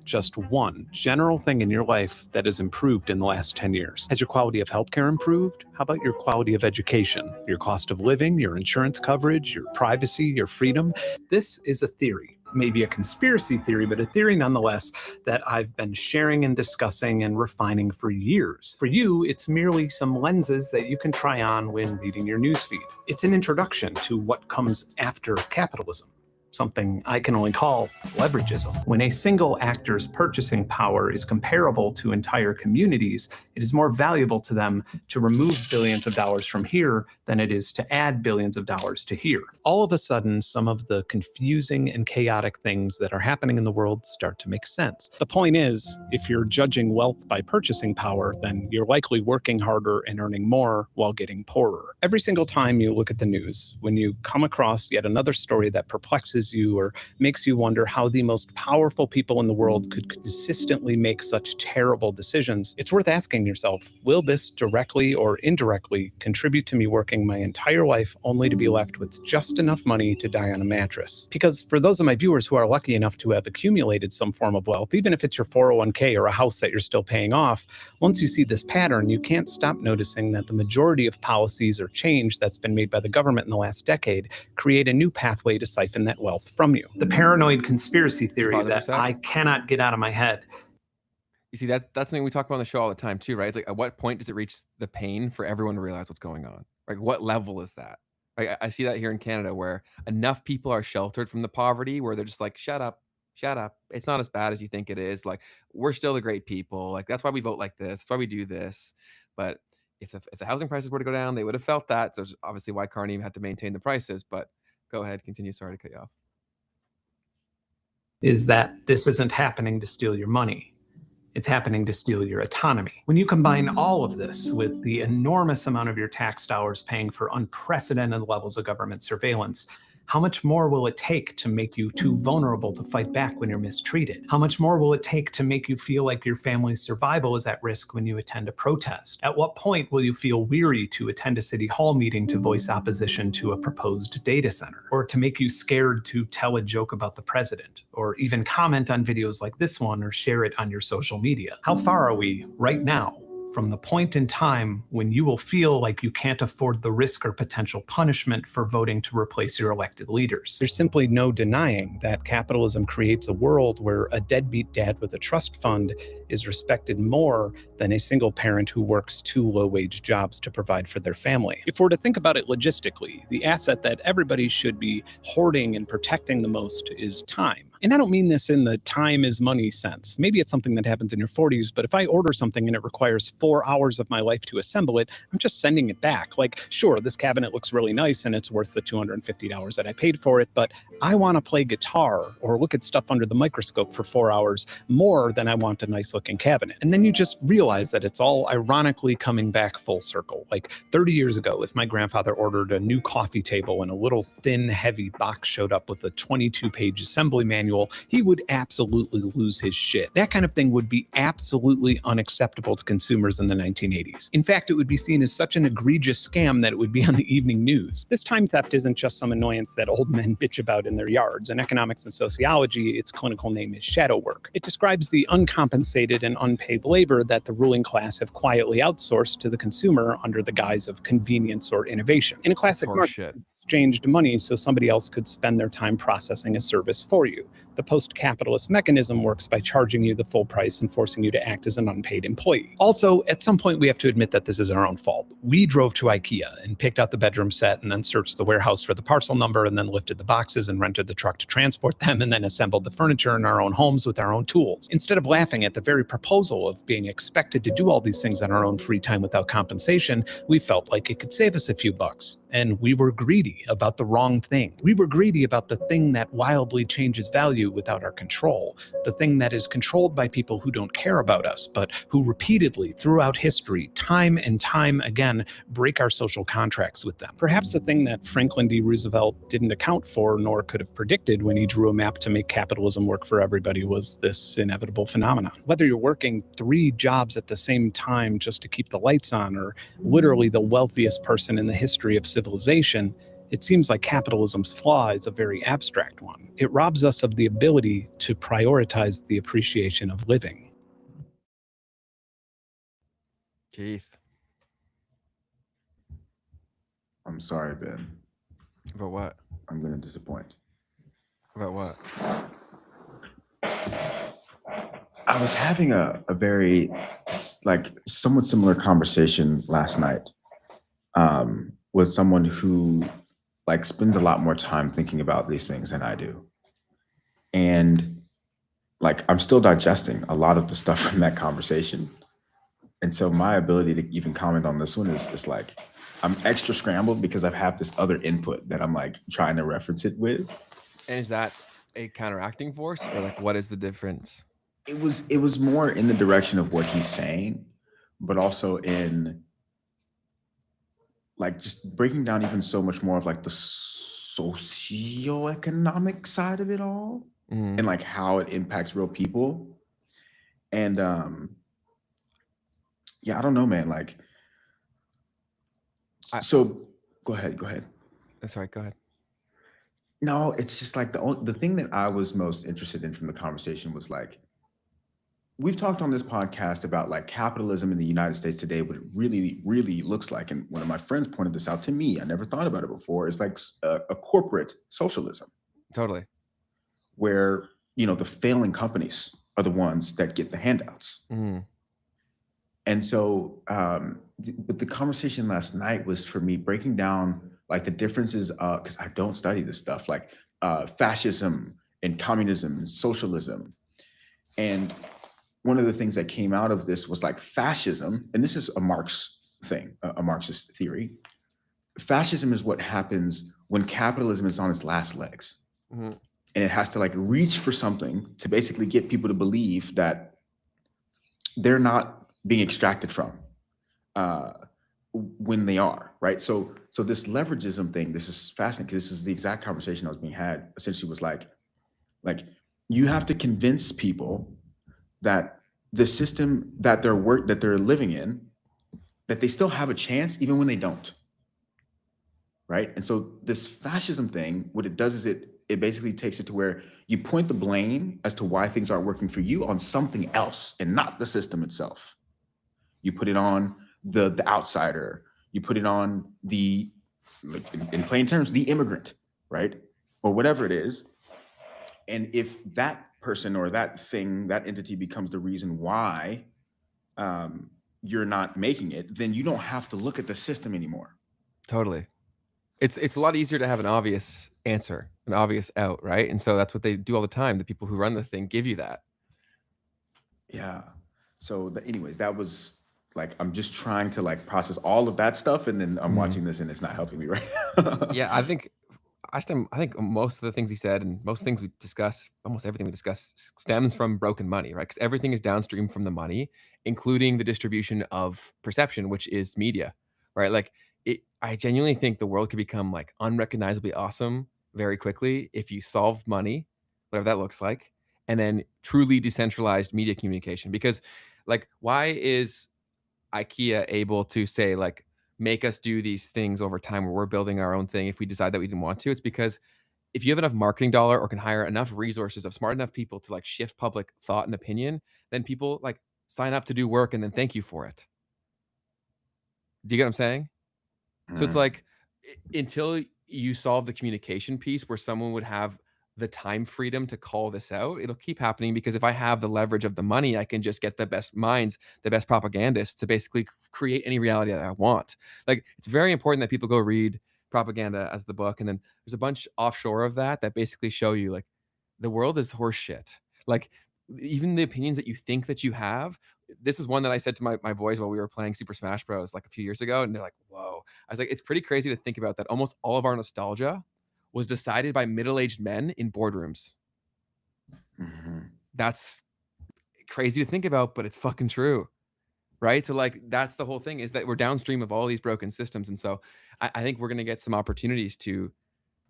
just one general thing in your life that has improved in the last 10 years. Has your quality of healthcare improved? How about your quality of education, your cost of living, your insurance coverage, your privacy, your freedom? This is a theory. Maybe a conspiracy theory, but a theory nonetheless that I've been sharing and discussing and refining for years. For you, it's merely some lenses that you can try on when reading your newsfeed. It's an introduction to what comes after capitalism, something I can only call leveragism. When a single actor's purchasing power is comparable to entire communities, it is more valuable to them to remove billions of dollars from here than it is to add billions of dollars to here. All of a sudden, some of the confusing and chaotic things that are happening in the world start to make sense. The point is, if you're judging wealth by purchasing power, then you're likely working harder and earning more while getting poorer. Every single time you look at the news, when you come across yet another story that perplexes you or makes you wonder how the most powerful people in the world could consistently make such terrible decisions, it's worth asking yourself, will this directly or indirectly contribute to me working my entire life only to be left with just enough money to die on a mattress? Because for those of my viewers who are lucky enough to have accumulated some form of wealth, even if it's your 401k or a house that you're still paying off, once you see this pattern, you can't stop noticing that the majority of policies or change that's been made by the government in the last decade create a new pathway to siphon that wealth from you. The paranoid conspiracy theory that I cannot get out of my head. You see, that's something we talk about on the show all the time too, right? It's like, at what point does it reach the pain for everyone to realize what's going on? Like, what level is that? Right? I see that here in Canada, where enough people are sheltered from the poverty, where they're just like, shut up. It's not as bad as you think it is. Like, we're still the great people. Like, that's why we vote like this. That's why we do this. But if the housing prices were to go down, they would have felt that. So it's obviously why Carney had to maintain the prices. But go ahead, continue. Sorry to cut you off. Is that this isn't happening to steal your money. It's happening to steal your autonomy. When you combine all of this with the enormous amount of your tax dollars paying for unprecedented levels of government surveillance, how much more will it take to make you too vulnerable to fight back when you're mistreated? How much more will it take to make you feel like your family's survival is at risk when you attend a protest? At what point will you feel weary to attend a city hall meeting to voice opposition to a proposed data center? Or to make you scared to tell a joke about the president? Or even comment on videos like this one or share it on your social media? How far are we right now from the point in time when you will feel like you can't afford the risk or potential punishment for voting to replace your elected leaders. There's simply no denying that capitalism creates a world where a deadbeat dad with a trust fund is respected more than a single parent who works 2 low-wage jobs to provide for their family. If we're to think about it logistically, the asset that everybody should be hoarding and protecting the most is time. And I don't mean this in the time is money sense. Maybe it's something that happens in your 40s, but if I order something and it requires 4 hours of my life to assemble it, I'm just sending it back. Like, sure, this cabinet looks really nice and it's worth the $250 that I paid for it, but I want to play guitar or look at stuff under the microscope for 4 hours more than I want a nice looking cabinet. And then you just realize that it's all ironically coming back full circle. Like 30 years ago, if my grandfather ordered a new coffee table and a little thin, heavy box showed up with a 22-page assembly manual, he would absolutely lose his shit. That kind of thing would be absolutely unacceptable to consumers in the 1980s. In fact, it would be seen as such an egregious scam that it would be on the evening news. This time theft isn't just some annoyance that old men bitch about in their yards. In economics and sociology, its clinical name is shadow work. It describes the uncompensated and unpaid labor that the ruling class have quietly outsourced to the consumer under the guise of convenience or innovation. In a classic market, exchanged money so somebody else could spend their time processing a service for you. The post-capitalist mechanism works by charging you the full price and forcing you to act as an unpaid employee. Also, at some point, we have to admit that this is our own fault. We drove to IKEA and picked out the bedroom set and then searched the warehouse for the parcel number and then lifted the boxes and rented the truck to transport them and then assembled the furniture in our own homes with our own tools. Instead of laughing at the very proposal of being expected to do all these things on our own free time without compensation, we felt like it could save us a few bucks. And we were greedy about the wrong thing. We were greedy about the thing that wildly changes value without our control, the thing that is controlled by people who don't care about us, but who repeatedly, throughout history, time and time again, break our social contracts with them. Perhaps the thing that Franklin D. Roosevelt didn't account for nor could have predicted when he drew a map to make capitalism work for everybody was this inevitable phenomenon. Whether you're working 3 jobs at the same time just to keep the lights on, or literally the wealthiest person in the history of civilization, it seems like capitalism's flaw is a very abstract one. It robs us of the ability to prioritize the appreciation of living. Keith. I'm sorry, Ben. About what? I'm going to disappoint. About what? I was having a very somewhat similar conversation last night with someone who spends a lot more time thinking about these things than I do. And I'm still digesting a lot of the stuff from that conversation. And so my ability to even comment on this one is I'm extra scrambled because I've had this other input that I'm trying to reference it with. And is that a counteracting force, or what is the difference? It was more in the direction of what he's saying, but also in just breaking down even so much more of the socioeconomic side of it all, and how it impacts real people. And yeah, I don't know, man. So go ahead. Sorry, go ahead. No, it's just the thing that I was most interested in from the conversation was we've talked on this podcast about capitalism in the United States today, what it really, really looks like. And one of my friends pointed this out to me. I never thought about it before. It's a corporate socialism. Totally. Where, the failing companies are the ones that get the handouts. And so, but the conversation last night was for me breaking down the differences, because I don't study this stuff, fascism and communism and socialism. And one of the things that came out of this was fascism, and this is a Marx thing, a Marxist theory. Fascism is what happens when capitalism is on its last legs. And it has to reach for something to basically get people to believe that they're not being extracted from when they are, right? So this leveragism thing, this is fascinating because this is the exact conversation that was being had. Essentially was like you have to convince people that the system that they're living in, that they still have a chance even when they don't, right? And so this fascism thing, what it does is it basically takes it to where you point the blame as to why things aren't working for you on something else and not the system itself. You put it on the outsider. You put it on the, like, in plain terms, the immigrant, right? Or whatever it is. And if that person or that thing, that entity becomes the reason why you're not making it, then you don't have to look at the system anymore. Totally. It's a lot easier to have an obvious answer, an obvious out, right? And so that's what they do all the time. The people who run the thing give you that. Yeah. So anyways, that was like, I'm just trying to like process all of that stuff, and then I'm watching this and it's not helping me right now. Yeah, I think most of the things he said and most things we discuss, almost everything we discuss, stems from broken money, right? Because everything is downstream from the money, including the distribution of perception, which is media, right? Like I genuinely think the world could become like unrecognizably awesome very quickly if you solve money, whatever that looks like, and then truly decentralized media communication. Because like, why is IKEA able to say like, make us do these things over time where we're building our own thing if we decide that we didn't want to? It's because if you have enough marketing dollar or can hire enough resources of smart enough people to like shift public thought and opinion, then people like sign up to do work and then thank you for it. Do you get what I'm saying? So it's like until you solve the communication piece where someone would have the time freedom to call this out, it'll keep happening because if I have the leverage of the money, I can just get the best minds, the best propagandists to basically create any reality that I want. Like it's very important that people go read Propaganda as the book, and then there's a bunch offshore of that basically show you like the world is horseshit. Like even the opinions that you think that you have. This is one that I said to my boys while we were playing Super Smash Bros. Like a few years ago, and they're like, "Whoa!" I was like, "It's pretty crazy to think about that. Almost all of our nostalgia was decided by middle-aged men in boardrooms." That's crazy to think about, but it's fucking true, right? So like, that's the whole thing, is that we're downstream of all these broken systems, and so I think we're gonna get some opportunities to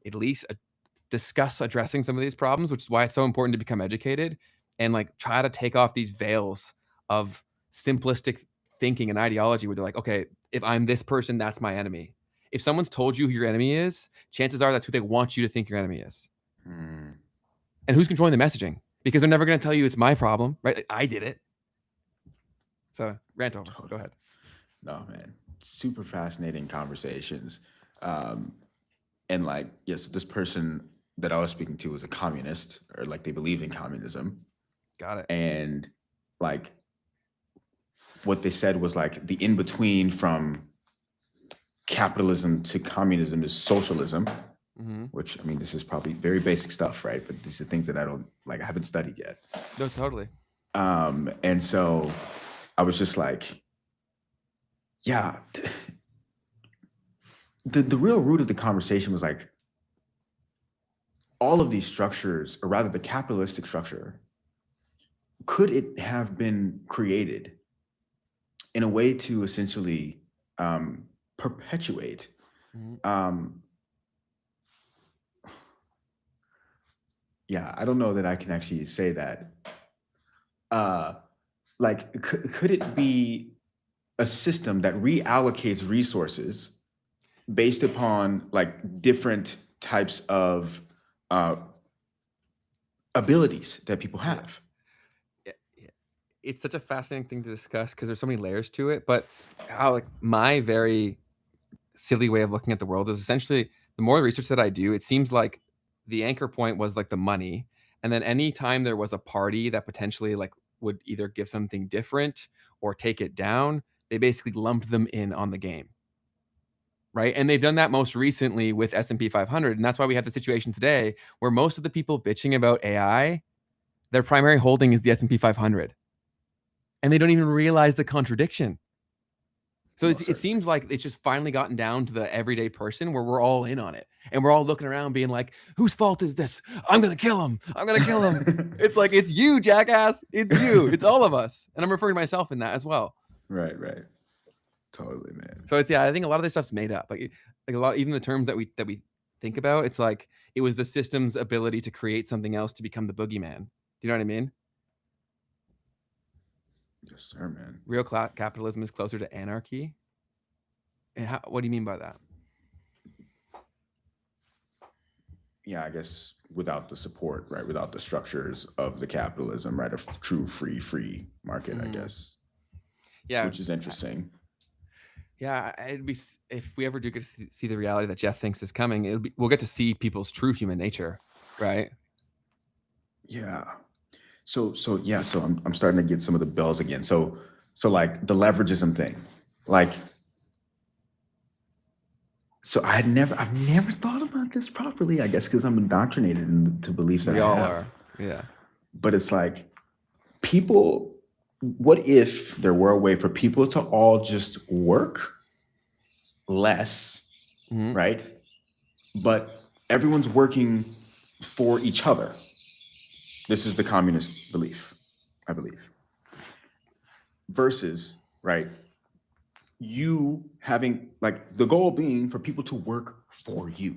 at least discuss addressing some of these problems, which is why it's so important to become educated and like try to take off these veils of simplistic thinking and ideology where they're like, okay, if I'm this person, that's my enemy. If someone's told you who your enemy is, chances are that's who they want you to think your enemy is. And who's controlling the messaging? Because they're never going to tell you it's my problem, right? Like, I did it. So rant over. Go ahead. No, man. Super fascinating conversations. And like, yes, this person that I was speaking to was a communist, or like they believe in communism. Got it. And like what they said was like the in-between from capitalism to communism is socialism, which, I mean, this is probably very basic stuff, right? But these are things that I haven't studied yet. No, totally. And so I was just like, yeah, the real root of the conversation was like, all of these structures, or rather the capitalistic structure, could it have been created in a way to essentially perpetuate yeah, I don't know that I can actually say that. Like, could it be a system that reallocates resources based upon like different types of abilities that people have? It's such a fascinating thing to discuss because there's so many layers to it. But how, like, my very silly way of looking at the world is essentially the more research that I do, it seems like the anchor point was like the money. And then anytime there was a party that potentially like would either give something different or take it down, they basically lumped them in on the game. Right. And they've done that most recently with S&P 500. And that's why we have the situation today where most of the people bitching about AI, their primary holding is the S&P 500. And they don't even realize the contradiction. So it seems like it's just finally gotten down to the everyday person where we're all in on it. And we're all looking around being like, whose fault is this? I'm going to kill him. I'm going to kill him. It's like, it's you, jackass. It's you. It's all of us. And I'm referring to myself in that as well. Right. Totally, man. So it's, yeah, I think a lot of this stuff's made up. Like a lot, even the terms that we think about, it's like it was the system's ability to create something else to become the boogeyman. Do you know what I mean? Yes, sir, man. Real capitalism is closer to anarchy. And what do you mean by that? Yeah, I guess without the support, right? Without the structures of the capitalism, right? A true free market, I guess. Yeah. which is interesting. Yeah, it'd be if we ever do get to see the reality that Jeff thinks is coming, we'll get to see people's true human nature, right? Yeah. So I'm starting to get some of the bells again. So like the leveragism thing, like, so I've never thought about this properly, I guess, because I'm indoctrinated into beliefs that We I all have. are. Yeah. But it's like people, what if there were a way for people to all just work less, right? But everyone's working for each other. This is the communist belief, I believe. Versus, right, you having, like, the goal being for people to work for you,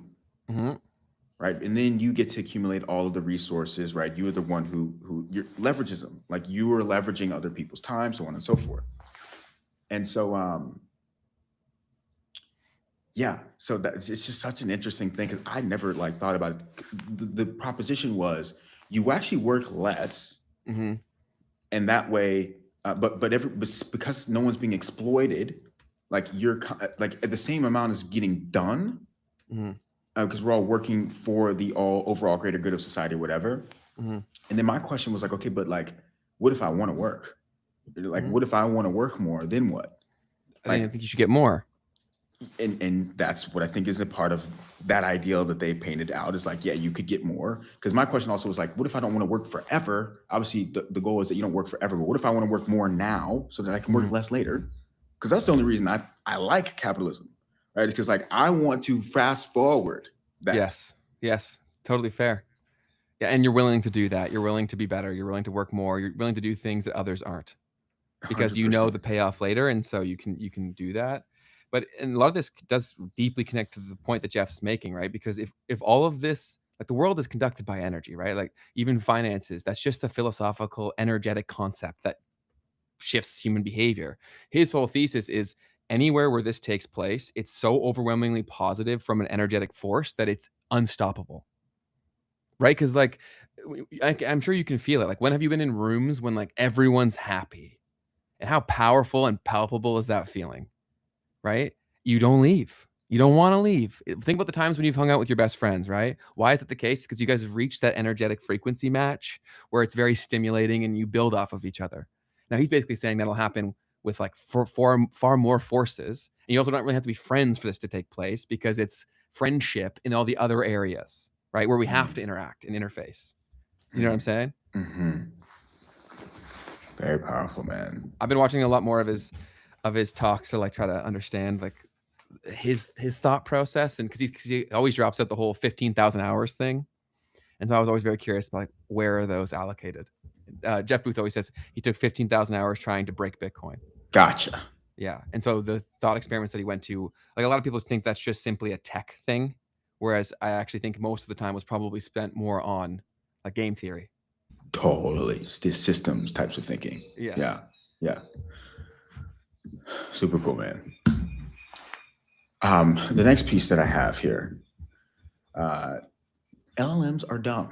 right? And then you get to accumulate all of the resources, right? You are the one who leverages them. Like, you are leveraging other people's time, so on and so forth. And so, yeah, so it's just such an interesting thing, because I never like thought about it. The proposition was you actually work less, and that way, but because no one's being exploited, like you're like the same amount is getting done, because we're all working for the overall greater good of society or whatever. And then my question was like, okay, but like, what if I want to work? Like, what if I want to work more? Then what? I think you should get more. And that's what I think is a part of that ideal that they painted out, is like, yeah, you could get more. Because my question also was like, what if I don't want to work forever? Obviously, the goal is that you don't work forever, but what if I want to work more now so that I can work less later? Because that's the only reason I like capitalism, right? It's because, like, I want to fast forward that. Yes, totally fair. Yeah, and you're willing to do that. You're willing to be better. You're willing to work more. You're willing to do things that others aren't, because you know 100%. the payoff later, and so you can do that. But and a lot of this does deeply connect to the point that Jeff's making, right? Because if all of this, like, the world is conducted by energy, right? Like, even finances, that's just a philosophical, energetic concept that shifts human behavior. His whole thesis is anywhere where this takes place, it's so overwhelmingly positive from an energetic force that it's unstoppable. Right? Because, like, I'm sure you can feel it. Like, when have you been in rooms when, like, everyone's happy? And how powerful and palpable is that feeling? Right? You don't leave. You don't wanna leave. Think about the times when you've hung out with your best friends, right? Why is it the case? Because you guys have reached that energetic frequency match where it's very stimulating and you build off of each other. Now, he's basically saying that'll happen with, like, far more forces. And you also don't really have to be friends for this to take place, because it's friendship in all the other areas, right? Where we have to interact and interface. Do you know what I'm saying? Very powerful, man. I've been watching a lot more of his talks to, like, try to understand, like, his thought process, and because he always drops out the whole 15,000 hours thing, and so I was always very curious about, like, where are those allocated. Jeff Booth always says he took 15,000 hours trying to break Bitcoin. Gotcha. Yeah, and so the thought experiments that he went to, like, a lot of people think that's just simply a tech thing, whereas I actually think most of the time was probably spent more on, like, game theory. Totally. Systems types of thinking. Yes. Yeah. Super cool, man. The next piece that I have here, LLMs are dumb.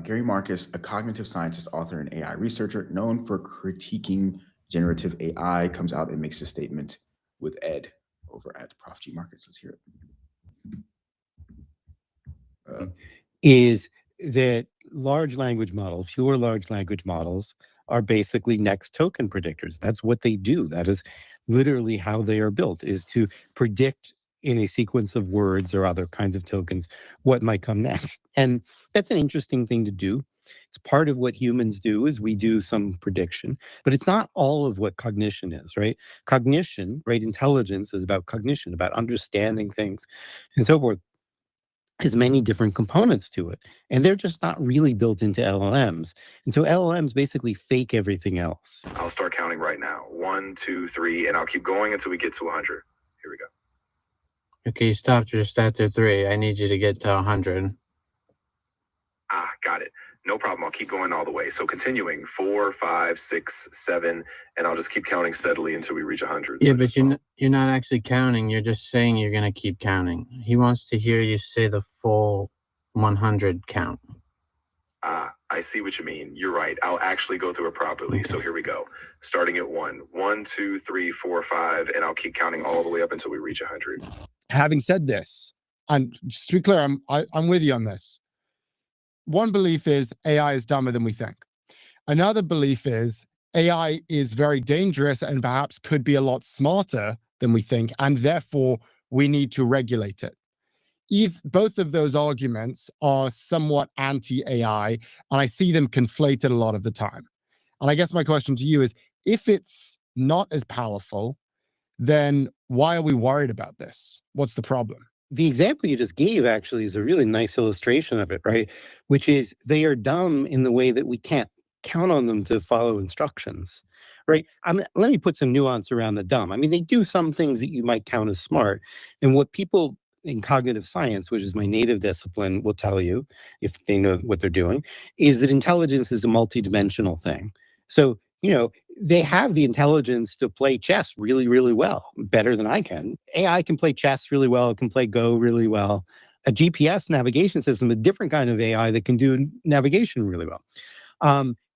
Gary Marcus, a cognitive scientist, author, and AI researcher known for critiquing generative AI, comes out and makes a statement with Ed over at Prof G Markets. Let's hear it. Is that large language models, fewer large language models, are basically next token predictors. That's what they do. That is literally how they are built, is to predict in a sequence of words or other kinds of tokens what might come next. And that's an interesting thing to do. It's part of what humans do, is we do some prediction, but it's not all of what cognition is, right? Cognition, right? Intelligence is about cognition, about understanding things and so forth. Has many different components to it, and they're just not really built into LLMs. And so LLMs basically fake everything else. I'll start counting right now. 1, 2, 3, and I'll keep going until we get to 100. Here we go. Okay, you stopped just after 3. I need you to get to 100. Got it. No problem. I'll keep going all the way. So continuing, 4, 5, 6, 7, and I'll just keep counting steadily until we reach 100. Yeah, but you're not actually counting. You're just saying you're going to keep counting. He wants to hear you say the full 100 count. I I see what you mean. You're right. I'll actually go through it properly. So here we go. Starting at 1, 1, 2, 3, 4, 5, and I'll keep counting all the way up until we reach 100. Having said this, and just to be clear, I'm with you on this. One belief is AI is dumber than we think. Another belief is AI is very dangerous and perhaps could be a lot smarter than we think, and therefore we need to regulate it. If both of those arguments are somewhat anti-AI, and I see them conflated a lot of the time. And I guess my question to you is, if it's not as powerful, then why are we worried about this? What's the problem? The example you just gave actually is a really nice illustration of it, right? Which is they are dumb in the way that we can't count on them to follow instructions, right? Let me put some nuance around the dumb. I mean, they do some things that you might count as smart. And what people in cognitive science, which is my native discipline, will tell you, if they know what they're doing, is that intelligence is a multidimensional thing. So, they have the intelligence to play chess really, really well, better than I can. AI can play chess really well, it can play Go really well. A GPS navigation system, a different kind of AI that can do navigation really well.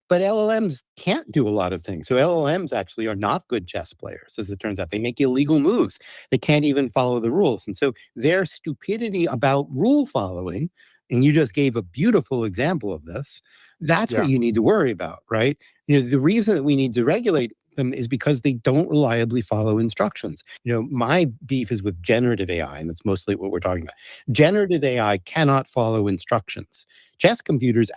But LLMs can't do a lot of things. So LLMs actually are not good chess players, as it turns out. They make illegal moves. They can't even follow the rules. And so their stupidity about rule following, and you just gave a beautiful example of this, that's what you need to worry about, right? The reason that we need to regulate them is because they don't reliably follow instructions. My beef is with generative AI, and that's mostly what we're talking about. Generative AI cannot follow instructions. Chess computers,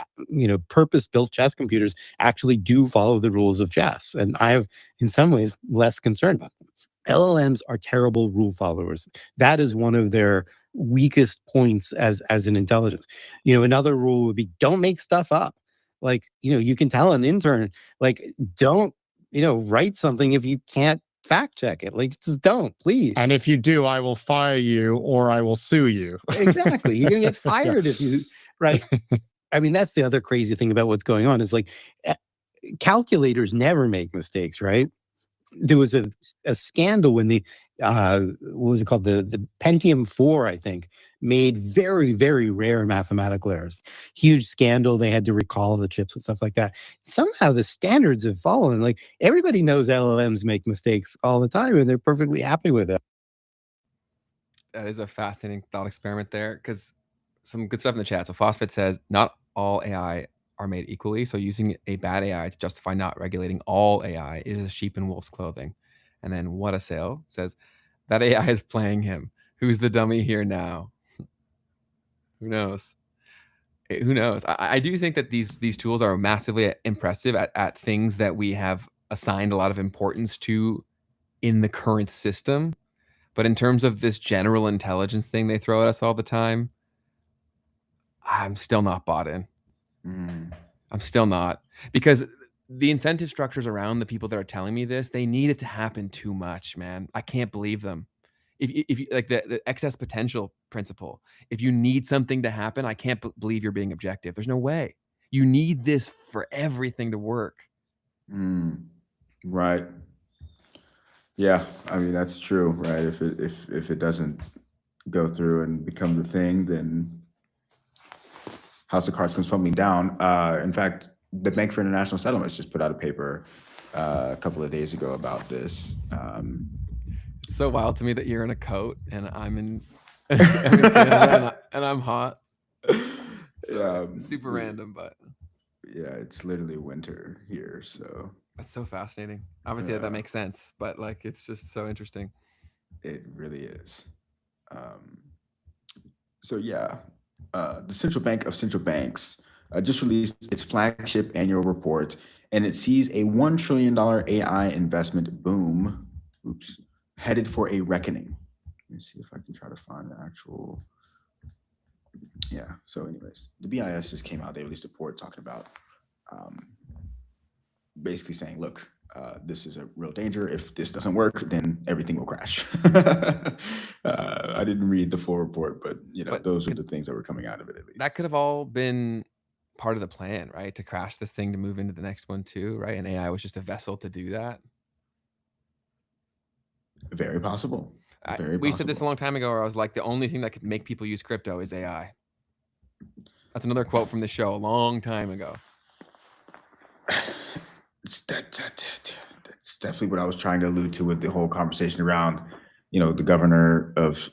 purpose-built chess computers actually do follow the rules of chess, and I have, in some ways, less concern about them. LLMs are terrible rule followers. That is one of their weakest points as an intelligence. Another rule would be don't make stuff up. Like, you can tell an intern, like, don't, write something if you can't fact check it. Like, just don't, please. And if you do, I will fire you or I will sue you. Exactly. You're going to get fired if you, right? I mean, that's the other crazy thing about what's going on is like calculators never make mistakes, right? There was a scandal when the what was it called, the Pentium 4, I think, made very, very rare mathematical errors. Huge scandal. They had to recall the chips and stuff like that. Somehow the standards have fallen. Like, everybody knows LLMs make mistakes all the time, and they're perfectly happy with it. That is a fascinating thought experiment there, because some good stuff in the chat. So Phosphate says not all AI are made equally. So using a bad AI to justify not regulating all AI is a sheep in wolf's clothing. And then What a Sale says that AI is playing him. Who's the dummy here now? Who knows? Who knows? I do think that these tools are massively impressive at things that we have assigned a lot of importance to in the current system. But in terms of this general intelligence thing they throw at us all the time, I'm still not bought in. I'm still not, because the incentive structures around the people that are telling me this, they need it to happen too much, man. I can't believe them. If you like the excess potential principle, if you need something to happen, I can't believe you're being objective. There's no way. You need this for everything to work. Right. Yeah, I mean, that's true, right? If it doesn't go through and become the thing, then House of Cards comes fumbling down. In fact, the Bank for International Settlements just put out a paper a couple of days ago about this. It's so wild to me that you're in a coat and I'm in Canada and I'm hot. Super random, but yeah, it's literally winter here, so that's so fascinating. Obviously, that makes sense, but like, it's just so interesting. It really is. So yeah, the Central Bank of Central Banks just released its flagship annual report, and it sees a $1 trillion AI investment boom. Headed for a reckoning. Let me see if I can try to find the actual. Yeah. So, anyways, the BIS just came out. They released a report talking about, basically saying, look, this is a real danger. If this doesn't work, then everything will crash. I didn't read the full report, but those are the things that were coming out of it, at least. That could have all been part of the plan, right? To crash this thing to move into the next one too, right? And AI was just a vessel to do that. Very possible. We said this a long time ago, where I was like, the only thing that could make people use crypto is AI. That's another quote from the show a long time ago. definitely what I was trying to allude to with the whole conversation around, the governor of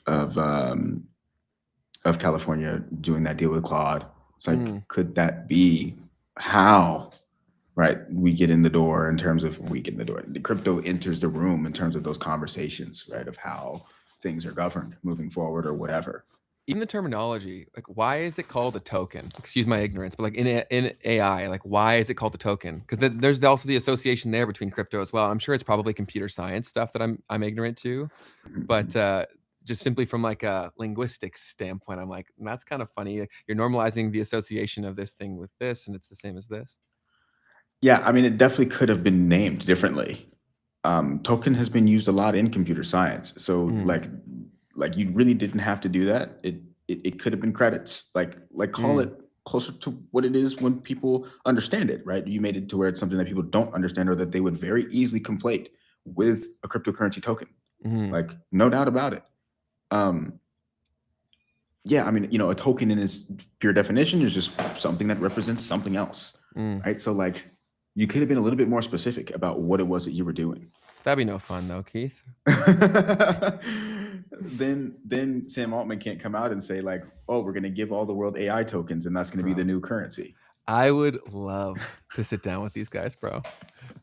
California doing that deal with Claude. It's like, could that be how, right, we get in the door in terms of the crypto enters the room in terms of those conversations, right, of how things are governed moving forward or whatever. Even the terminology, like, why is it called a token? Excuse my ignorance, but like in AI, like, why is it called a token? Because there's also the association there between crypto as well. I'm sure it's probably computer science stuff that I'm ignorant to, but just simply from like a linguistics standpoint, I'm like, that's kind of funny. You're normalizing the association of this thing with this, and it's the same as this. Yeah, I mean, it definitely could have been named differently. Token has been used a lot in computer science, so like you really didn't have to do that. It could have been credits, like call it closer to what it is when people understand it, right? You made it to where it's something that people don't understand or that they would very easily conflate with a cryptocurrency token. Like, no doubt about it. Yeah, I mean, a token in its pure definition is just something that represents something else, right? So like, you could have been a little bit more specific about what it was that you were doing. That'd be no fun though, Keith. Then Sam Altman can't come out and say like, oh, we're going to give all the world AI tokens and that's going to be the new currency. I would love to sit down with these guys, bro.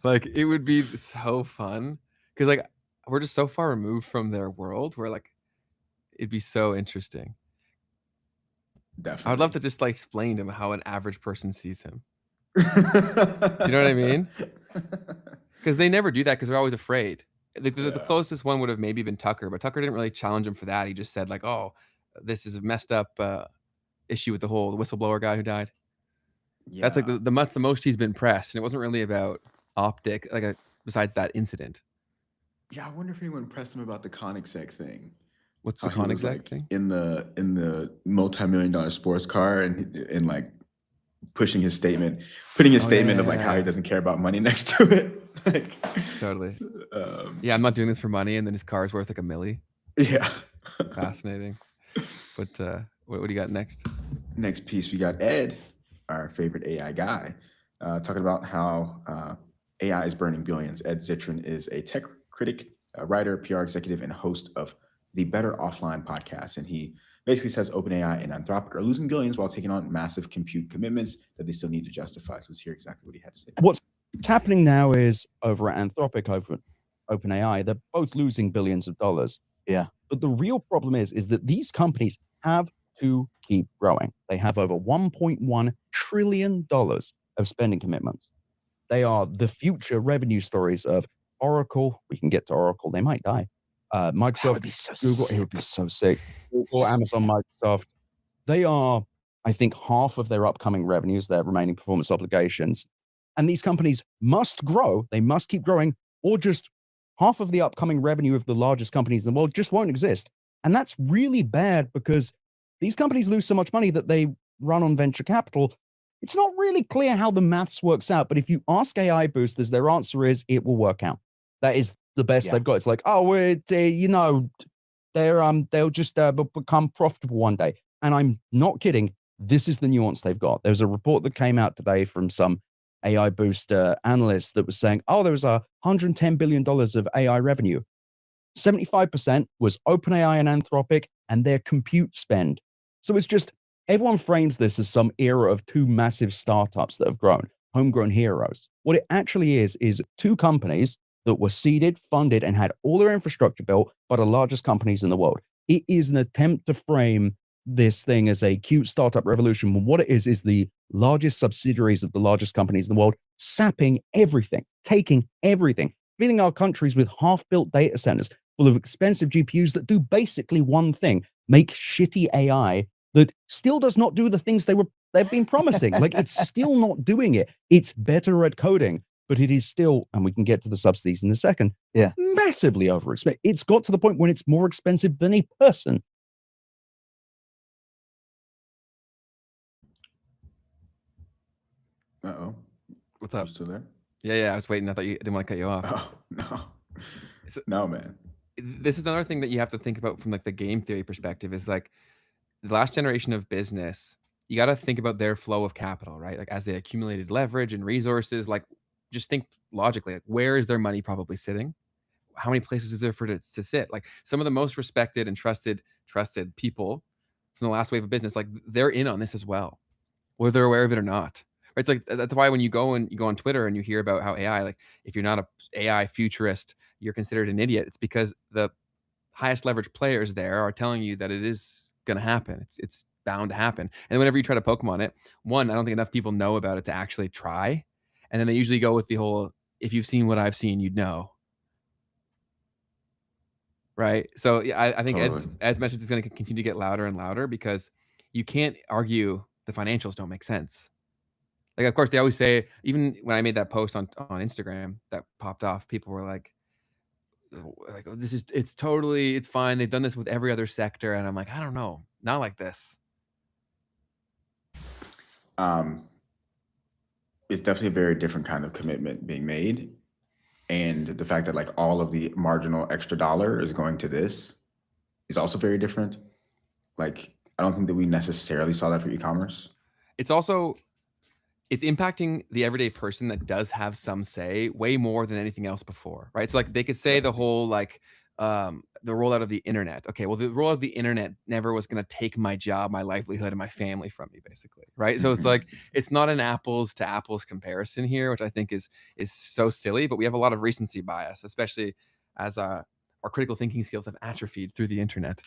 Like, it would be so fun because like we're just so far removed from their world where like it'd be so interesting. Definitely. I would love to just like explain to him how an average person sees him. You know what I mean? Because they never do that because they're always afraid. The closest one would have maybe been Tucker, but Tucker didn't really challenge him for that. He just said like, oh, this is a messed up issue with the whistleblower guy who died. Yeah. That's like the most he's been pressed, and it wasn't really about optic, besides that incident. Yeah, I wonder if anyone pressed him about the Koenigsegg thing. What's the How he was, Koenigsegg thing? In the multi-million-dollar sports car and like putting his statement of like how he doesn't care about money next to it. Like, totally. Yeah, I'm not doing this for money, and then his car is worth like $1 million. Yeah. Fascinating. But what do you got next? Next piece, we got Ed, our favorite AI guy, talking about how AI is burning billions. Ed Zitron is a tech critic, a writer, PR executive, and host of the Better Offline podcast. And he basically says OpenAI and Anthropic are losing billions while taking on massive compute commitments that they still need to justify. So let's hear exactly what he had to say. What's happening now is over at Anthropic, over at OpenAI, they're both losing billions of dollars. Yeah. But the real problem is that these companies have to keep growing. They have over $1.1 trillion of spending commitments. They are the future revenue stories of Oracle. We can get to Oracle. They might die. Microsoft, Google, it would be so sick. Google, Amazon, Microsoft. They are, I think, half of their upcoming revenues, their remaining performance obligations. And these companies must grow. They must keep growing, or just half of the upcoming revenue of the largest companies in the world just won't exist. And that's really bad because these companies lose so much money that they run on venture capital. It's not really clear how the maths works out, but if you ask AI boosters, their answer is it will work out. That is the best they've got. It's like, oh, they'll just become profitable one day. And I'm not kidding. This is the nuance they've got. There's a report that came out today from some AI booster analyst that was saying, oh, there was $110 billion of AI revenue. 75% was OpenAI and Anthropic and their compute spend. So it's just, everyone frames this as some era of two massive startups that have grown, homegrown heroes. What it actually is two companies that were seeded, funded, and had all their infrastructure built by the largest companies in the world. It is an attempt to frame this thing as a cute startup revolution, when what it is the largest subsidiaries of the largest companies in the world, sapping everything, taking everything, filling our countries with half-built data centers full of expensive GPUs that do basically one thing, make shitty AI that still does not do the things they've been promising. Like, it's still not doing it. It's better at coding, but it is still, and we can get to the subsidies in a second, massively overexpensive. It's got to the point when it's more expensive than a person. Uh-oh. What's up? You still there? Yeah, I was waiting. I thought you didn't want to cut you off. Oh, no. No, man. This is another thing that you have to think about from like the game theory perspective is like the last generation of business, you got to think about their flow of capital, right? Like as they accumulated leverage and resources, like just think logically, like, where is their money probably sitting? How many places is there for it to sit? Like, some of the most respected and trusted people from the last wave of business, like, they're in on this as well, whether they're aware of it or not. Right? It's like that's why when you go on Twitter and you hear about how AI, like, if you're not a AI futurist, you're considered an idiot. It's because the highest leverage players there are telling you that it is going to happen. It's bound to happen. And whenever you try to Pokemon it, one, I don't think enough people know about it to actually try. And then they usually go with the whole, if you've seen what I've seen, you'd know. Right. So yeah, I think Ed's message is going to continue to get louder and louder because you can't argue the financials don't make sense. Like, of course, they always say, even when I made that post on Instagram that popped off, people were like, oh, it's fine. They've done this with every other sector. And I'm like, I don't know. Not like this. It's definitely a very different kind of commitment being made. And the fact that like all of the marginal extra dollar is going to this is also very different. Like, I don't think that we necessarily saw that for e-commerce. It's impacting the everyday person that does have some say way more than anything else before, right? So like they could say the whole like the rollout of the internet. Okay, well the rollout of the internet never was going to take my job, my livelihood, and my family from me, basically, right? So it's like it's not an apples to apples comparison here, which I think is so silly. But we have a lot of recency bias, especially as our critical thinking skills have atrophied through the internet.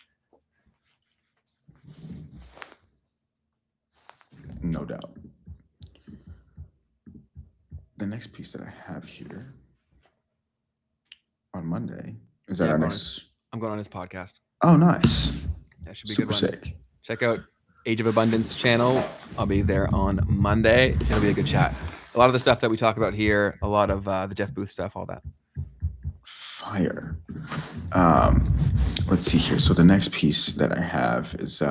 No doubt. The next piece that I have here on Monday is that our next. I'm going on his podcast. Oh, nice. That should be super good. Sick. Check out Age of Abundance channel. I'll be there on Monday. It'll be a good chat. A lot of the stuff that we talk about here, a lot of the Jeff Booth stuff, all that. Fire. Let's see here. So the next piece that I have is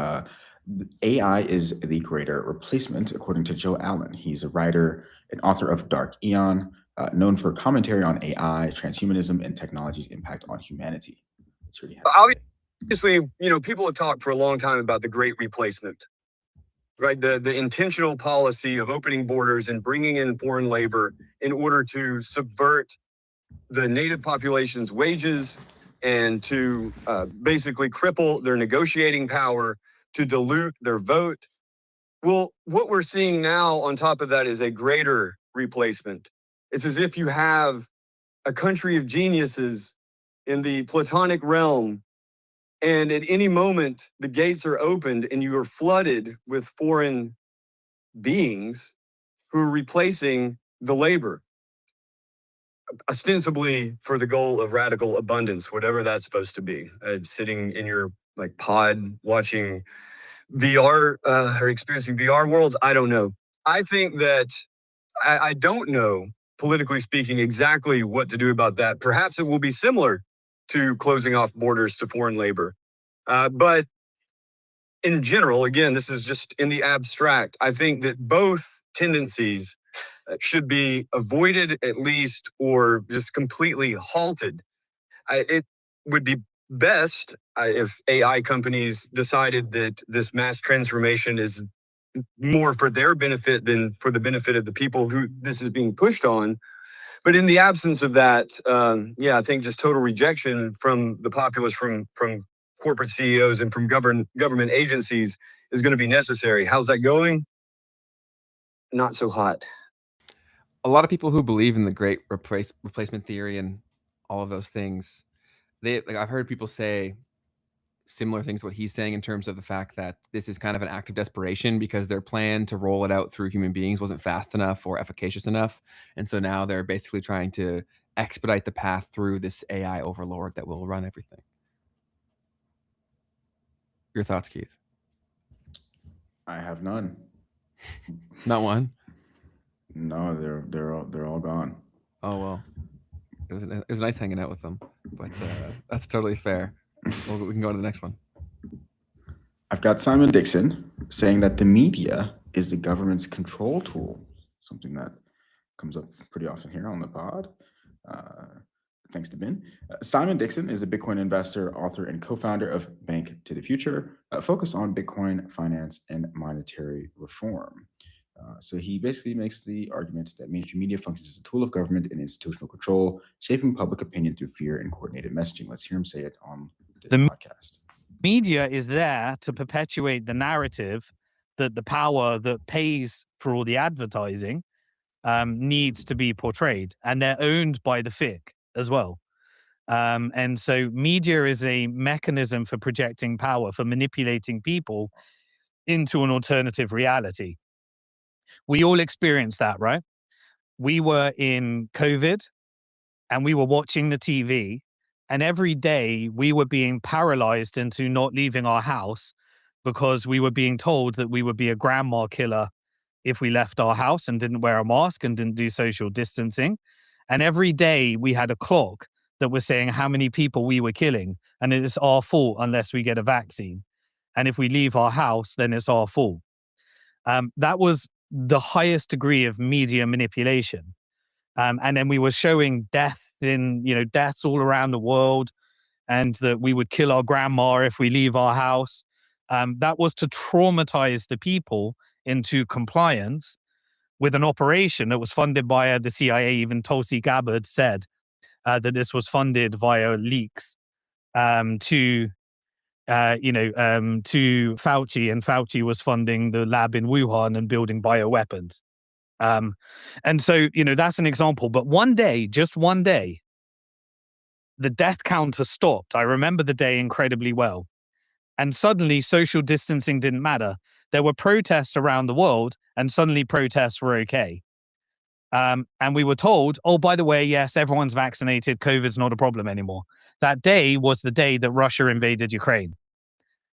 AI is the greater replacement, according to Joe Allen. He's a writer and author of Dark Aeon, known for commentary on AI, transhumanism, and technology's impact on humanity. It's really obviously, people have talked for a long time about the great replacement, right? The intentional policy of opening borders and bringing in foreign labor in order to subvert the native population's wages and to basically cripple their negotiating power, to dilute their vote. Well, what we're seeing now on top of that is a greater replacement. It's as if you have a country of geniuses in the Platonic realm, and at any moment the gates are opened and you are flooded with foreign beings who are replacing the labor, ostensibly for the goal of radical abundance, whatever that's supposed to be. Sitting in your like pod watching VR or experiencing VR worlds, I don't know. I think that I don't know, politically speaking, exactly what to do about that. Perhaps it will be similar to closing off borders to foreign labor. But in general, again, this is just in the abstract, I think that both tendencies should be avoided at least, or just completely halted. It would be best if AI companies decided that this mass transformation is more for their benefit than for the benefit of the people who this is being pushed on. But in the absence of that, I think just total rejection from the populace, from corporate CEOs and from government agencies is going to be necessary. How's that going? Not so hot. A lot of people who believe in the great replacement theory and all of those things, I've heard people say similar things to what he's saying in terms of the fact that this is kind of an act of desperation because their plan to roll it out through human beings wasn't fast enough or efficacious enough. And so now they're basically trying to expedite the path through this AI overlord that will run everything. Your thoughts, Keith? I have none. Not one? No, they're all gone. Oh, well. It was nice hanging out with them, but that's totally fair. Well, we can go to the next one. I've got Simon Dixon saying that the media is the government's control tool, something that comes up pretty often here on the pod. Thanks to Ben. Simon Dixon is a Bitcoin investor, author, and co-founder of Bank to the Future, focused on Bitcoin finance and monetary reform. So he basically makes the argument that mainstream media functions as a tool of government and institutional control, shaping public opinion through fear and coordinated messaging. Let's hear him say it on this podcast. Media is there to perpetuate the narrative that the power that pays for all the advertising needs to be portrayed, and they're owned by the FIC as well. And so media is a mechanism for projecting power, for manipulating people into an alternative reality. We all experienced that, right? We were in COVID and we were watching the TV, and every day we were being paralyzed into not leaving our house because we were being told that we would be a grandma killer if we left our house and didn't wear a mask and didn't do social distancing. And every day we had a clock that was saying how many people we were killing, and it is our fault unless we get a vaccine. And if we leave our house, then it's our fault. That was the highest degree of media manipulation. And then we were showing deaths all around the world, and that we would kill our grandma if we leave our house. That was to traumatize the people into compliance with an operation that was funded by the CIA. Even Tulsi Gabbard said that this was funded via leaks to Fauci, and Fauci was funding the lab in Wuhan and building bioweapons. And so, that's an example. But one day, just one day, the death counter stopped. I remember the day incredibly well. And suddenly social distancing didn't matter. There were protests around the world, and suddenly protests were okay. And we were told, oh, by the way, yes, everyone's vaccinated. COVID's not a problem anymore. That day was the day that Russia invaded Ukraine.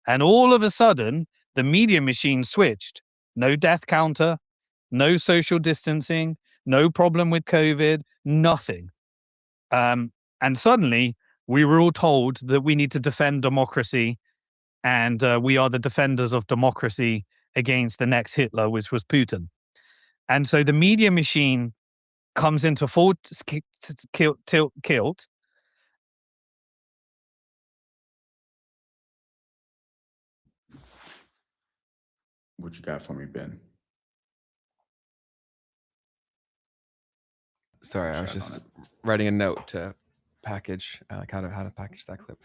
And all of a sudden, the media machine switched. No death counter, no social distancing, no problem with COVID, nothing. And suddenly, we were all told that we need to defend democracy, and we are the defenders of democracy against the next Hitler, which was Putin. And so the media machine comes into full tilt. What you got for me, Ben? Sorry, I was just writing a note to package, like how to package that clip.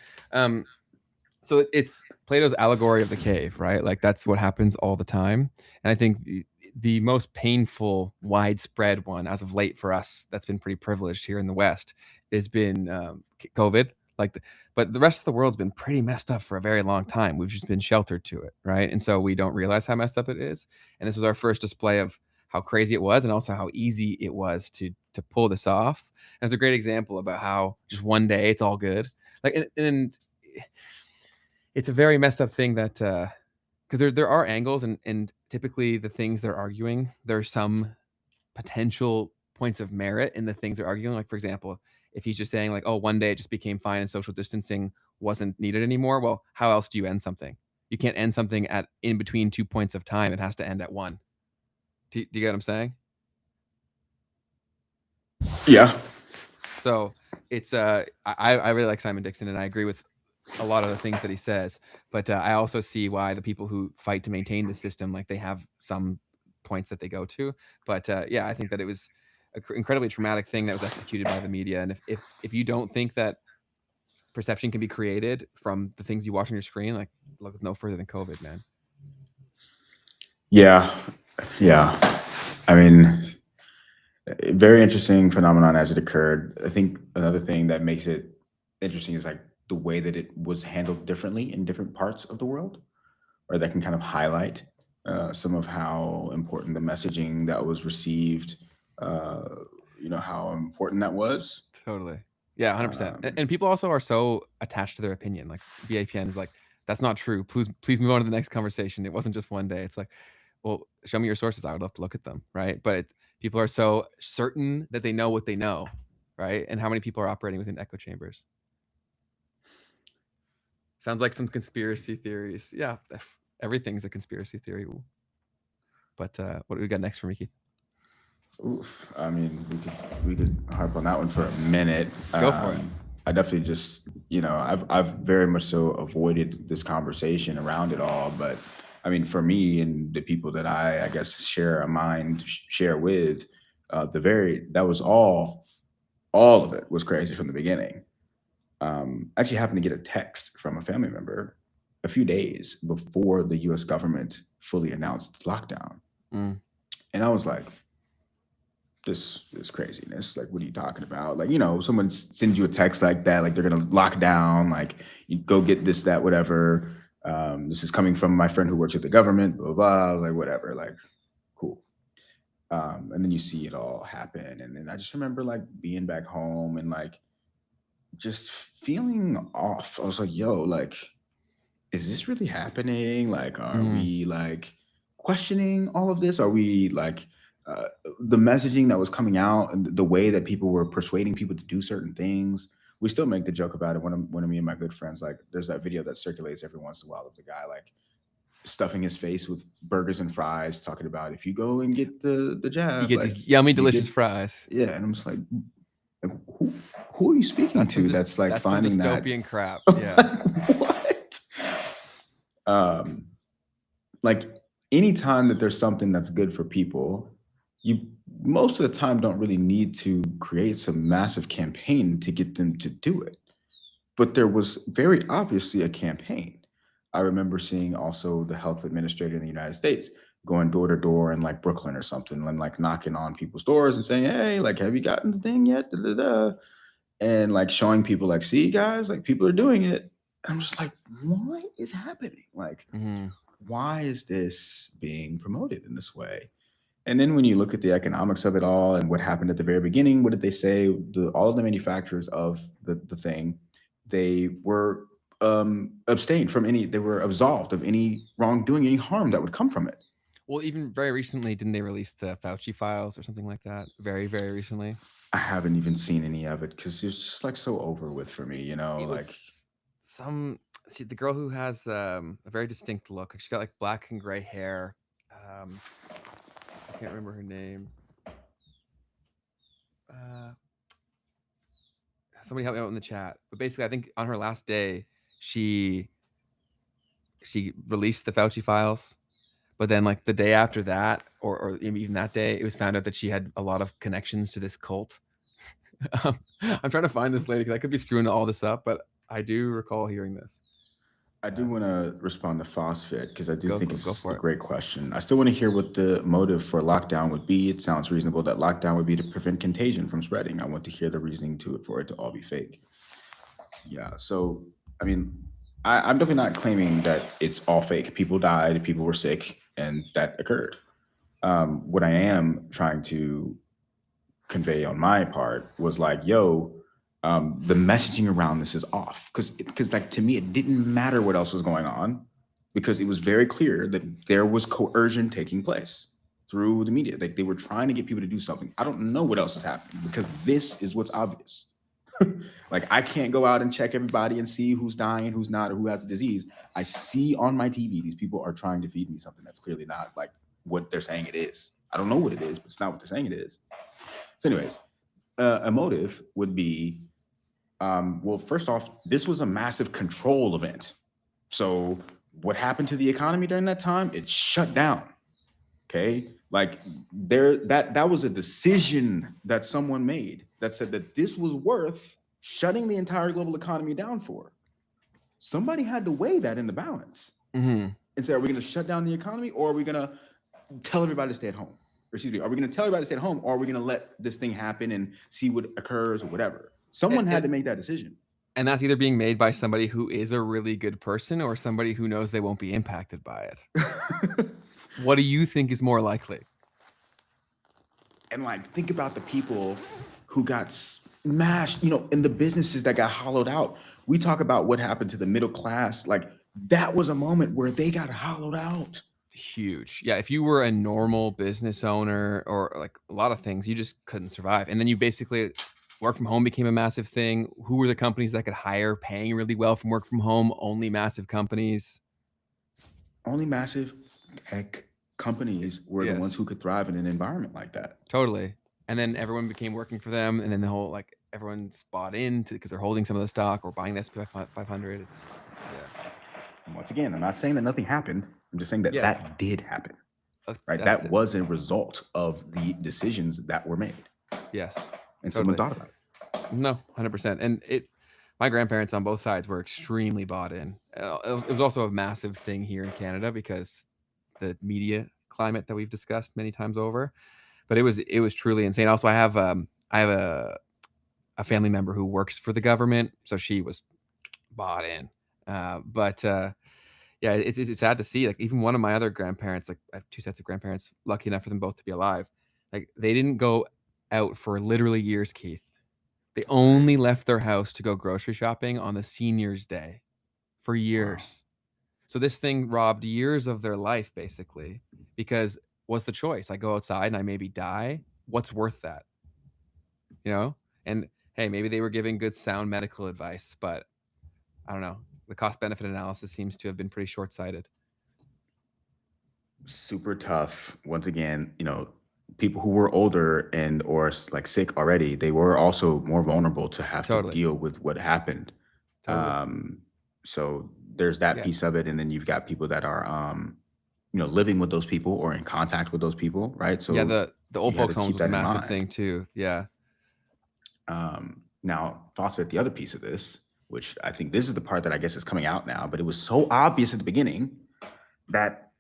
So it's Plato's allegory of the cave, right? Like that's what happens all the time. And I think the most painful, widespread one as of late for us, that's been pretty privileged here in the West, has been COVID. But the rest of the world's been pretty messed up for a very long time. We've just been sheltered to it, right? And so we don't realize how messed up it is. And this was our first display of how crazy it was, and also how easy it was to pull this off. And it's a great example about how just one day it's all good. And it's a very messed up thing that because there are angles, and typically the things they're arguing, there's some potential points of merit in the things they're arguing. Like, for example, if he's just saying like, oh, one day it just became fine and social distancing wasn't needed anymore. Well, how else do you end something? You can't end something at in between 2 points of time. It has to end at one. Do you get what I'm saying? Yeah. So it's I really like Simon Dixon, and I agree with a lot of the things that he says, but I also see why the people who fight to maintain the system, like they have some points that they go to. But yeah, I think that it was an incredibly traumatic thing that was executed by the media. And if you don't think that perception can be created from the things you watch on your screen, like look no further than COVID, man. Yeah. I mean, very interesting phenomenon as it occurred. I think another thing that makes it interesting is like the way that it was handled differently in different parts of the world, or that can kind of highlight some of how important the messaging that was received, how important that was. Totally. Yeah, 100%. And people also are so attached to their opinion. Like BAPN is like, that's not true. Please move on to the next conversation. It wasn't just one day. It's like, well, show me your sources. I would love to look at them, right? But people are so certain that they know what they know, right? And how many people are operating within echo chambers? Sounds like some conspiracy theories. Yeah, everything's a conspiracy theory. But what do we got next for me, Keith? Oof. I mean, we could harp on that one for a minute. Go for it. I definitely just, I've very much so avoided this conversation around it all, but I mean, for me and the people that I guess share a mind, share with, that was all of it was crazy from the beginning. I actually happened to get a text from a family member a few days before the US government fully announced lockdown. Mm. And I was like, this craziness. Like, what are you talking about? Like, someone sends you a text like that, like they're gonna lock down, like you go get this, that, whatever. This is coming from my friend who works at the government, blah, blah, blah. I was like, whatever, like, cool. And then you see it all happen. And then I just remember like being back home and like just feeling off. I was like, yo, like, is this really happening? Like, are we like questioning all of this? Are we like the messaging that was coming out and the way that people were persuading people to do certain things? We still make the joke about it when one of me and my good friends, like, there's that video that circulates every once in a while of the guy like stuffing his face with burgers and fries, talking about if you go and get the jab, You get like, these yummy, you delicious get- fries. Yeah, and I'm just like, who are you speaking to? That's like that's finding some that dystopian crap. Yeah. Like anytime that there's something that's good for people, you most of the time don't really need to create some massive campaign to get them to do it. But there was very obviously a campaign. I remember seeing also the health administrator in the United States going door to door in like Brooklyn or something and like knocking on people's doors and saying, hey, like, have you gotten the thing yet? Da, da, da. And like showing people like, see guys, like people are doing it. And I'm just like, what is happening? Like, why is this being promoted in this way? And then when you look at the economics of it all and what happened at the very beginning, what did they say? All of the manufacturers of the thing, they were abstained from they were absolved of any wrongdoing, any harm that would come from it. Well, even very recently, didn't they release the Fauci files or something like that? Very, very recently. I haven't even seen any of it because it's just like so over with for me, It like was the girl who has a very distinct look. She's got like black and gray hair. I can't remember her name. Somebody help me out in the chat. But basically, I think on her last day, she released the Fauci files. But then like the day after that, or even that day, it was found out that she had a lot of connections to this cult. I'm trying to find this lady because I could be screwing all this up, but I do recall hearing this. I do want to respond to Phosphate because I do think go it's for a it. great question. I still want to hear what the motive for lockdown would be. It sounds reasonable that lockdown would be to prevent contagion from spreading. I want to hear the reasoning for it to all be fake. Yeah, so I mean, I'm definitely not claiming that it's all fake. People died, people were sick, and that occurred. What I am trying to convey on my part was like, yo, the messaging around this is off because like to me it didn't matter what else was going on because it was very clear that there was coercion taking place through the media. Like they were trying to get people to do something. I don't know what else is happening because this is what's obvious. Like I can't go out and check everybody and see who's dying, who's not, or who has a disease. I see on my TV these people are trying to feed me something that's clearly not like what they're saying it is. I don't know what it is, but it's not what they're saying it is. So anyways, a motive would be, well, first off, this was a massive control event. So what happened to the economy during that time? It shut down. Okay. Like that was a decision that someone made that said that this was worth shutting the entire global economy down for. Somebody had to weigh that in the balance and say, are we going to shut down the economy or are we going to tell everybody to stay at home? Or excuse me, are we going to tell everybody to stay at home or are we going to let this thing happen and see what occurs or whatever? Someone had to make that decision. And that's either being made by somebody who is a really good person or somebody who knows they won't be impacted by it. What do you think is more likely? And like, think about the people who got smashed, in the businesses that got hollowed out. We talk about what happened to the middle class. Like that was a moment where they got hollowed out. Huge. Yeah. If you were a normal business owner or like a lot of things, you just couldn't survive. And then you basically work from home became a massive thing. Who were the companies that could hire paying really well from work from home? Only massive companies. Only massive tech companies were the ones who could thrive in an environment like that. Totally. And then everyone became working for them. And then the whole, like everyone's bought in because they're holding some of the stock or buying the S&P 500. It's, yeah. Once again, I'm not saying that nothing happened. I'm just saying that that did happen, right? That was a result of the decisions that were made. Yes. And someone thought about it. No, 100%. And my grandparents on both sides were extremely bought in. It was also a massive thing here in Canada because the media climate that we've discussed many times over. But it was truly insane. Also, I have a family member who works for the government, so she was bought in. Yeah, it's sad to see. Like even one of my other grandparents, like I have 2 sets of grandparents, lucky enough for them both to be alive. Like they didn't go out for literally years, Keith. They only left their house to go grocery shopping on the seniors' day for years. So this thing robbed years of their life, basically, because what's the choice? I go outside and I maybe die. What's worth that? You know? And hey, maybe they were giving good sound medical advice, but I don't know. The cost benefit analysis seems to have been pretty short-sighted. Super tough. Once again, you know, people who were older and or like sick already, they were also more vulnerable to have to deal with what happened. So there's that piece of it, and then you've got people that are you know, living with those people or in contact with those people, right? So yeah, the old folks homes was a massive thing too. Yeah. Now, Phosphate, the other piece of this, which I think this is the part that I guess is coming out now, but it was so obvious at the beginning that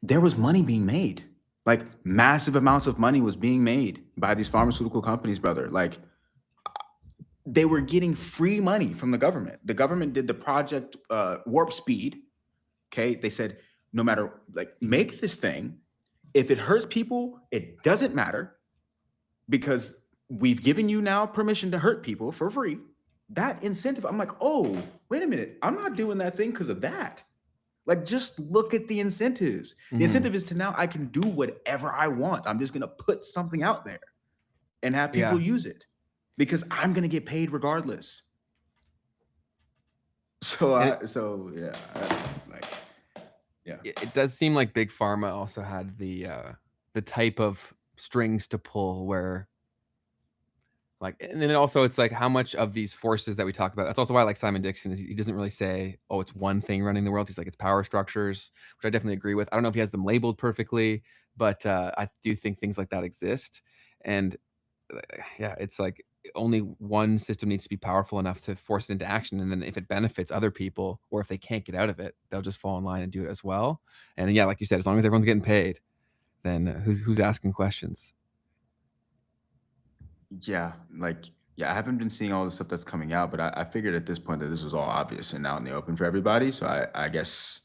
there was money being made. Like massive amounts of money was being made by these pharmaceutical companies, brother. Like they were getting free money from the government. The government did the project Warp Speed. Okay. They said, no matter, like, make this thing. If it hurts people, it doesn't matter because we've given you now permission to hurt people for free. That incentive, I'm like, oh, wait a minute. I'm not doing that thing because of that. Like, just look at the incentives. The incentive is to now I can do whatever I want. I'm just going to put something out there and have people use it because I'm going to get paid regardless. So, It does seem like Big Pharma also had the type of strings to pull where, like, and then also it's like how much of these forces that we talk about. That's also why I like Simon Dixon is he doesn't really say, oh, it's one thing running the world. He's like, it's power structures, which I definitely agree with. I don't know if he has them labeled perfectly, but I do think things like that exist. And yeah, it's like only one system needs to be powerful enough to force it into action. And then if it benefits other people, or if they can't get out of it, they'll just fall in line and do it as well. And yeah, like you said, as long as everyone's getting paid, then who's asking questions? Yeah, I haven't been seeing all the stuff that's coming out, but I figured at this point that this was all obvious and out in the open for everybody. So I guess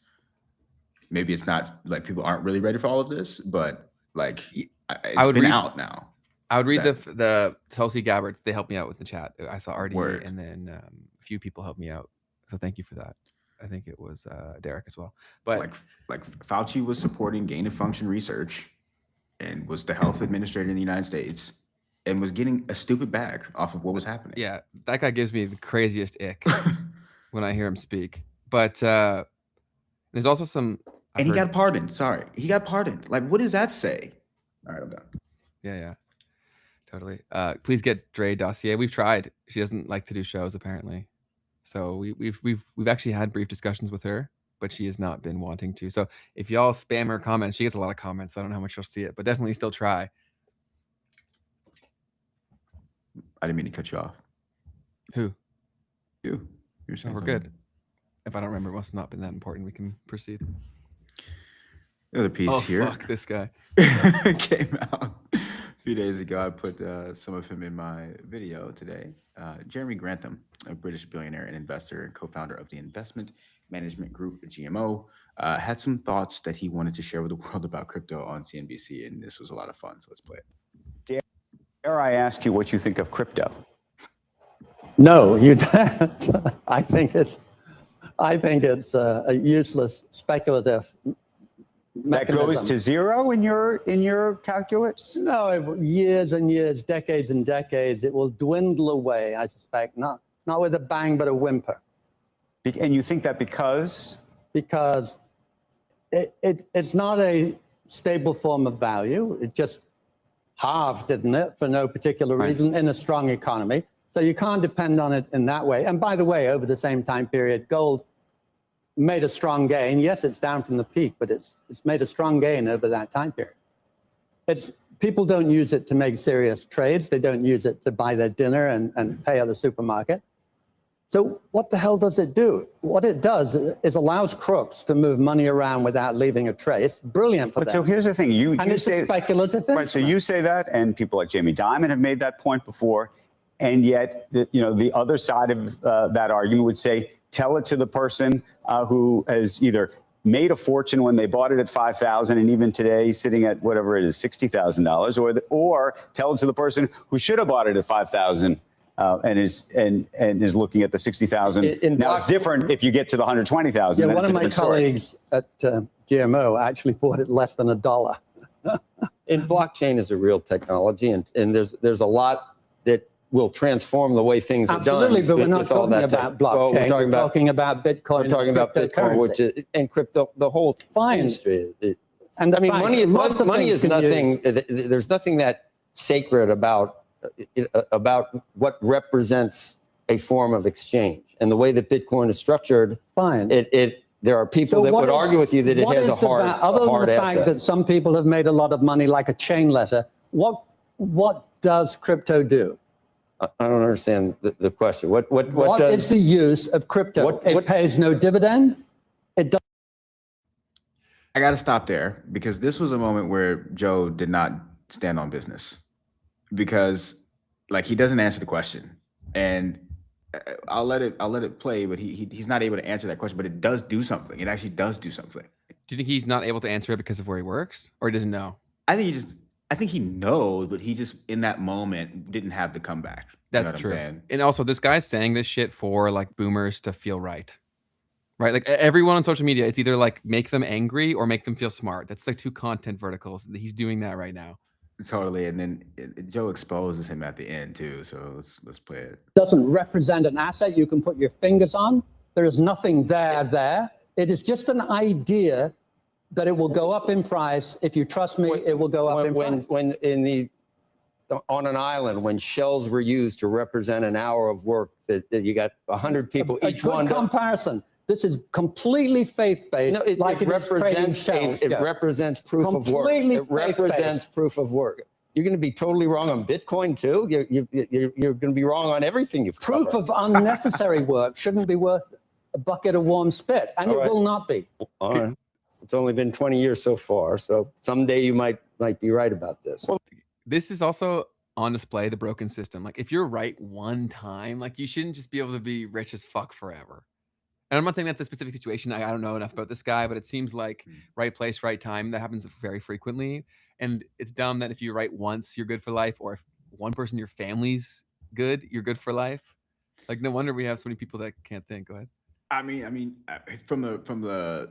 maybe it's not like people aren't really ready for all of this, but like it's been out now. I would read the Tulsi Gabbard. They helped me out with the chat. I saw RD and then a few people helped me out. So thank you for that. I think it was Derek as well. But like Fauci was supporting gain of function research and was the health administrator in the United States and was getting a stupid bag off of what was happening. Yeah, that guy gives me the craziest ick when I hear him speak. But there's also some... And he got pardoned. Sorry. He got pardoned. Like, what does that say? All right, I'm done. Yeah. Totally. Please get Dre dossier. We've tried. She doesn't like to do shows, apparently. So we've actually had brief discussions with her, but she has not been wanting to. So if y'all spam her comments, she gets a lot of comments. I don't know how much you'll see it, but definitely still try. I didn't mean to cut you off. Who? You. You're saying we're good. If I don't remember, it must have not been that important. We can proceed. The other piece here. Fuck this guy. Came out a few days ago. I put some of him in my video today. Jeremy Grantham, a British billionaire and investor and co-founder of the investment management group GMO, had some thoughts that he wanted to share with the world about crypto on CNBC, and this was a lot of fun. So let's play it. Dare I ask you what you think of crypto? No, you don't. I think it's a useless speculative mechanism. That goes to zero in your calculus? No, years and years, decades and decades, it will dwindle away, I suspect, not with a bang, but a whimper. And you think that because? Because it's not a stable form of value. It just halved, didn't it, for no particular reason in a strong economy. So you can't depend on it in that way. And by the way, over the same time period, gold made a strong gain. Yes, it's down from the peak, but it's made a strong gain over that time period. People don't use it to make serious trades. They don't use it to buy their dinner and pay at the supermarket. So what the hell does it do? What it does is allows crooks to move money around without leaving a trace. Brilliant for them. But so here's the thing. You it's say, a speculative right, so you say that, and people like Jamie Dimon have made that point before. And yet, the other side of that argument would say, tell it to the person who has either made a fortune when they bought it at $5,000 and even today sitting at whatever it is, $60,000, or tell it to the person who should have bought it at $5,000 and is looking at the $60,000. Now it's different if you get to the $120,000. Yeah, one of my colleagues at GMO actually bought it less than $1. And blockchain is a real technology, and there's a lot that will transform the way things are done. Absolutely, but we're not talking about blockchain. We're talking about Bitcoin. We're talking about Bitcoin, which is, and crypto, the whole industry. And I mean, money is nothing. There's nothing that sacred about what represents a form of exchange, and the way that Bitcoin is structured. Fine. There are people that would argue with you that it has a hard asset. Other than the fact that some people have made a lot of money, like a chain letter, what does crypto do? I don't understand the question. What is the use of crypto? It pays no dividend. It does. I got to stop there because this was a moment where Joe did not stand on business because, like, he doesn't answer the question, and I'll let it play. But he's not able to answer that question. But it does do something. It actually does do something. Do you think he's not able to answer it because of where he works, or he doesn't know? I think he knows, but he just in that moment didn't have the comeback. That's true. And also, this guy's saying this shit for like boomers to feel right. Like everyone on social media, it's either like make them angry or make them feel smart. That's the two content verticals. He's doing that right now. Totally. And then Joe exposes him at the end too. So let's play it. Doesn't represent an asset you can put your fingers on. There is nothing there. It is just an idea that it will go up in price. If you trust me, it will go up in price. When on an island, when shells were used to represent an hour of work, that you got 100 people, each one. Comparison. This is completely faith-based. No, it represents proof of work. It represents proof of work. You're going to be totally wrong on Bitcoin too. You're going to be wrong on everything you've covered. Proof of unnecessary work shouldn't be worth a bucket of warm spit, and it will not be. All right. It's only been 20 years so far, so someday you might be right about this. Well, this is also on display, the broken system. Like, if you're right one time, like, you shouldn't just be able to be rich as fuck forever. And I'm not saying that's a specific situation. I don't know enough about this guy, but it seems like right place, right time. That happens very frequently. And it's dumb that if you're right once, you're good for life, or if one person in your family's good, you're good for life. Like, no wonder we have so many people that can't think. Go ahead. I mean, from the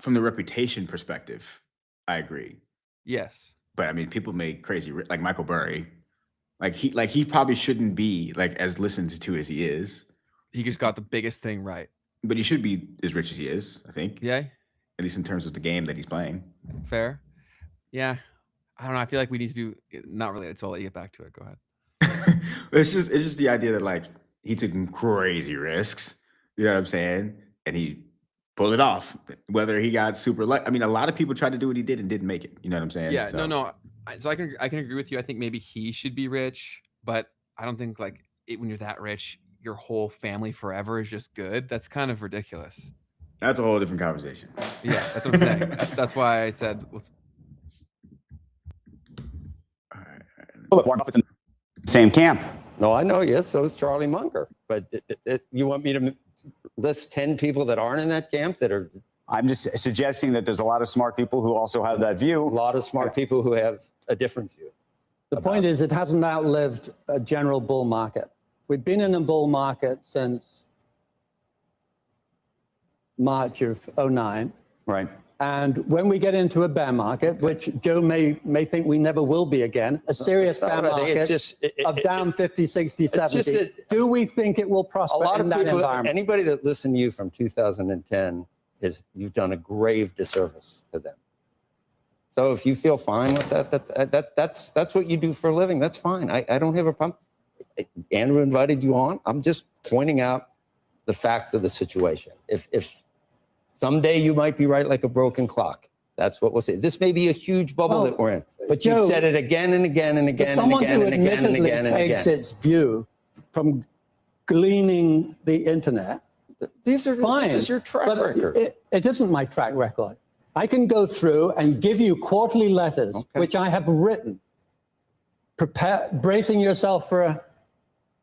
reputation perspective, I agree. Yes. But I mean, people make crazy, like Michael Burry, he probably shouldn't be like as listened to as he is. He just got the biggest thing right. But he should be as rich as he is, I think. Yeah. At least in terms of the game that he's playing. Fair. Yeah. I don't know. I feel like we need to do, not related, so I'll let you get back to it. Go ahead. It's just the idea that, like, he took crazy risks. You know what I'm saying? And he pulled it off. Whether he got super lucky. I mean, a lot of people tried to do what he did and didn't make it. You know what I'm saying? Yeah. So. No. So I can agree with you. I think maybe he should be rich, but I don't think when you're that rich, your whole family forever is just good. That's kind of ridiculous. That's a whole different conversation. Yeah, that's what I'm saying. That's why I said. Look, Warren Buffett's in the same camp. No, I know. Yes, so is Charlie Munger. But you want me to list 10 people that aren't in that camp that are? I'm just suggesting that there's a lot of smart people who also have that view. A lot of smart people who have a different view. The point is, it hasn't outlived a general bull market. We've been in a bull market since March of 2009. Right. And when we get into a bear market, which Joe may think we never will be again, a serious bear market of down 50, 60, 70, do we think it will prosper in that environment? Anybody that listened to you from 2010, you've done a grave disservice to them. So if you feel fine with that's what you do for a living. That's fine. I don't have a problem. Andrew invited you on. I'm just pointing out the facts of the situation. If Someday you might be right like a broken clock. That's what we'll say. This may be a huge bubble that we're in, but you've said it again and again and again and again and again and again and again. Takes its view from gleaning the internet. These are fine. This is your track record. It isn't my track record. I can go through and give you quarterly letters, which I have written, bracing yourself for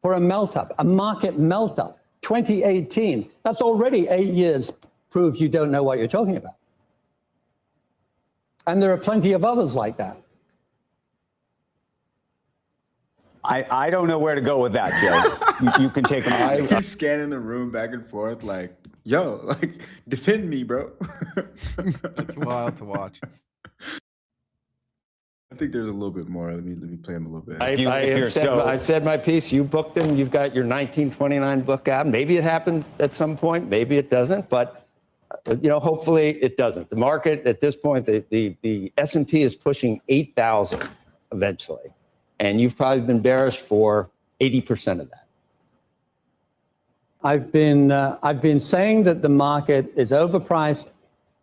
a melt-up, a market melt-up. 2018, that's already 8 years, proves you don't know what you're talking about. And there are plenty of others like that. I don't know where to go with that, Joe. you can take them. He's scanning the room back and forth like, yo, like, defend me, bro. It's wild to watch. I think there's a little bit more. Let me play him a little bit. I said my piece. You booked him. You've got your 1929 book out. Maybe it happens at some point. Maybe it doesn't. But hopefully it doesn't. The market at this point, the S&P is pushing 8,000 eventually, and you've probably been bearish for 80% of that. I've been saying that the market is overpriced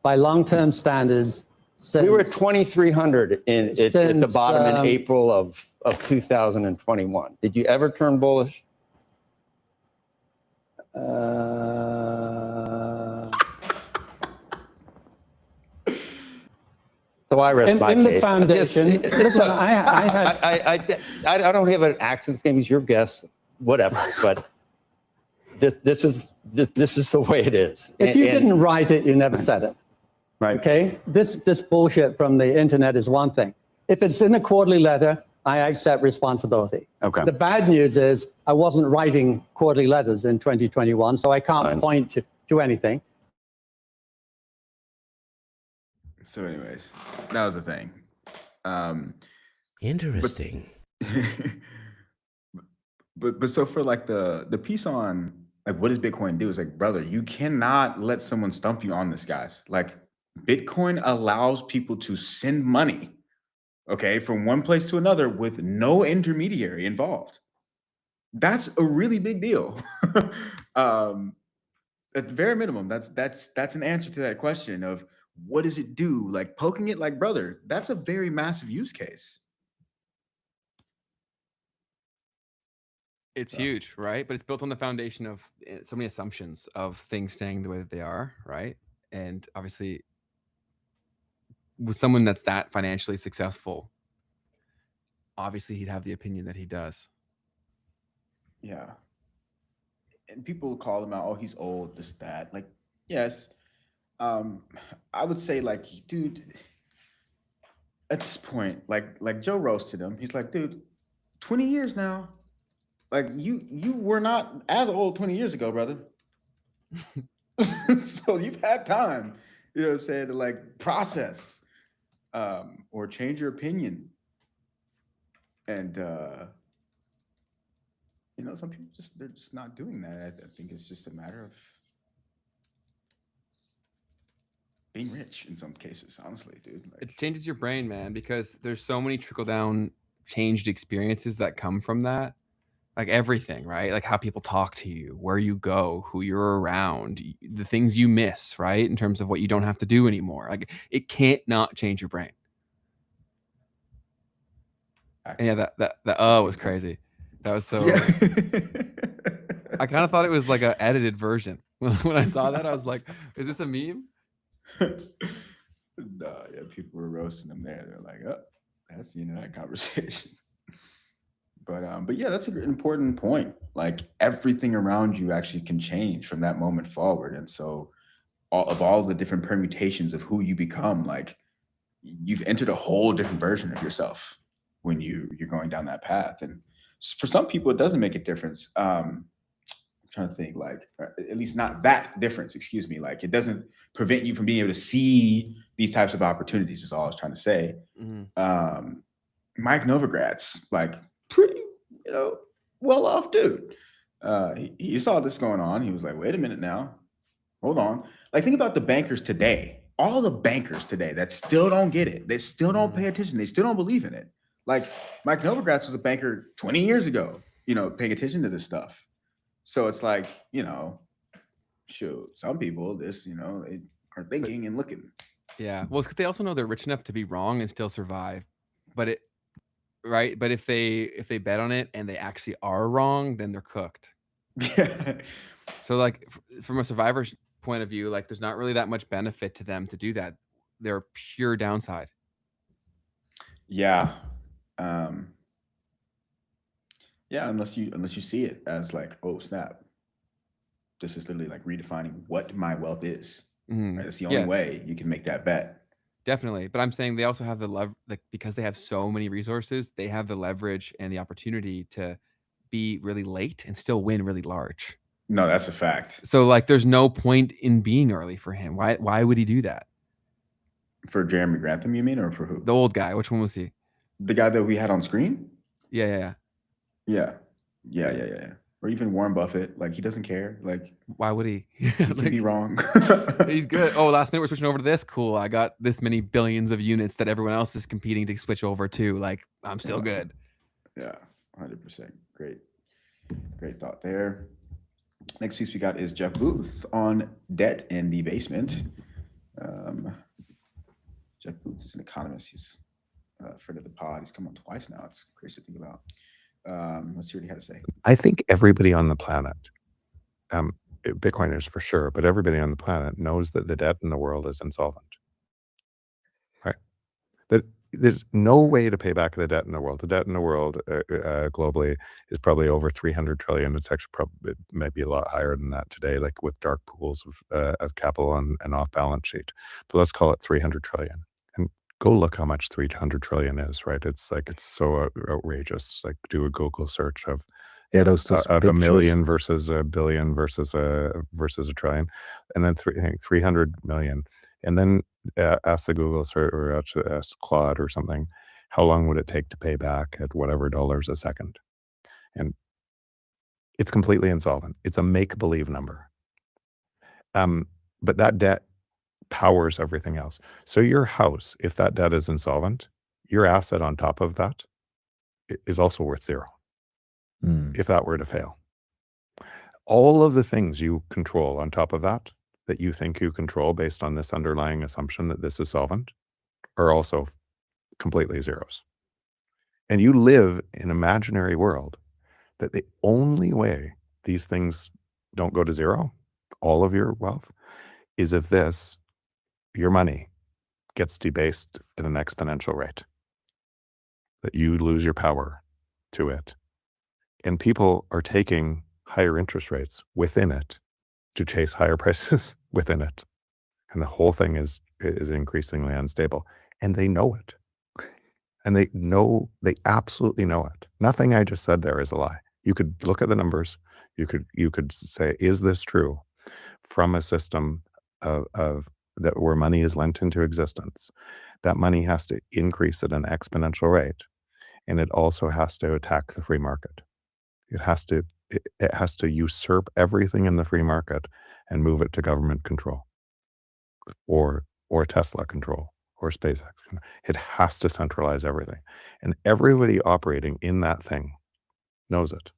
by long-term standards. We were at 2,300 at the bottom in April of 2021. Did you ever turn bullish? So I rest my case. In the foundation, listen, I don't have an accent game. It's your guess, whatever. But this is the way it is. If you didn't write it, you never said it. Right. Okay. This bullshit from the internet is one thing. If it's in a quarterly letter, I accept responsibility. Okay. The bad news is I wasn't writing quarterly letters in 2021, so I can't point to anything. So anyways, that was the thing. Interesting. But so for like the piece on like what does Bitcoin do? Is like, brother, you cannot let someone stump you on this, guys. Like Bitcoin allows people to send money, okay, from one place to another with no intermediary involved. That's a really big deal. At the very minimum, that's an answer to that question of what does it do? Like poking it like, brother, that's a very massive use case. It's huge, right? But it's built on the foundation of so many assumptions of things staying the way that they are, right? And obviously, with someone that's that financially successful, obviously he'd have the opinion that he does. Yeah. And people call him out, oh, he's old, this, that. Like, yes. I would say, like, dude, at this point, like Joe roasted him. He's like, dude, 20 years now. Like, you were not as old 20 years ago, brother. So you've had time, you know what I'm saying, to like process or change your opinion. And some people they're just not doing that. I think it's just a matter of being rich in some cases, honestly, dude. Like, it changes your brain, man, because there's so many trickle down changed experiences that come from that. Like everything, right? Like how people talk to you, where you go, who you're around, the things you miss, right? In terms of what you don't have to do anymore. Like it can't not change your brain. And yeah, that was crazy. That was so. Yeah. I kind of thought it was like an edited version. When I saw that, I was like, "Is this a meme?" No, yeah, people were roasting them there. They're like, "Oh, that's the internet conversation." But yeah, that's an important point. Like everything around you actually can change from that moment forward, and so all the different permutations of who you become, like you've entered a whole different version of yourself when you're going down that path. And for some people, it doesn't make a difference. I'm trying to think, like at least not that difference. Excuse me. Like it doesn't prevent you from being able to see these types of opportunities. Is all I was trying to say. Mm-hmm. Mike Novogratz, like pretty, well off dude. He saw this going on. He was like, wait a minute now, hold on. Like think about the bankers today, all the bankers today that still don't get it. They still don't pay attention. They still don't believe in it. Like Mike Novogratz was a banker 20 years ago, paying attention to this stuff. So it's like, shoot, some people, are thinking and looking. Yeah. Well, it's 'cause they also know they're rich enough to be wrong and still survive. But it right? But if they bet on it and they actually are wrong, then they're cooked. So like from a survivor's point of view, like there's not really that much benefit to them to do that. They're pure downside. Yeah. Yeah, unless you see it as like, oh snap, this is literally like redefining what my wealth is. Right? That's the only Yeah. way you can make that bet. Definitely. But I'm saying they also have the like because they have so many resources, they have the leverage and the opportunity to be really late and still win really large. No, that's a fact. So like there's no point in being early for him. Why would he do that? For Jeremy Grantham, you mean, or for who? The old guy. Which one was he? The guy that we had on screen? Yeah. Yeah. Or even Warren Buffett. Like he doesn't care. Like why would he? He can be wrong. He's good. Oh, last minute we're switching over to this. Cool. I got this many billions of units that everyone else is competing to switch over to. Like I'm still good. Yeah, 100%. Great thought there. Next piece we got is Jeff Booth on debt in the basement. Jeff Booth is an economist. He's a friend of the pod. He's come on twice now. It's crazy to think about. Let's see what he had to say. I think everybody on the planet, Bitcoiners for sure, but everybody on the planet knows that the debt in the world is insolvent. Right? That there's no way to pay back the debt in the world. The debt in the world globally is probably over 300 trillion. It's actually probably maybe a lot higher than that today, like with dark pools of capital and off balance sheet. But let's call it 300 trillion. And go look how much 300 trillion is, right? It's like, it's so outrageous. Like do a Google search of of a million versus a billion versus a trillion, and then 300 million, and then ask the Google search or ask Claude or something, how long would it take to pay back at whatever dollars a second? And it's completely insolvent. It's a make-believe number. But that debt powers everything else. So your house, if that debt is insolvent, your asset on top of that is also worth zero. If that were to fail. All of the things you control on top of that you think you control based on this underlying assumption that this is solvent are also completely zeros. And you live in an imaginary world that the only way these things don't go to zero, all of your wealth, is if your money gets debased at an exponential rate, that you lose your power to it. And people are taking higher interest rates within it to chase higher prices within it. And the whole thing is increasingly unstable. And they know it. And they absolutely know it. Nothing I just said there is a lie. You could look at the numbers. You could say, is this true from a system of that where money is lent into existence? That money has to increase at an exponential rate. And it also has to attack the free market. It has to usurp everything in the free market and move it to government control or Tesla control or SpaceX. It has to centralize everything. And everybody operating in that thing knows it.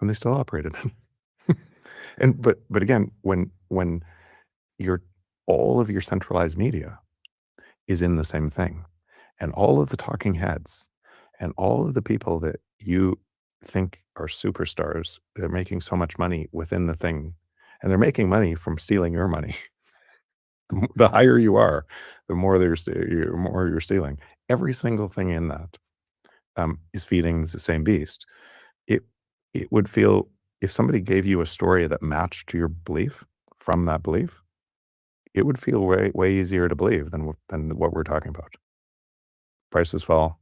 And they still operate it. But again, when all of your centralized media is in the same thing, and all of the talking heads and all of the people that you think are superstars, they're making so much money within the thing, and they're making money from stealing your money. The higher you are, the more you're stealing. Every single thing in that is feeding the same beast. It would feel, if somebody gave you a story that matched your belief from that belief, it would feel way easier to believe than what we're talking about. Prices fall,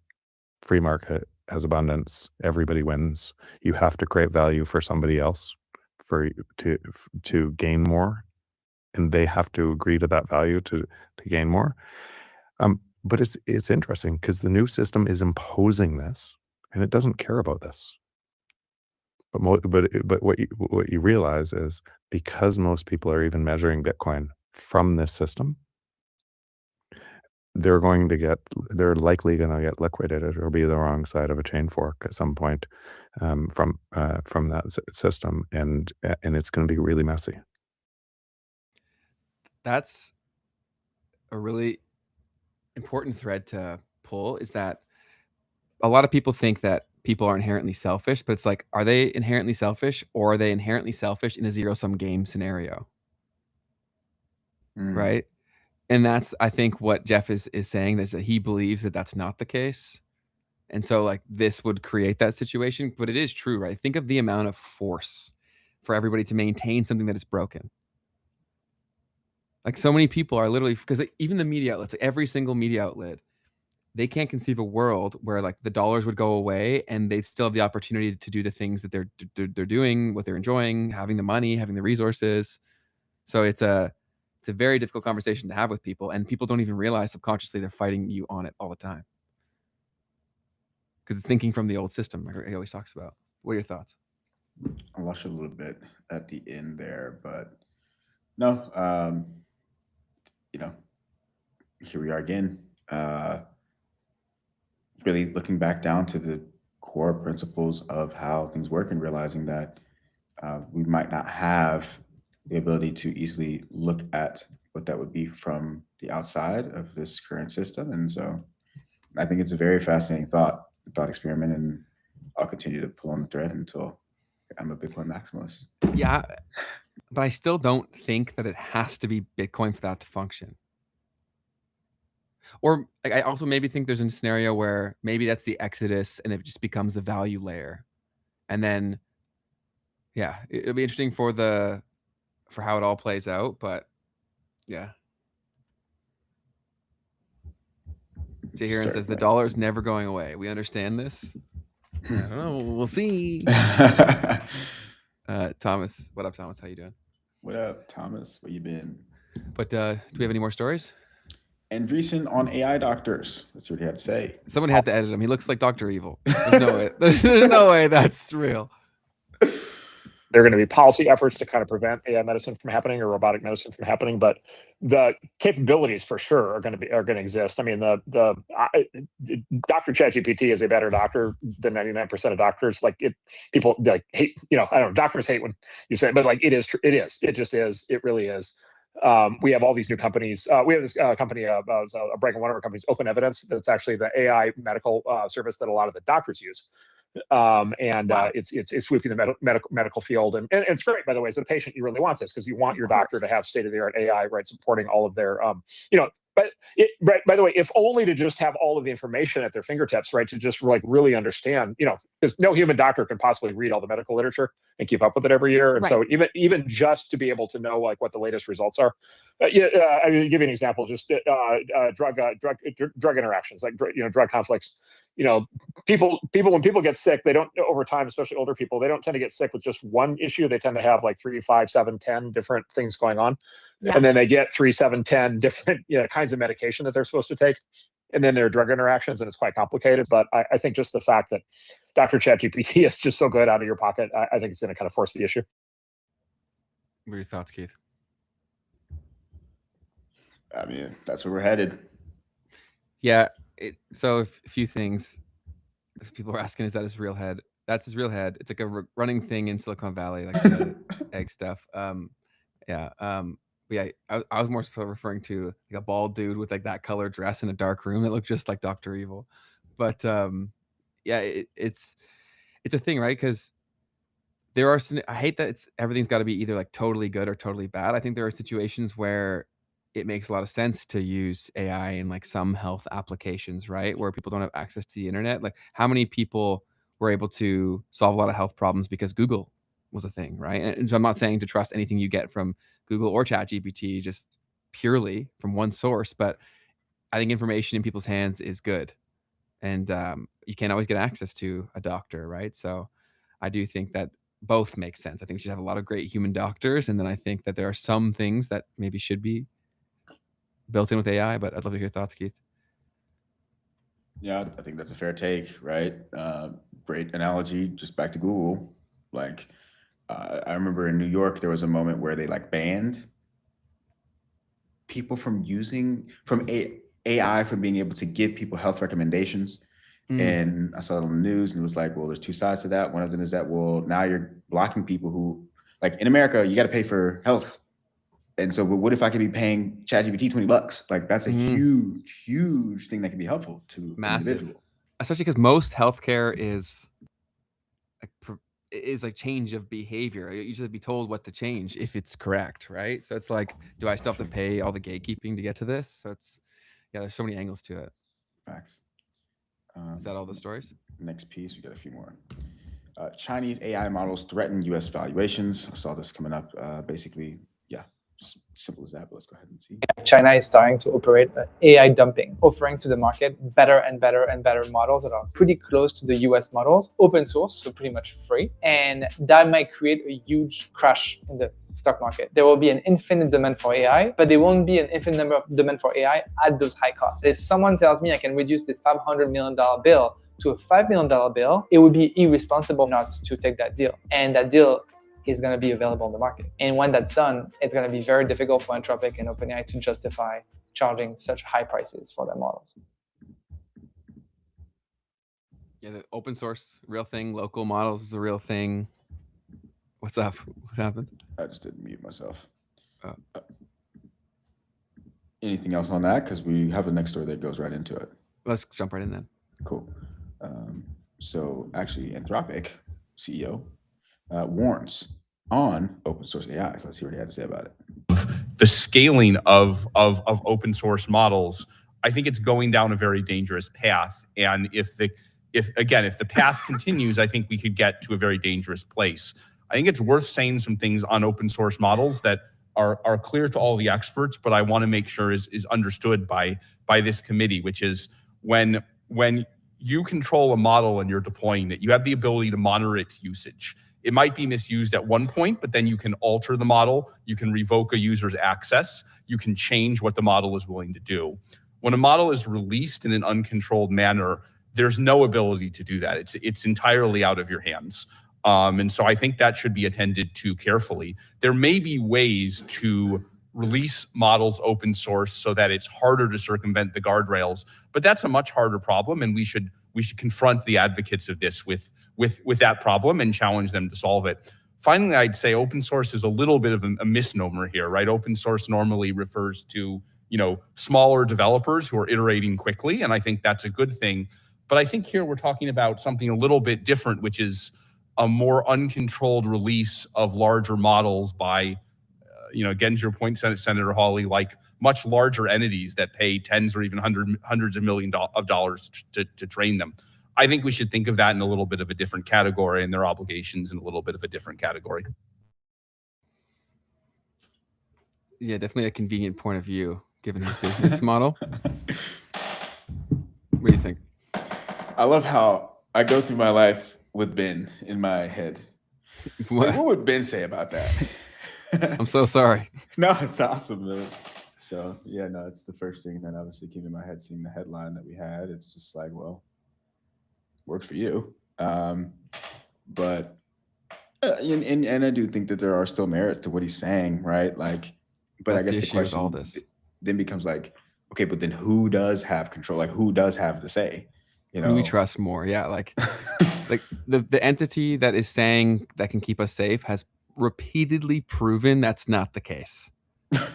free market has abundance, everybody wins. You have to create value for somebody else to gain more, and they have to agree to that value to gain more. But it's interesting because the new system is imposing this, and it doesn't care about this. But what you realize is, because most people are even measuring Bitcoin from this system, they're likely going to get liquidated or be the wrong side of a chain fork at some point from that system, and it's going to be really messy. That's a really important thread to pull, is that a lot of people think that people are inherently selfish, but it's like, are they inherently selfish, or are they inherently selfish in a zero-sum game scenario? Mm. Right? And that's, I think, what Jeff is saying, is that he believes that that's not the case. And so, like, this would create that situation, but it is true, right? Think of the amount of force for everybody to maintain something that is broken. Like, so many people are literally, because like, even the media outlets, like, every single media outlet, they can't conceive a world where, like, the dollars would go away and they'd still have the opportunity to do the things that they're doing, what they're enjoying, having the money, having the resources. So it's a very difficult conversation to have with people, and people don't even realize subconsciously they're fighting you on it all the time. Because it's thinking from the old system, like he always talks about. What are your thoughts? I lost you a little bit at the end there, but no, you know, here we are again. Really looking back down to the core principles of how things work and realizing that we might not have the ability to easily look at what that would be from the outside of this current system. And so I think it's a very fascinating thought experiment, and I'll continue to pull on the thread until I'm a Bitcoin maximalist. Yeah, but I still don't think that it has to be Bitcoin for that to function. Or like, I also maybe think there's a scenario where maybe that's the exodus and it just becomes the value layer. And then, yeah, it'll be interesting for how it all plays out. But yeah. Jay Heron says the dollar is never going away. We understand this. I don't know. We'll see. Thomas, what up, Thomas? How you doing? What up, Thomas? Where you been? But do we have any more stories? Andreessen on AI doctors. That's what he had to say. Someone had to edit him. He looks like Dr. Evil. There's no way. There's no way that's real. There are going to be policy efforts to kind of prevent AI medicine from happening or robotic medicine from happening, but the capabilities for sure are going to exist. I mean, Dr. ChatGPT is a better doctor than 99% of doctors. Like people like hate. I don't know. Doctors hate when you say it, but like it is. It just is. It really is. We have all these new companies. We have this company, breaking one of our companies, Open Evidence. That's actually the AI medical service that a lot of the doctors use. It's sweeping the medical field, and it's great, by the way. As a patient, you really want this because you want your doctor to have state-of-the-art AI, right, supporting all of their But by the way, if only to just have all of the information at their fingertips, right, to just like really understand, because no human doctor can possibly read all the medical literature and keep up with it every year. And so even just to be able to know like what the latest results are, I mean, give you an example, just drug interactions, like drug conflicts. People when people get sick, they don't, over time, especially older people, they don't tend to get sick with just one issue. They tend to have like 3, 5, 7, 10 different things going on. Yeah. And then they get 3, 7, 10 different kinds of medication that they're supposed to take. And then there are drug interactions, and it's quite complicated. But I think just the fact that Dr. ChatGPT is just so good out of your pocket, I think it's going to kind of force the issue. What are your thoughts, Keith? I mean, that's where we're headed. Yeah. So a few things. People are asking, is that his real head? That's his real head. It's like a running thing in Silicon Valley, like the egg stuff. Yeah. Yeah, I was more so referring to like a bald dude with like that color dress in a dark room that looked just like Dr. Evil. But yeah, it's a thing, right? Because there are, I hate that everything's got to be either like totally good or totally bad. I think there are situations where it makes a lot of sense to use AI in like some health applications, right? Where people don't have access to the internet. Like how many people were able to solve a lot of health problems because Google was a thing, right? And so I'm not saying to trust anything you get from Google or ChatGPT just purely from one source, but I think information in people's hands is good. And you can't always get access to a doctor, right? So I do think that both make sense. I think we should have a lot of great human doctors. And then I think that there are some things that maybe should be built in with AI, but I'd love to hear your thoughts, Keith. Yeah, I think that's a fair take, right? Great analogy, just back to Google. Like, I remember in New York, there was a moment where they like banned people from AI from being able to give people health recommendations. And I saw it on the news and it was like, well, there's two sides to that. One of them is that, well, now you're blocking people who, like in America, you got to pay for health. And so what if I could be paying ChatGPT $20? Like that's a huge, huge thing that can be helpful to an Massive. individual. Especially because most healthcare is like change of behavior. You should be told what to change if it's correct, right? So it's like, do I still have to pay all the gatekeeping to get to this? So it's, yeah, there's so many angles to it. Facts. Is that all the stories? Next piece, we got a few more. Chinese AI models threaten U.S. valuations. I saw this coming up. Basically, yeah, just simple as that. But let's go ahead and see. China is starting to operate AI dumping, offering to the market better and better and better models that are pretty close to the US models, open source, so pretty much free. And that might create a huge crash in the stock market. There will be an infinite demand for AI, but there won't be an infinite number of demand for AI at those high costs. If someone tells me I can reduce this $500 million bill to a $5 million bill, it would be irresponsible not to take that deal. And that deal is going to be available on the market. And when that's done, it's going to be very difficult for Anthropic and OpenAI to justify charging such high prices for their models. Yeah, the open source, real thing. Local models is a real thing. What's up? What happened? I just didn't mute myself. Anything else on that? Because we have a next story that goes right into it. Let's jump right in then. Cool. So actually, Anthropic CEO warns on open source AI. So let's see what he had to say about it. The scaling of open source models, I think it's going down a very dangerous path. And if the path continues, I think we could get to a very dangerous place. I think it's worth saying some things on open source models that are clear to all the experts, but I want to make sure is understood by this committee, which is when you control a model and you're deploying it, you have the ability to monitor its usage. It might be misused at one point, but then you can alter the model, you can revoke a user's access, you can change what the model is willing to do. When a model is released in an uncontrolled manner, there's no ability to do that. It's entirely out of your hands. And so I think that should be attended to carefully. There may be ways to release models open source so that it's harder to circumvent the guardrails, but that's a much harder problem, and we should confront the advocates of this with that problem and challenge them to solve it. Finally, I'd say open source is a little bit of a misnomer here, right? Open source normally refers to, smaller developers who are iterating quickly, and I think that's a good thing. But I think here we're talking about something a little bit different, which is a more uncontrolled release of larger models by, again, to your point, Senator Hawley, like much larger entities that pay tens or even hundreds of millions of dollars to train them. I think we should think of that in a little bit of a different category and their obligations in a little bit of a different category. Yeah, definitely a convenient point of view, given his business model. What do you think? I love how I go through my life with Ben in my head. What would Ben say about that? I'm so sorry. No, it's awesome, man. So yeah, no, it's the first thing that obviously came in my head, seeing the headline that we had. It's just like, well, worked for you. But and I do think that there are still merits to what he's saying, right? Like, but That's I guess the issue with question all this then becomes like, okay, but then who does have control? Like, who does have the say? Who do we trust more? Yeah, like the entity that is saying that can keep us safe has repeatedly proven that's not the case.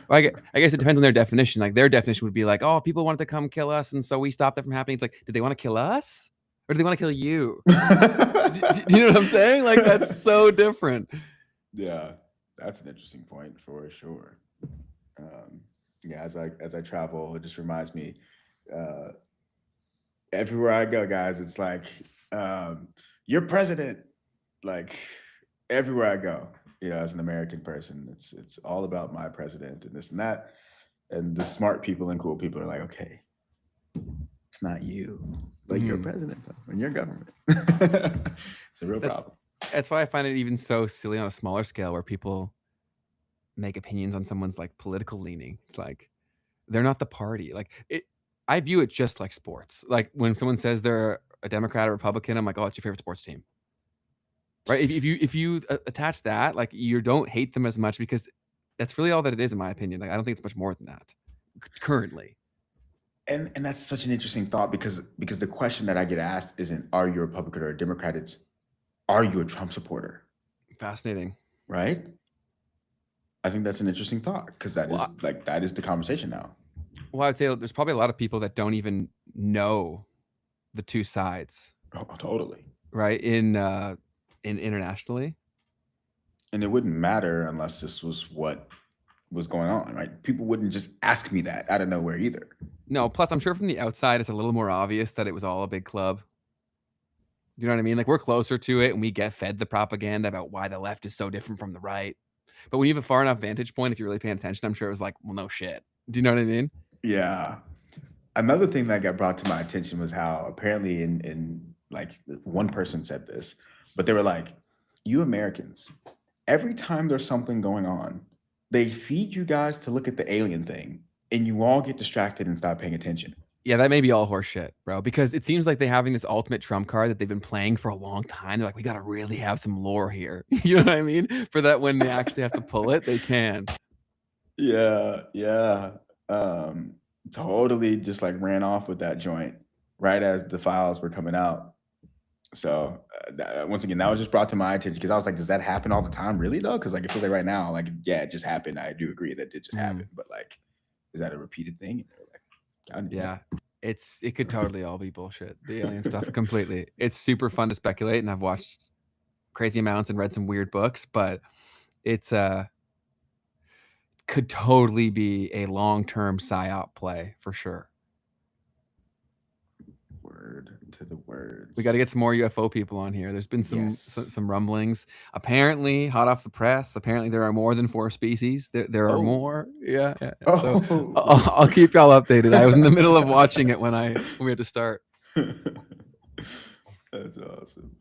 I guess it depends on their definition. Like their definition would be like, oh, people wanted to come kill us, and so we stopped that from happening. It's like, did they want to kill us, or do they want to kill you? do you know what I'm saying? Like that's so different. Yeah, that's an interesting point for sure. Yeah, as I travel, it just reminds me. Everywhere I go, guys, it's like, you're president. Like everywhere I go, as an American person, it's all about my president and this and that. And the smart people and cool people are like, okay, it's not you, but you're president and your government. It's a real problem. That's why I find it even so silly on a smaller scale where people make opinions on someone's like political leaning. It's like they're not the party. Like I view it just like sports. Like when someone says they're a Democrat or Republican, I'm like, oh, it's your favorite sports team, right? If you attach that, like you don't hate them as much because that's really all that it is, in my opinion. Like I don't think it's much more than that currently. And that's such an interesting thought because the question that I get asked isn't, are you a Republican or a Democrat? It's, are you a Trump supporter? Fascinating, right? I think that's an interesting thought because that is the conversation now. Well, I'd say there's probably a lot of people that don't even know the two sides. Oh, totally. Right? In internationally. And it wouldn't matter unless this was what was going on, right? People wouldn't just ask me that out of nowhere either. No, plus I'm sure from the outside it's a little more obvious that it was all a big club. Do you know what I mean? Like, we're closer to it and we get fed the propaganda about why the left is so different from the right. But when you have a far enough vantage point, if you're really paying attention, I'm sure it was like, well, no shit. Do you know what I mean? Yeah. Another thing that got brought to my attention was how apparently in like one person said this, but they were like, you Americans, every time there's something going on, they feed you guys to look at the alien thing and you all get distracted and stop paying attention. Yeah, that may be all horseshit, bro, because it seems like they're having this ultimate trump card that they've been playing for a long time. They're like, we got to really have some lore here. You know what I mean? For that when they actually have to pull it, they can. Yeah. Totally just like ran off with that joint right as the files were coming out. So once again, that was just brought to my attention because I was like, does that happen all the time? Really though? Because like it feels like right now, like, yeah, it just happened. I do agree that it just happened, but like, is that a repeated thing? Yeah, it could totally all be bullshit. The alien stuff completely. It's super fun to speculate, and I've watched crazy amounts and read some weird books, but it's could totally be a long-term psyop play for sure. Word to the words. We got to get some more UFO people on here. There's been some rumblings. Apparently, hot off the press. Apparently, there are more than 4 species. There are more. Yeah. So I'll keep y'all updated. I was in the middle of watching it when we had to start. That's awesome.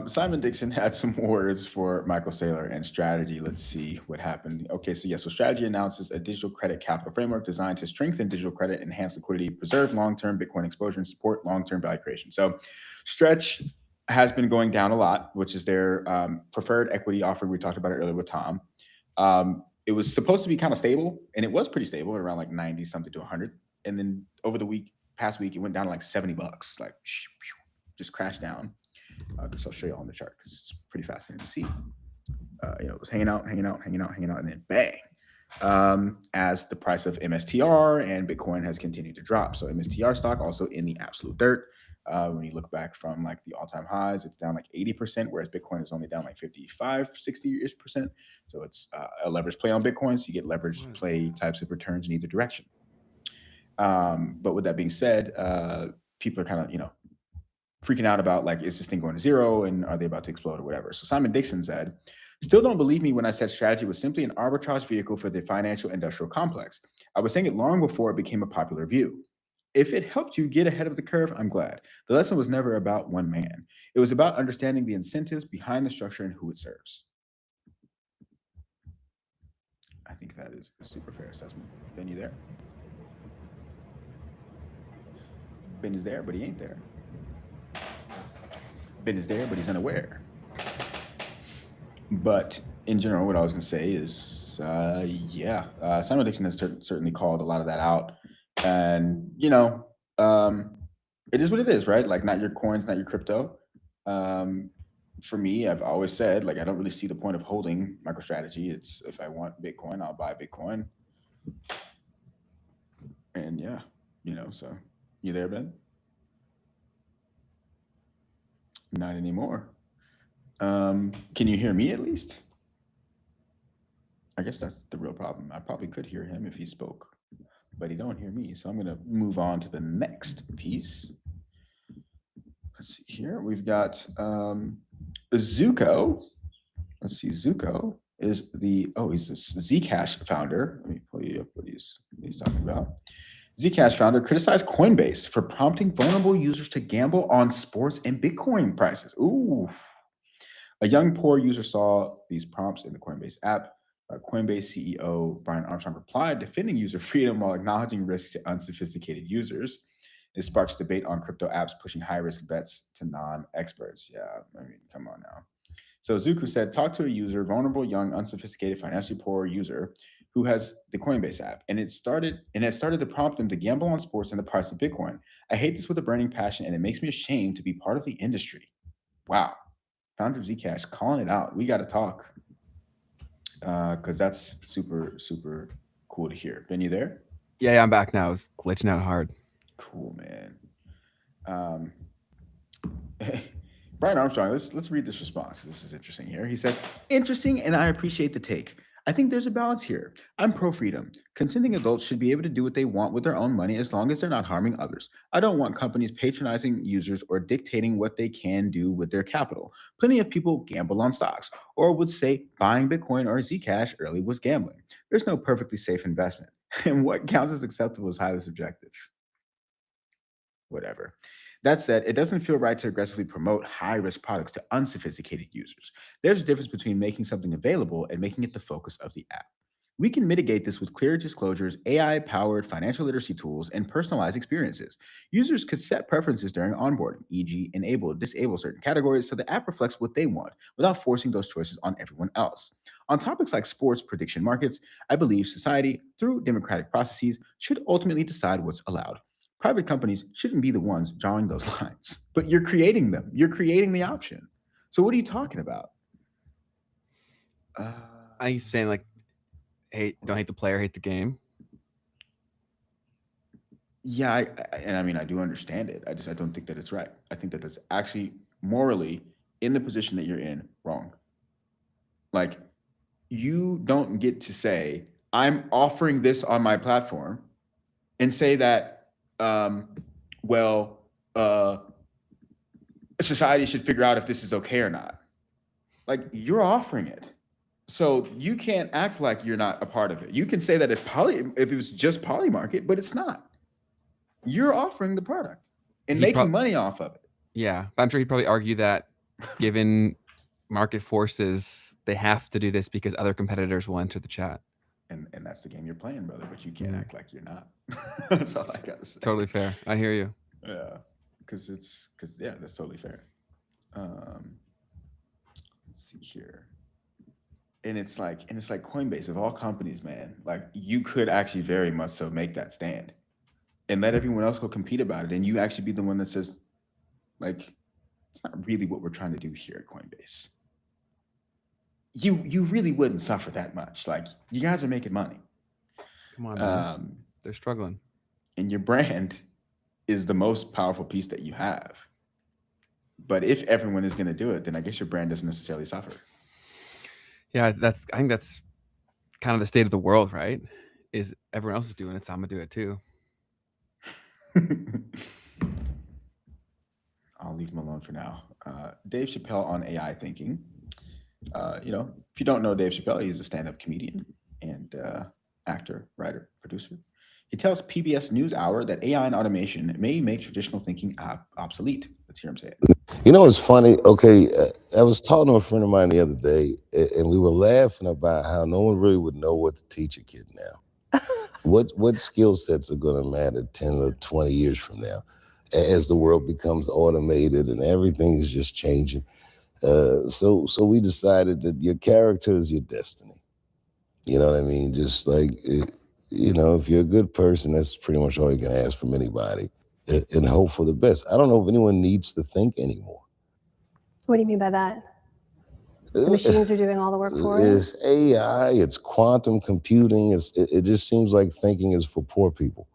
Simon Dixon had some words for Michael Saylor and Strategy. Let's see what happened. Okay, so Strategy announces a digital credit capital framework designed to strengthen digital credit, enhance liquidity, preserve long-term Bitcoin exposure, and support long-term value creation. So Stretch has been going down a lot, which is their preferred equity offering. We talked about it earlier with Tom. It was supposed to be kind of stable, and it was pretty stable at around like 90 something to 100. And then over the past week, it went down to like $70, like just crashed down. This I'll show you on the chart because it's pretty fascinating to see. It was hanging out, and then bang, as the price of MSTR and Bitcoin has continued to drop. So MSTR stock also in the absolute dirt. When you look back from like the all-time highs, it's down like 80%, whereas Bitcoin is only down like 55, 60-ish%. So it's a leverage play on Bitcoin. So you get leverage play types of returns in either direction. But with that being said, people are kind of, freaking out about like, is this thing going to zero and are they about to explode or whatever? So Simon Dixon said, still don't believe me when I said Strategy was simply an arbitrage vehicle for the financial industrial complex. I was saying it long before it became a popular view. If it helped you get ahead of the curve, I'm glad. The lesson was never about one man. It was about understanding the incentives behind the structure and who it serves. I think that is a super fair assessment. Ben, you there? Ben is there, but he ain't there. Ben is there, but he's unaware. But in general, what I was going to say is, Simon Dixon has certainly called a lot of that out. And, it is what it is, right? Like, not your coins, not your crypto. For me, I've always said, like, I don't really see the point of holding MicroStrategy. It's if I want Bitcoin, I'll buy Bitcoin. And so you there, Ben? Not anymore. Can you hear me at least? I guess that's the real problem. I probably could hear him if he spoke, but he don't hear me. So I'm going to move on to the next piece. Let's see here. We've got Zuko. Let's see. Zuko is he's a Zcash founder. Let me pull you up what he's talking about. Zcash founder criticized Coinbase for prompting vulnerable users to gamble on sports and Bitcoin prices. Ooh. A young poor user saw these prompts in the Coinbase app. Coinbase CEO Brian Armstrong replied, defending user freedom while acknowledging risks to unsophisticated users. It sparks debate on crypto apps pushing high-risk bets to non-experts. Yeah, I mean, come on now. So Zuko said, talk to a user, vulnerable, young, unsophisticated, financially poor user who has the Coinbase app. And it started to prompt them to gamble on sports and the price of Bitcoin. I hate this with a burning passion, and it makes me ashamed to be part of the industry. Wow. Founder of Zcash calling it out. We got to talk. because that's super, super cool to hear. Ben, you there? Yeah, I'm back now. It's glitching out hard. Cool, man. Brian Armstrong, let's read this response. This is interesting here. He said, interesting, and I appreciate the take. I think there's a balance here. I'm pro-freedom. Consenting adults should be able to do what they want with their own money as long as they're not harming others. I don't want companies patronizing users or dictating what they can do with their capital. Plenty of people gamble on stocks or would say buying Bitcoin or Zcash early was gambling. There's no perfectly safe investment. And what counts as acceptable is highly subjective. Whatever. That said, it doesn't feel right to aggressively promote high-risk products to unsophisticated users. There's a difference between making something available and making it the focus of the app. We can mitigate this with clear disclosures, AI-powered financial literacy tools, and personalized experiences. Users could set preferences during onboarding, e.g. enable or disable certain categories so the app reflects what they want without forcing those choices on everyone else. On topics like sports prediction markets, I believe society, through democratic processes, should ultimately decide what's allowed. Private companies shouldn't be the ones drawing those lines, but you're creating them. You're creating the option. So what are you talking about? I think he's saying like, don't hate the player, hate the game. Yeah, I do understand it. I don't think that it's right. I think that that's actually morally, in the position that you're in, wrong. Like, you don't get to say, I'm offering this on my platform and say that, society should figure out if this is okay or not. Like, you're offering it. So you can't act like you're not a part of it. You can say that if it was just Polymarket, but it's not. You're offering the product and making money off of it. Yeah, but I'm sure he'd probably argue that given market forces, they have to do this because other competitors will enter the chat. And that's the game you're playing, brother, but you can't act like you're not. That's all I gotta say. Totally fair. I hear you. Yeah, because that's totally fair. Let's see here. And it's like Coinbase, of all companies, man, like, you could actually very much so make that stand and let everyone else go compete about it. And you actually be the one that says, like, it's not really what we're trying to do here at Coinbase. You really wouldn't suffer that much. Like, you guys are making money. Come on, man. They're struggling. And your brand is the most powerful piece that you have. But if everyone is going to do it, then I guess your brand doesn't necessarily suffer. Yeah, I think that's kind of the state of the world, right? Is everyone else is doing it, so I'm gonna do it too. I'll leave him alone for now. Dave Chappelle on AI thinking. If you don't know Dave Chappelle, he's a stand-up comedian and actor, writer, producer. He tells PBS NewsHour that AI and automation may make traditional thinking obsolete. Let's hear him say it. It's funny. Okay, I was talking to a friend of mine the other day, and we were laughing about how no one really would know what to teach a kid now. What skill sets are going to matter 10 or 20 years from now as the world becomes automated and everything is just changing? So we decided that your character is your destiny. You know what I mean? Just like, if you're a good person, that's pretty much all you can ask from anybody, and hope for the best. I don't know if anyone needs to think anymore. What do you mean by that? The machines are doing all the work for us? It's AI, it's quantum computing. It just seems like thinking is for poor people.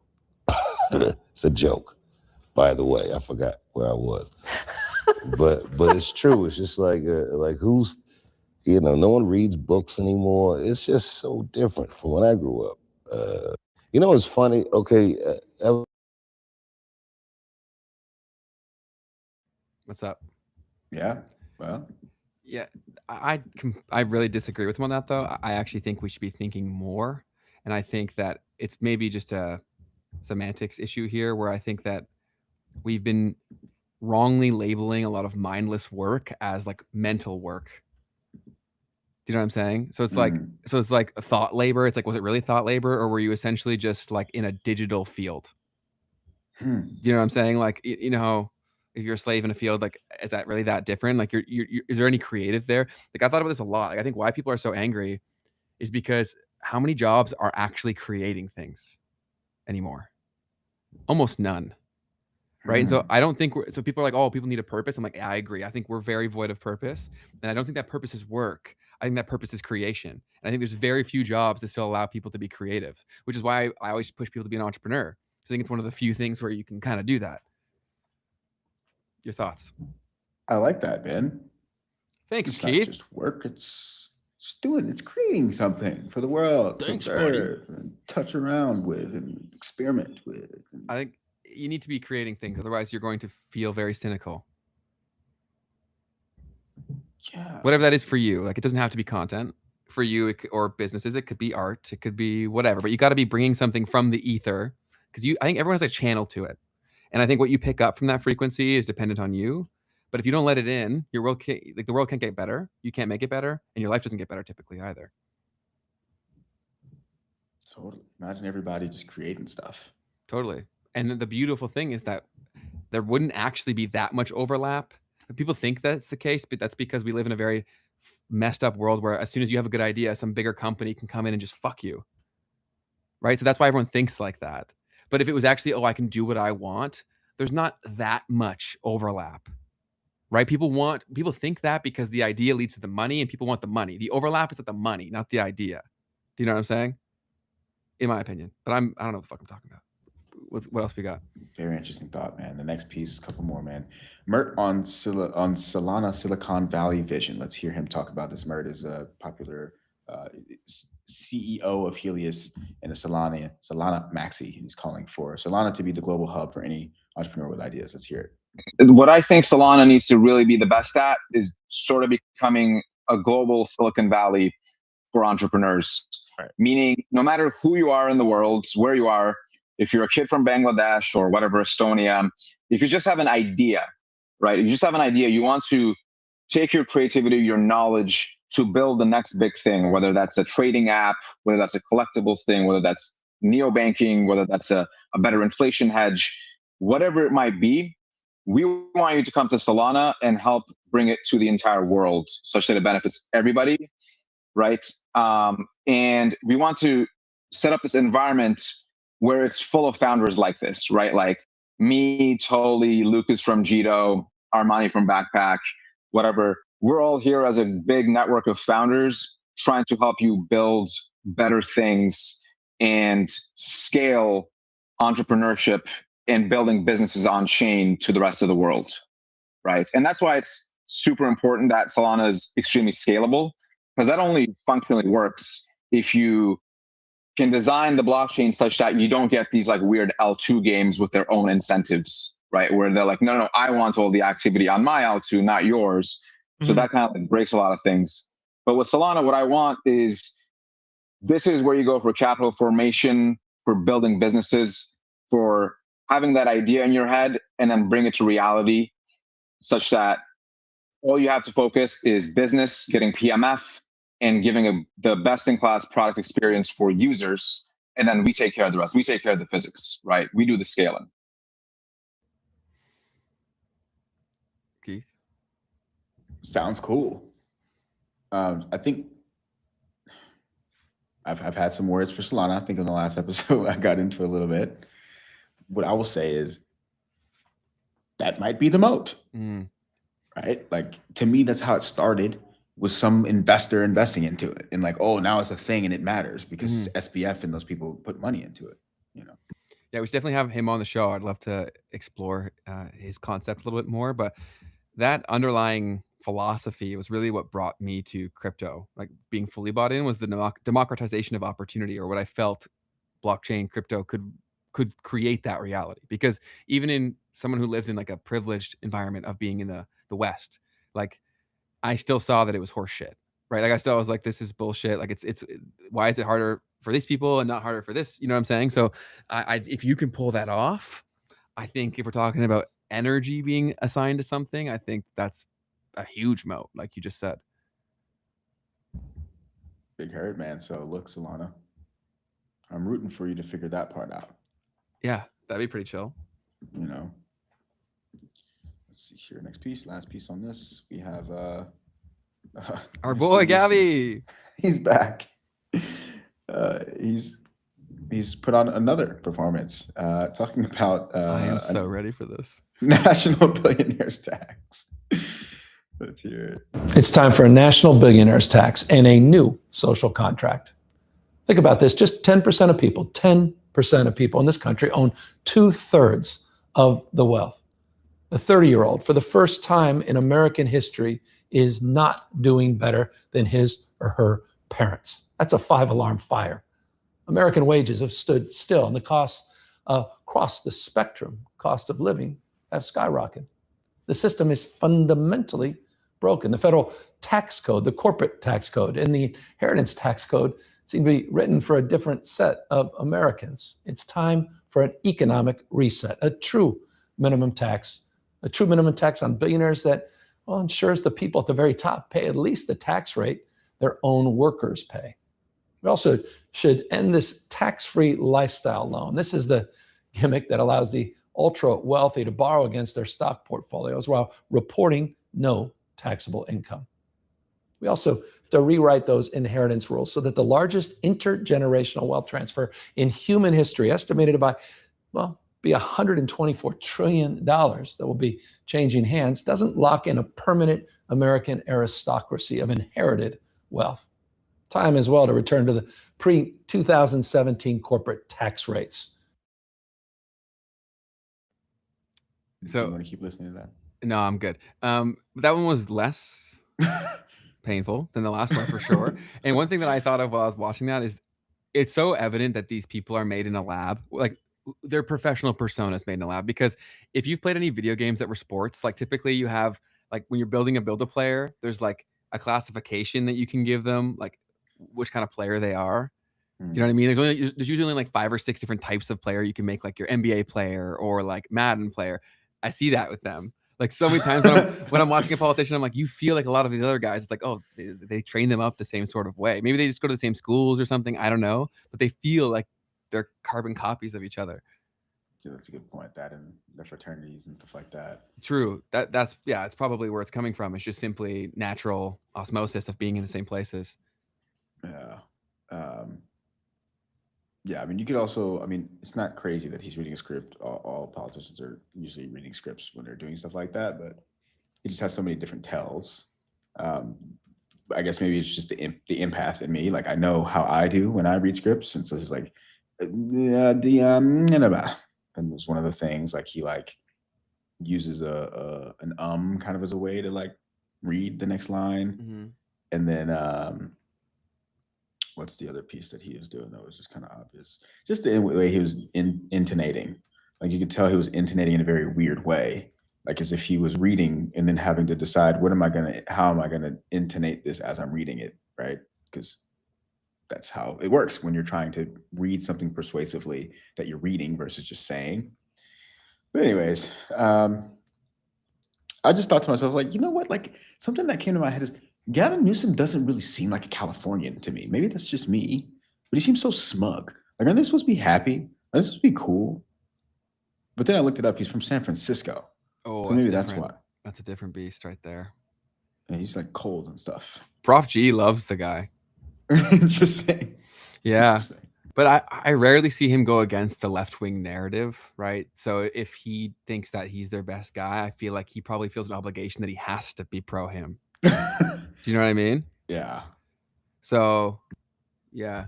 It's a joke, by the way. I forgot where I was. But it's true. It's just like who's, no one reads books anymore. It's just so different from when I grew up. It's funny. Okay. What's up? Yeah. Well. Yeah, I really disagree with him on that, though. I actually think we should be thinking more, and I think that it's maybe just a semantics issue here, where I think that we've been wrongly labeling a lot of mindless work as like mental work. Do you know what I'm saying? So it's like a thought labor. It's like, was it really thought labor, or were you essentially just like in a digital field? Do you know what I'm saying? Like, if you're a slave in a field, like, is that really that different? Like, is there any creative there? Like, I thought about this a lot. Like, I think why people are so angry is because how many jobs are actually creating things anymore? Almost none. Right. And so I don't think so people are like, oh, people need a purpose. I'm like, yeah, I agree. I think we're very void of purpose. And I don't think that purpose is work. I think that purpose is creation. And I think there's very few jobs that still allow people to be creative, which is why I always push people to be an entrepreneur. So I think it's one of the few things where you can kind of do that. Your thoughts? I like that, Ben. Thanks, it's Keith. Not just work. It's creating something for the world. Thanks, to buddy. and touch around with and experiment with. I think you need to be creating things. Otherwise, you're going to feel very cynical. Yeah. Whatever that is for you. Like, it doesn't have to be content. For you or businesses, it could be art. It could be whatever. But you got to be bringing something from the ether, because I think everyone has a channel to it. And I think what you pick up from that frequency is dependent on you. But if you don't let it in, your world the world can't get better. You can't make it better, and your life doesn't get better typically either. Totally. Imagine everybody just creating stuff. Totally. And the beautiful thing is that there wouldn't actually be that much overlap. People think that's the case, but that's because we live in a very messed up world where as soon as you have a good idea, some bigger company can come in and just fuck you. Right? So that's why everyone thinks like that. But if it was actually, oh, I can do what I want, there's not that much overlap. Right? People think that because the idea leads to the money and people want the money. The overlap is at the money, not the idea. Do you know what I'm saying? In my opinion. But I don't know what the fuck I'm talking about. What else we got? Very interesting thought, man. The next piece, a couple more, man. Mert on Solana Silicon Valley Vision. Let's hear him talk about this. Mert is a popular CEO of Helios and a Solana Maxi. He's calling for Solana to be the global hub for any entrepreneur with ideas. Let's hear it. What I think Solana needs to really be the best at is sort of becoming a global Silicon Valley for entrepreneurs. Right. Meaning, no matter who you are in the world, where you are, if you're a kid from Bangladesh or whatever, Estonia, if you just have an idea, right? You just have an idea, you want to take your creativity, your knowledge to build the next big thing, whether that's a trading app, whether that's a collectibles thing, whether that's neobanking, whether that's a better inflation hedge, whatever it might be, we want you to come to Solana and help bring it to the entire world such that it benefits everybody, right? And we want to set up this environment where it's full of founders like this, right? Like me, Toli, Lucas from Jito, Armani from Backpack, whatever. We're all here as a big network of founders trying to help you build better things and scale entrepreneurship and building businesses on chain to the rest of the world, right? And that's why it's super important that Solana is extremely scalable, because that only functionally works if you can design the blockchain such that you don't get these like weird L2 games with their own incentives, right? Where they're like, no, I want all the activity on my L2, not yours. So that kind of like breaks a lot of things. But with Solana, what I want is, this is where you go for capital formation, for building businesses, for having that idea in your head and then bring it to reality such that all you have to focus is business, getting PMF, and giving the best-in-class product experience for users, and then we take care of the rest. We take care of the physics, right? We do the scaling. Keith? Sounds cool. I think I've had some words for Solana. I think in the last episode I got into a little bit. What I will say is that might be the moat, right? Like, to me, that's how it started, was some investor investing into it and like, oh, now it's a thing and it matters because SBF and those people put money into it, you know? Yeah, we should definitely have him on the show. I'd love to explore his concept a little bit more, but that underlying philosophy was really what brought me to crypto. Like, being fully bought in was the democratization of opportunity, or what I felt blockchain crypto could create that reality. Because even in someone who lives in like a privileged environment of being in the West, like, I still saw that it was horse shit, right? Like, I still was like, this is bullshit. Like, it's why is it harder for these people and not harder for this? You know what I'm saying? So if you can pull that off, I think if we're talking about energy being assigned to something, I think that's a huge moat, like you just said. Big herd, man. So look, Solana, I'm rooting for you to figure that part out. Yeah, that'd be pretty chill. You know, let's see here. Next piece, last piece on this. We have our boy Gabby. He's back. He's put on another performance talking about I am so ready for this. National billionaires tax. Let's hear it. It's time for a national billionaires tax and a new social contract. Think about this. Just 10% of people, 10% of people in this country own 2/3 of the wealth. A 30-year-old, for the first time in American history, is not doing better than his or her parents. That's a 5-alarm fire. American wages have stood still, and the costs across the spectrum, cost of living, have skyrocketed. The system is fundamentally broken. The federal tax code, the corporate tax code, and the inheritance tax code seem to be written for a different set of Americans. It's time for an economic reset, a true minimum tax on billionaires that, well, ensures the people at the very top pay at least the tax rate their own workers pay. We also should end this tax-free lifestyle loan. This is the gimmick that allows the ultra-wealthy to borrow against their stock portfolios while reporting no taxable income. We also have to rewrite those inheritance rules so that the largest intergenerational wealth transfer in human history, estimated by, well, be $124 trillion that will be changing hands, doesn't lock in a permanent American aristocracy of inherited wealth. Time as well to return to the pre-2017 corporate tax rates. So you want to keep listening to that? No, I'm good. That one was less painful than the last one for sure. And one thing that I thought of while I was watching that is it's so evident that these people are made in a lab. Like they're professional personas made in a lab, because if you've played any video games that were sports, like typically you have, like when you're building a Build-A-Player, there's like a classification that you can give them, like which kind of player they are. Do you know what I mean? There's usually like 5 or 6 different types of player you can make, like your NBA player or like Madden player. I see that with them. Like so many times when I'm watching a politician, I'm like, you feel like a lot of these other guys, it's like, oh, they train them up the same sort of way. Maybe they just go to the same schools or something. I don't know. But they feel like they're carbon copies of each other. Yeah, that's a good point. That and the fraternities and stuff like that. True. That's yeah, it's probably where it's coming from. It's just simply natural osmosis of being in the same places. Yeah. Yeah, I mean, you could also, I mean, it's not crazy that he's reading a script. All politicians are usually reading scripts when they're doing stuff like that, but he just has so many different tells. I guess maybe it's just the empath in me. Like I know how I do when I read scripts, and so he's like, and there's one of the things like he like uses an kind of as a way to like read the next line, and then what's the other piece that he was doing that was just kind of obvious? Just the way he was intonating. Like you could tell he was intonating in a very weird way, like as if he was reading and then having to decide how am I gonna intonate this as I'm reading it, right? Because that's how it works when you're trying to read something persuasively that you're reading versus just saying. But anyways, I just thought to myself, like, you know what? Like something that came to my head is Gavin Newsom doesn't really seem like a Californian to me. Maybe that's just me, but he seems so smug. Like, aren't they supposed to be happy? Aren't they supposed to be cool? But then I looked it up. He's from San Francisco. Oh, so maybe that's why. That's a different beast right there. And he's like cold and stuff. Prof G loves the guy. Interesting. Yeah. Interesting. But I rarely see him go against the left-wing narrative, right? So if he thinks that he's their best guy, I feel like he probably feels an obligation that he has to be pro him. Do you know what I mean? Yeah. So, yeah,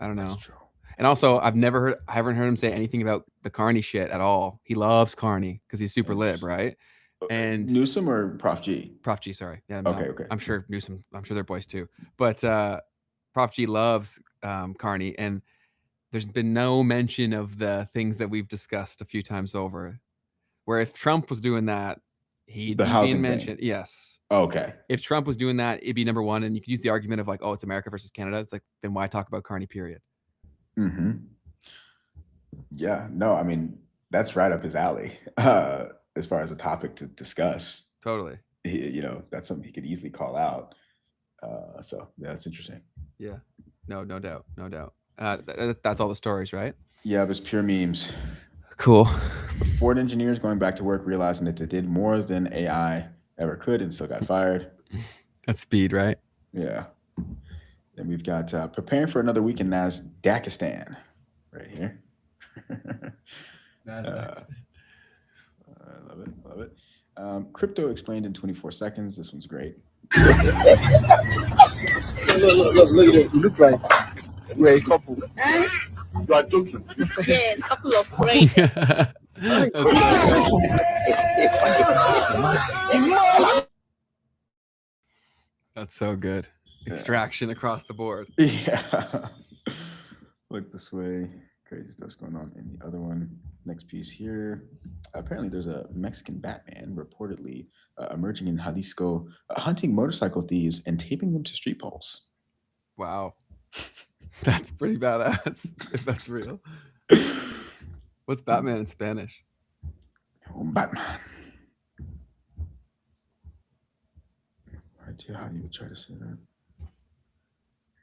I don't know. That's true. And also, I haven't heard him say anything about the Carney shit at all. He loves Carney because he's super lib, right? And Newsom or Prof G? Prof G, sorry. Yeah, okay. I'm sure Newsom. I'm sure they're boys too. But Prof G loves Carney, and there's been no mention of the things that we've discussed a few times over. Where if Trump was doing that, he'd be being mentioned. Yes. Okay. If Trump was doing that, it'd be number one, and you could use the argument of like, oh, it's America versus Canada. It's like, then why talk about Carney? Period. Yeah. No, I mean that's right up his alley as far as a topic to discuss. Totally. That's something he could easily call out. So yeah, that's interesting. Yeah. No doubt. That's all the stories, right? Yeah, it was pure memes. Cool. Ford engineers going back to work realizing that they did more than AI ever could and still got fired. That's speed, right? Yeah. Then we've got preparing for another week in Nasdaqistan right here. Nasdaq. I love it. Crypto explained in 24 seconds. This one's great. Look at this. You look like we're a couple. You are joking. Yes, couple of friends. That's so good. Extraction across the board. Yeah. Look this way. Crazy stuff's going on in the other one. Next piece here. Apparently, there's a Mexican Batman reportedly emerging in Jalisco, hunting motorcycle thieves and taping them to street poles. Wow. That's pretty badass, if that's real. What's Batman in Spanish? Batman. How do you try to say that?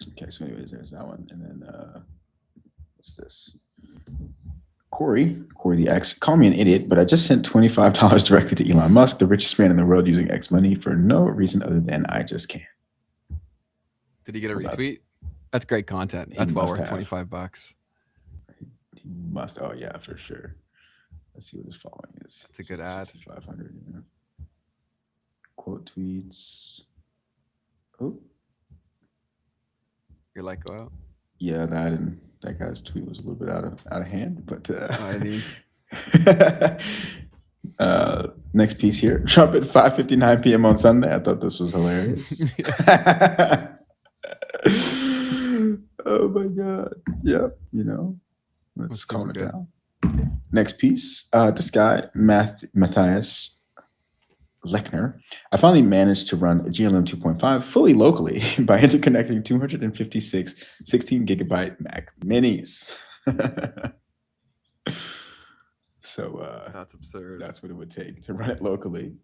Okay, so anyways, there's that one. And then, what's this? Corey the X, call me an idiot, but I just sent $25 directly to Elon Musk, the richest man in the world, using X money for no reason other than I just can. Did he get a retweet? That's great content. That's well worth $25. He must. Oh yeah, for sure. Let's see what his following is. That's a good ad. 6,500. Yeah. Quote tweets. Oh. Your light go out. Yeah, that guy's tweet was a little bit out of hand, but next piece here. Trump at 5:59 p.m. on Sunday. I thought this was hilarious. Oh my God. Yep. Let's calm it down. Next piece. This guy, Matthias Lechner. I finally managed to run a GLM 2.5 fully locally by interconnecting 256 16 gigabyte Mac minis. So that's absurd. That's what it would take to run it locally.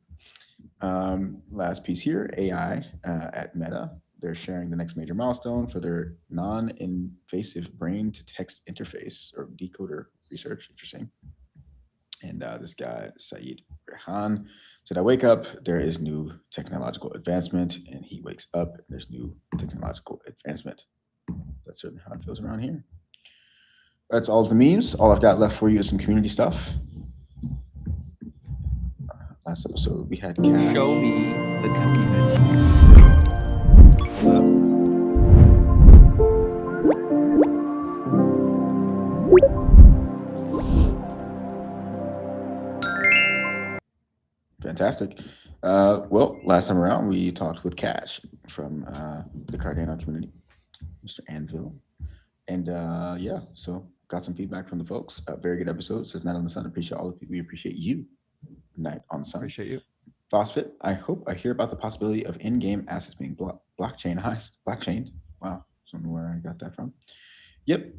Last piece here, AI at Meta. They're sharing the next major milestone for their non-invasive brain-to-text interface or decoder research. Interesting. And this guy, Saeed Rehan, said, I wake up, there is new technological advancement, and he wakes up, and there's new technological advancement. That's certainly how it feels around here. That's all the memes. All I've got left for you is some community stuff. Last episode, we had Kat. Show me the community. Fantastic. Well, last time around, we talked with Cash from the Cardano community, Mr. Anvil. And yeah, so got some feedback from the folks. Very good episode. Says Night on the Sun. Appreciate all of you. We appreciate you. Night on the Sun. Appreciate you. Phosphate. I hope I hear about the possibility of in-game assets being blockchained. Wow. Don't know where I got that from. Yep.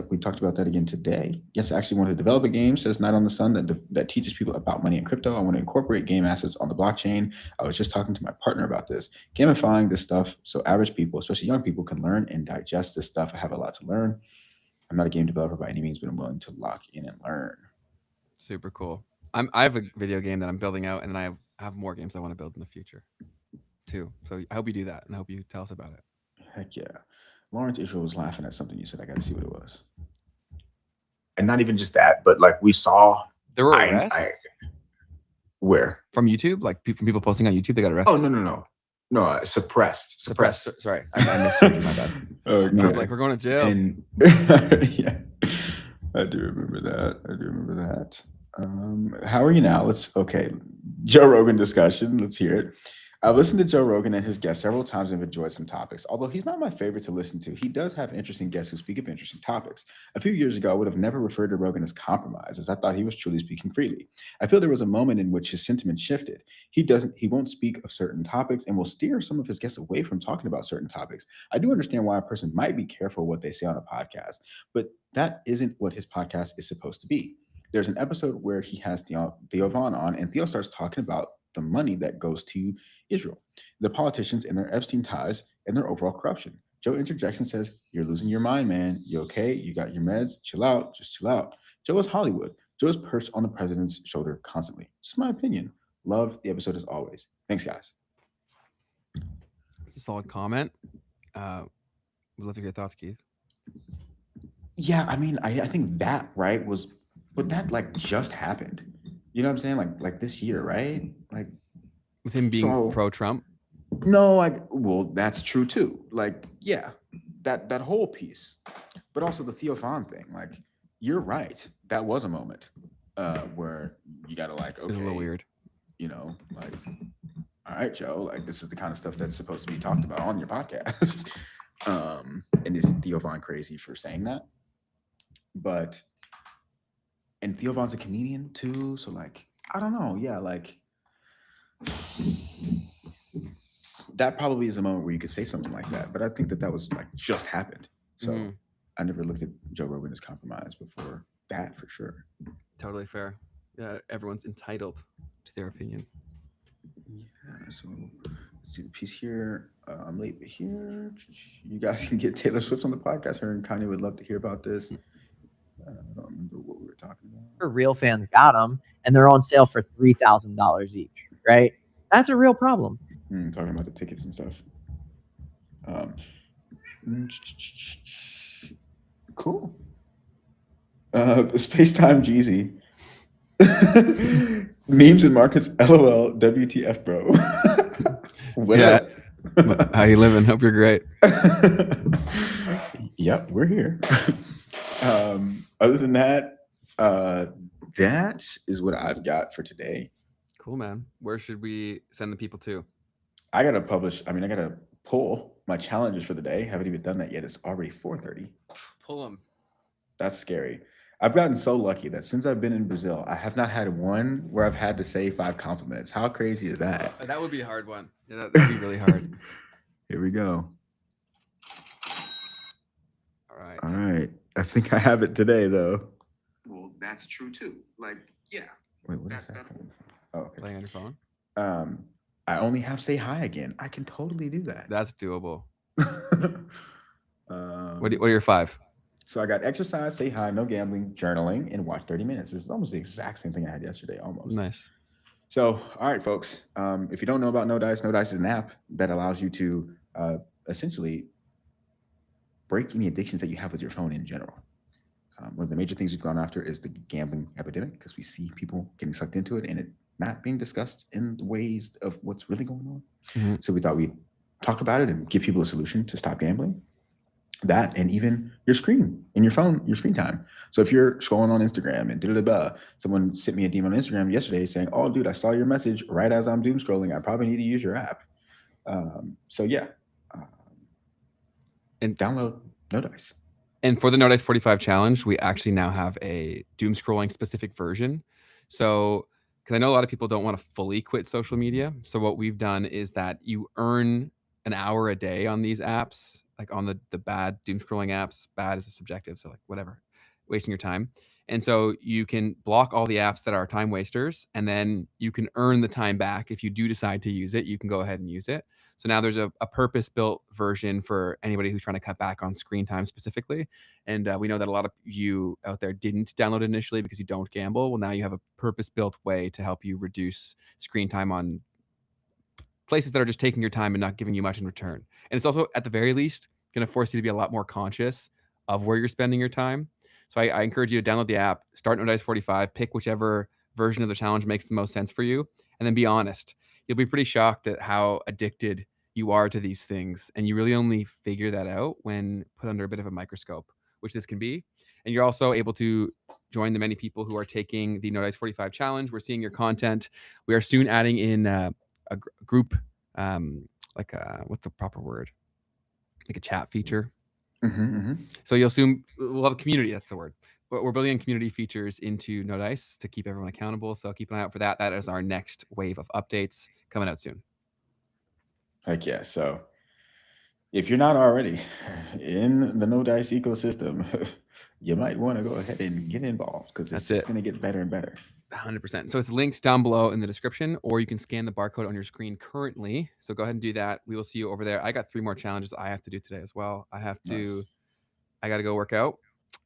We talked about that again today. Yes, I actually want to develop a game, says Night on the Sun, that teaches people about money and crypto. I want to incorporate game assets on the blockchain. I was just talking to my partner about this, gamifying this stuff so average people, especially young people, can learn and digest this stuff. I have a lot to learn. I'm not a game developer by any means, but I'm willing to lock in and learn. Super cool. I have a video game that I'm building out, and I have more games I want to build in the future too. So I hope you do that, and I hope you tell us about it. Heck yeah. Lawrence Israel was laughing at something you said. I got to see what it was. And not even just that, but like we saw. There were arrests? Where? From YouTube? Like from people posting on YouTube, they got arrested? Oh, no. No, suppressed. Sorry. I missed you, my bad. Okay. I was like, we're going to jail. And yeah, I do remember that. How are you now? Okay. Joe Rogan discussion. Let's hear it. I've listened to Joe Rogan and his guests several times and have enjoyed some topics. Although he's not my favorite to listen to, he does have interesting guests who speak of interesting topics. A few years ago, I would have never referred to Rogan as compromise, as I thought he was truly speaking freely. I feel there was a moment in which his sentiment shifted. He won't speak of certain topics and will steer some of his guests away from talking about certain topics. I do understand why a person might be careful what they say on a podcast, but that isn't what his podcast is supposed to be. There's an episode where he has Theo Von on, and Theo starts talking about the money that goes to Israel, the politicians and their Epstein ties, and their overall corruption. Joe interjects and says, "You're losing your mind, man. You okay? You got your meds? Chill out. Just chill out." Joe is Hollywood. Joe is perched on the president's shoulder constantly. Just my opinion. Love the episode as always. Thanks, guys. It's a solid comment. We'd love to hear your thoughts, Keith. Yeah, I mean, I think that, right, but that like just happened. You know what I'm saying? Like this year, right? Like with him being so, pro-Trump. No, well, that's true too. Like, yeah, that whole piece, but also the Theophan thing. Like, you're right. That was a moment where you gotta like, okay, It was a little weird. You know, like, all right, Joe, like this is the kind of stuff that's supposed to be talked about on your podcast. And is Theophan crazy for saying that? But and Theophan's a comedian too, so like, I don't know. Yeah, like that probably is a moment where you could say something like that. But I think that was like just happened. So I never looked at Joe Rogan as compromised before that for sure. Totally fair. Yeah, everyone's entitled to their opinion. Yeah, so let's see the piece here. I'm late but here. You guys can get Taylor Swift on the podcast. Her and Kanye would love to hear about this. I don't remember what we were talking about. Real fans got them, and they're on sale for $3,000 each, right? That's a real problem. Talking about the tickets and stuff. Cool. Space-time Jeezy. Memes and markets, LOL, WTF, bro. What up? How you living? Hope you're great. Yep, we're here. Other than that, that is what I've got for today. Cool, man. Where should we send the people to? I gotta pull my challenges for the day. Haven't even done that yet. It's already 4:30. Pull them. That's scary. I've gotten so lucky that since I've been in Brazil, I have not had one where I've had to say 5 compliments. How crazy is that? That would be a hard one. Yeah, that'd be really hard. Here we go. All right. All right. I think I have it today, though. Well, that's true too. Like, yeah. Wait, what is that? Oh, okay. Playing on your phone? I only have say hi again. I can totally do that. That's doable. What are your 5? So I got exercise, say hi, no gambling, journaling, and watch 30 minutes. This is almost the exact same thing I had yesterday, almost. Nice. So, all right, folks. If you don't know about No Dice is an app that allows you to essentially break any addictions that you have with your phone in general. One of the major things we've gone after is the gambling epidemic because we see people getting sucked into it and it not being discussed in the ways of what's really going on. Mm-hmm. So we thought we'd talk about it and give people a solution to stop gambling. That and even your screen in your phone, your screen time. So if you're scrolling on Instagram and someone sent me a DM on Instagram yesterday saying, "Oh, dude, I saw your message right as I'm doom scrolling. I probably need to use your app." So yeah, and download No Dice. And for the No Dice 45 challenge, we actually now have a doom scrolling specific version. So, because I know a lot of people don't want to fully quit social media. So what we've done is that you earn an hour a day on these apps, like on the bad doom scrolling apps. Bad is a subjective, so like whatever, wasting your time. And so you can block all the apps that are time wasters, and then you can earn the time back. If you do decide to use it, you can go ahead and use it. So now there's a purpose-built version for anybody who's trying to cut back on screen time specifically. And we know that a lot of you out there didn't download it initially because you don't gamble. Well, now you have a purpose-built way to help you reduce screen time on places that are just taking your time and not giving you much in return. And it's also, at the very least, going to force you to be a lot more conscious of where you're spending your time. So I encourage you to download the app, start No Dice 45, pick whichever version of the challenge makes the most sense for you, and then be honest. You'll be pretty shocked at how addicted you are to these things. And you really only figure that out when put under a bit of a microscope, which this can be. And you're also able to join the many people who are taking the No Dice 45 challenge. We're seeing your content. We are soon adding in a group, what's the proper word? Like a chat feature. So we'll have a community. That's the word. We're building community features into No Dice to keep everyone accountable. So keep an eye out for that. That is our next wave of updates coming out soon. Heck yeah. So if you're not already in the No Dice ecosystem, you might want to go ahead and get involved because it's just going to get better and better. 100%. So it's linked down below in the description, or you can scan the barcode on your screen currently. So go ahead and do that. We will see you over there. I got 3 more challenges I have to do today as well. I got to go work out.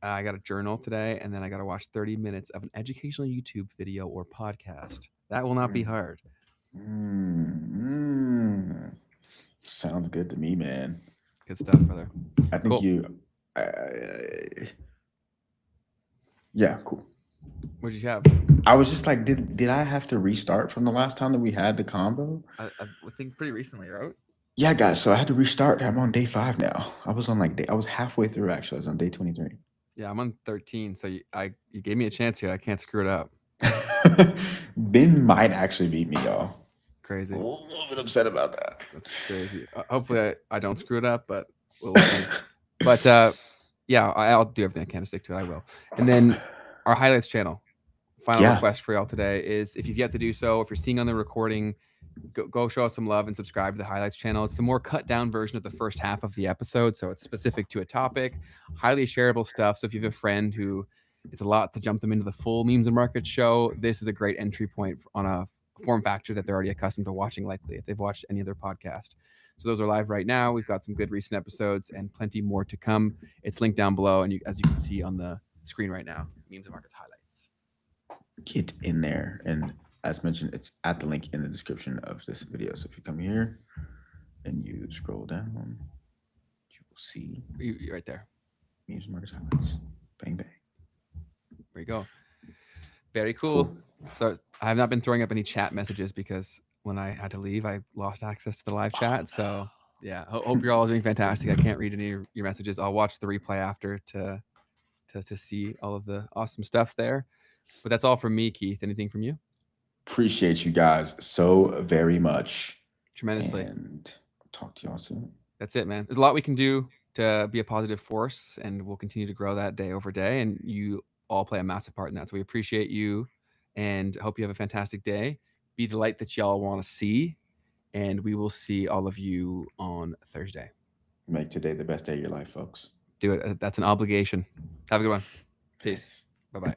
I got to journal today, and then I got to watch 30 minutes of an educational YouTube video or podcast. That will not be hard. Sounds good to me, man. Good stuff, brother. I think cool. yeah, cool. What did you have? I was just like, did I have to restart from the last time that we had the combo? I think pretty recently, right? Yeah, guys. So I had to restart. I'm on day 5 now. I was on I was halfway through actually. I was on day 23. Yeah, I'm on 13. So you gave me a chance here. I can't screw it up. Ben might actually beat me, y'all. Crazy. A little bit upset about that. That's crazy. Hopefully I don't screw it up, but we'll see. But yeah, I'll do everything I can to stick to it. I will. And then our highlights channel. Final request for y'all today is, if you've yet to do so, if you're seeing on the recording, go show us some love and subscribe to the highlights channel. It's the more cut down version of the first half of the episode, so it's specific to a topic, highly shareable stuff. So if you have a friend who it's a lot to jump them into the full memes and markets show, this is a great entry point on a form factor that they're already accustomed to watching, likely if they've watched any other podcast. So those are live right now. We've got some good recent episodes and plenty more to come. It's linked down below, and as you can see on the screen right now, memes and markets highlights. Get in there, and as mentioned, it's at the link in the description of this video. So if you come here and you scroll down, you will see you right there. Memes and markets highlights. Bang bang. There you go. Very cool. So I have not been throwing up any chat messages because when I had to leave, I lost access to the live chat. So yeah, hope you're all doing fantastic. I can't read any of your messages. I'll watch the replay after to see all of the awesome stuff there. But that's all from me, Keith. Anything from you? Appreciate you guys so very much. Tremendously. And talk to y'all soon. That's it, man. There's a lot we can do to be a positive force, and we'll continue to grow that day over day. And you all play a massive part in that. So we appreciate you and hope you have a fantastic day. Be the light that y'all want to see. And we will see all of you on Thursday. Make today the best day of your life, folks. Do it. That's an obligation. Have a good one. Peace. Bye-bye.